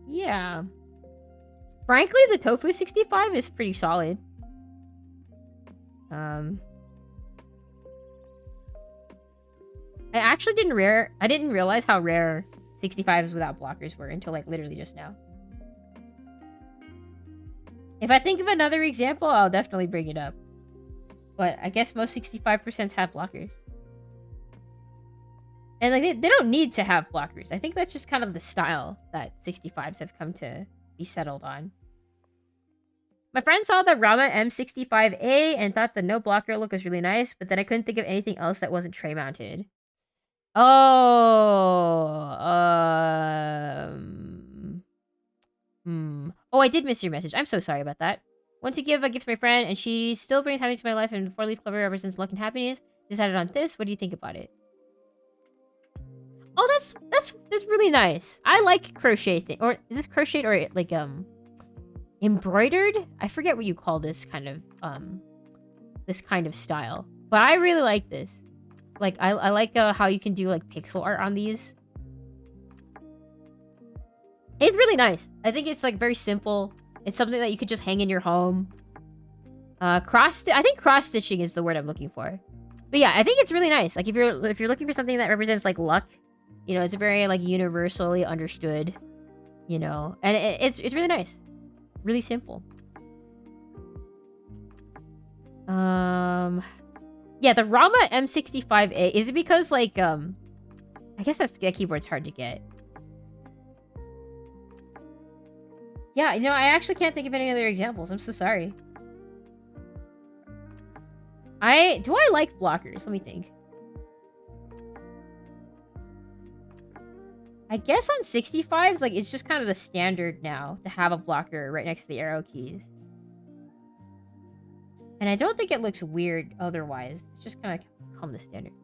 yeah. Frankly, the Tofu 65 is pretty solid. I actually I didn't realize how rare 65s without blockers were until like literally just now. If I think of another example, I'll definitely bring it up. But I guess most 65% have blockers. And like they don't need to have blockers. I think that's just kind of the style that 65s have come to be settled on. My friend saw the Rama M65A and thought the no blocker look was really nice, but then I couldn't think of anything else that wasn't tray mounted. Oh, Oh, I did miss your message. I'm so sorry about that. Want to give a gift to my friend, and she still brings happiness to my life and 4-leaf clover ever since luck and happiness. Decided on this. What do you think about it? Oh, that's really nice. I like crochet thing. Or is this crocheted or like embroidered? I forget what you call this kind of style. But I really like this. Like I like how you can do like pixel art on these. It's really nice. I think it's like very simple. It's something that you could just hang in your home. I think cross stitching is the word I'm looking for. But yeah, I think it's really nice. Like if you're looking for something that represents like luck, you know, it's very like universally understood, you know, and it's really nice, really simple. Yeah, the Rama M65A, is it because like I guess that keyboard's hard to get. Yeah, you know, I actually can't think of any other examples. I'm so sorry. Do I like blockers? Let me think. I guess on 65s, like, it's just kind of the standard now to have a blocker right next to the arrow keys. And I don't think it looks weird otherwise. It's just kind of become the standard.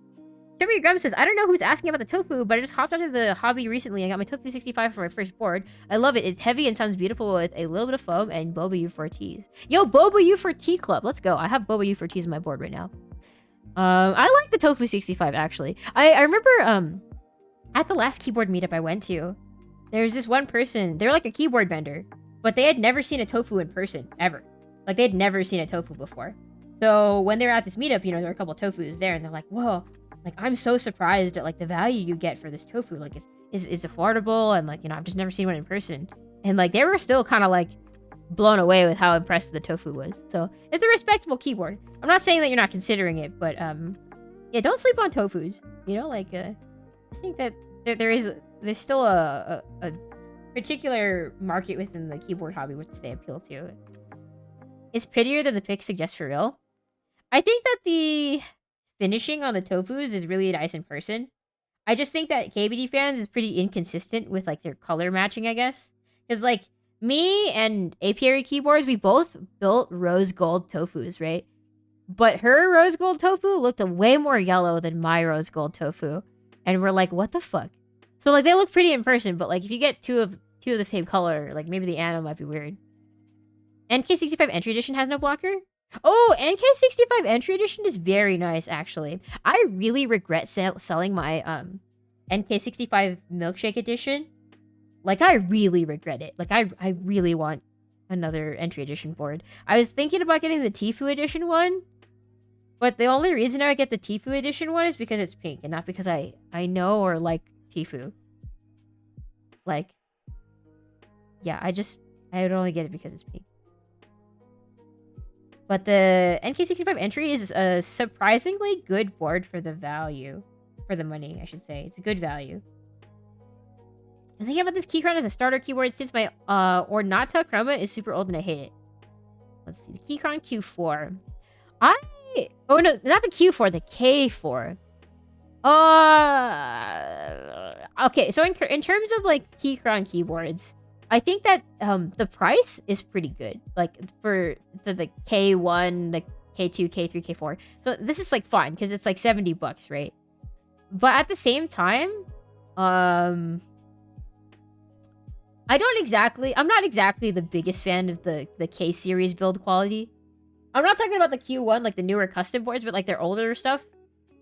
W. Grum says, I don't know who's asking about the tofu, but I just hopped onto the hobby recently and got my tofu 65 for my first board. I love it. It's heavy and sounds beautiful with a little bit of foam and Boba U4Ts. Yo, Boba U4T Club. Let's go. I have Boba U4Ts on my board right now. I like the tofu 65, actually. I remember, at the last keyboard meetup I went to, there's this one person, they're like a keyboard vendor, but they had never seen a tofu in person, ever. Like, they had never seen a tofu before. So, when they were at this meetup, you know, there were a couple of tofus there, and they're like, whoa, like, I'm so surprised at, like, the value you get for this tofu. Like, it's affordable, and, like, you know, I've just never seen one in person. And, like, they were still kind of, like, blown away with how impressed the tofu was. So, it's a respectable keyboard. I'm not saying that you're not considering it, but, yeah, don't sleep on tofus. You know, like, I think that there's still a particular market within the keyboard hobby which they appeal to. It's prettier than the pic suggests for real. I think that the finishing on the tofus is really nice in person. I just think that KBD fans is pretty inconsistent with like their color matching, I guess. Because like me and Apiary Keyboards, we both built rose gold tofus, right? But her rose gold tofu looked way more yellow than my rose gold tofu. And we're like, what the fuck? So like they look pretty in person, but like if you get two of the same color, like maybe the animal might be weird. NK65 Entry Edition has no blocker? Oh, NK65 Entry Edition is very nice, actually. I really regret selling my NK65 Milkshake Edition. Like, I really regret it. Like, I really want another Entry Edition board. I was thinking about getting the Tifu Edition one, but the only reason I would get the Tifu Edition one is because it's pink, and not because I know or like Tifu. Like, yeah, I would only get it because it's pink. But the NK65 Entry is a surprisingly good board for the value. For the money, I should say. It's a good value. I was thinking about this key crown as a starter keyboard since my Ornata Chroma is super old and I hate it. Let's see. The key crown Q4. Oh no, not the Q4, the K4. Okay, so in terms of like key crown keyboards, I think that the price is pretty good. Like for the K1, the K2, K3, K4. So this is like fun because it's like $70, right? But at the same time, I'm not exactly the biggest fan of the K series build quality. I'm not talking about the Q1, like the newer custom boards, but like their older stuff.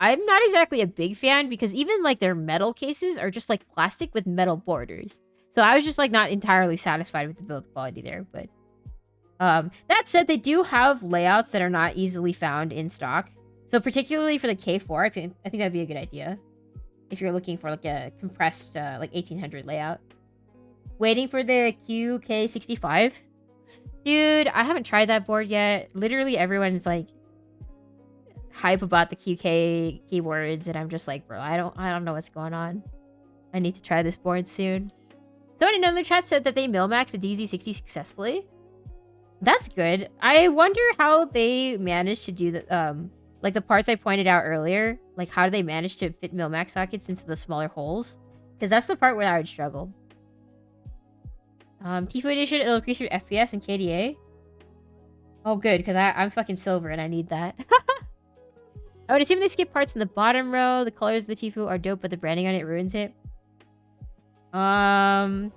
I'm not exactly a big fan because even like their metal cases are just like plastic with metal borders. So I was just like not entirely satisfied with the build quality there. But that said, they do have layouts that are not easily found in stock. So particularly for the K4, I think that'd be a good idea if you're looking for like a compressed like 1800 layout. Waiting for the QK65. Dude, I haven't tried that board yet. Literally everyone's like hype about the QK keyboards, and I'm just like, bro, I don't know what's going on. I need to try this board soon. Someone in another chat said that they Milmaxed the DZ60 successfully. That's good. I wonder how they managed to do the like the parts I pointed out earlier. Like how do they manage to fit Milmax sockets into the smaller holes? Because that's the part where I would struggle. Tifu Edition, it'll increase your FPS and KDA. Oh, good, because I'm fucking silver and I need that. I would assume they skip parts in the bottom row. The colors of the Tifu are dope, but the branding on it ruins it. I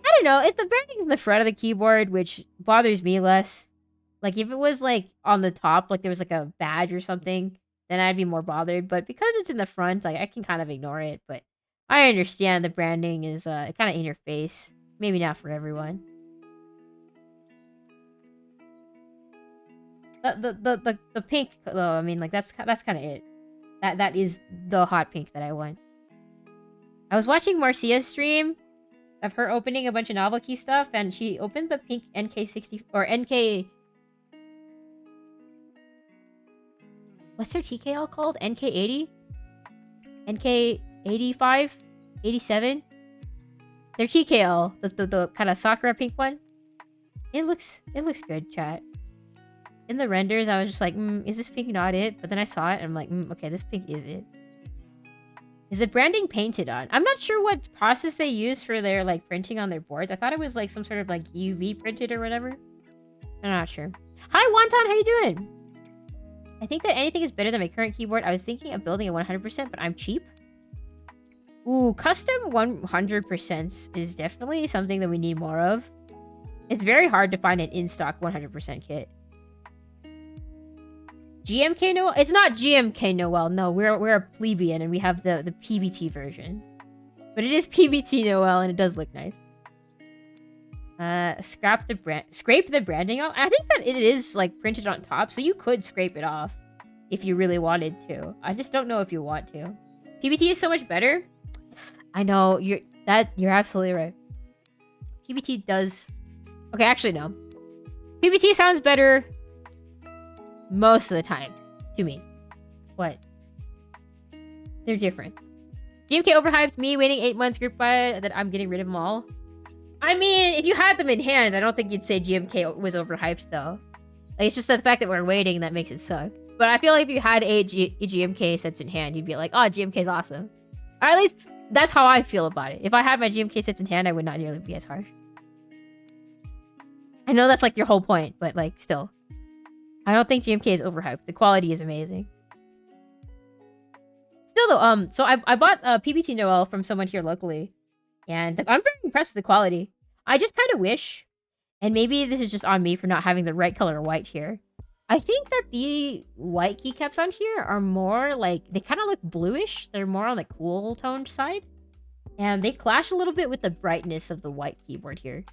don't know. It's the branding in the front of the keyboard, which bothers me less. Like, if it was, like, on the top, like, there was, like, a badge or something, then I'd be more bothered. But because it's in the front, like, I can kind of ignore it. But I understand the branding is kind of in your face. Maybe not for everyone. The pink, though, I mean, like, that's kind of it. That is the hot pink that I want. I was watching Marcia's stream of her opening a bunch of novelty stuff, and she opened the pink NK60 or NK. What's their TKL called? NK80? NK85? 87? Their TKL, the kind of Sakura pink one. It looks good, chat. In the renders, I was just like, is this pink not it? But then I saw it, and I'm like, okay, this pink is it. Is the branding painted on? I'm not sure what process they use for their, like, printing on their boards. I thought it was, like, some sort of, like, UV printed or whatever. I'm not sure. Hi, Wonton, how you doing? I think that anything is better than my current keyboard. I was thinking of building a 100%, but I'm cheap. Ooh, custom 100% is definitely something that we need more of. It's very hard to find an in-stock 100% kit. GMK Noel? It's not GMK Noel. No, we're a plebeian and we have the PBT version. But it is PBT Noel and it does look nice. Scrape the branding off. I think that it is like printed on top, so you could scrape it off if you really wanted to. I just don't know if you want to. PBT is so much better. I know you're absolutely right. PBT does. Okay, actually no. PBT sounds better most of the time to me. What? They're different. GMK overhyped, me waiting 8 months, group buy that I'm getting rid of them all. I mean, if you had them in hand, I don't think you'd say GMK was overhyped though. Like, it's just the fact that we're waiting that makes it suck. But I feel like if you had a GMK sets in hand, you'd be like, oh, GMK's awesome. Or at least that's how I feel about it. If I had my GMK sets in hand, I would not nearly be as harsh. I know that's like your whole point, but like still. I don't think GMK is overhyped. The quality is amazing. Still though, so I bought PBT Noel from someone here locally. And I'm very impressed with the quality. I just kind of wish, and maybe this is just on me for not having the right color white here. I think that the white keycaps on here are more like, they kind of look bluish. They're more on the cool toned side. And they clash a little bit with the brightness of the white keyboard here.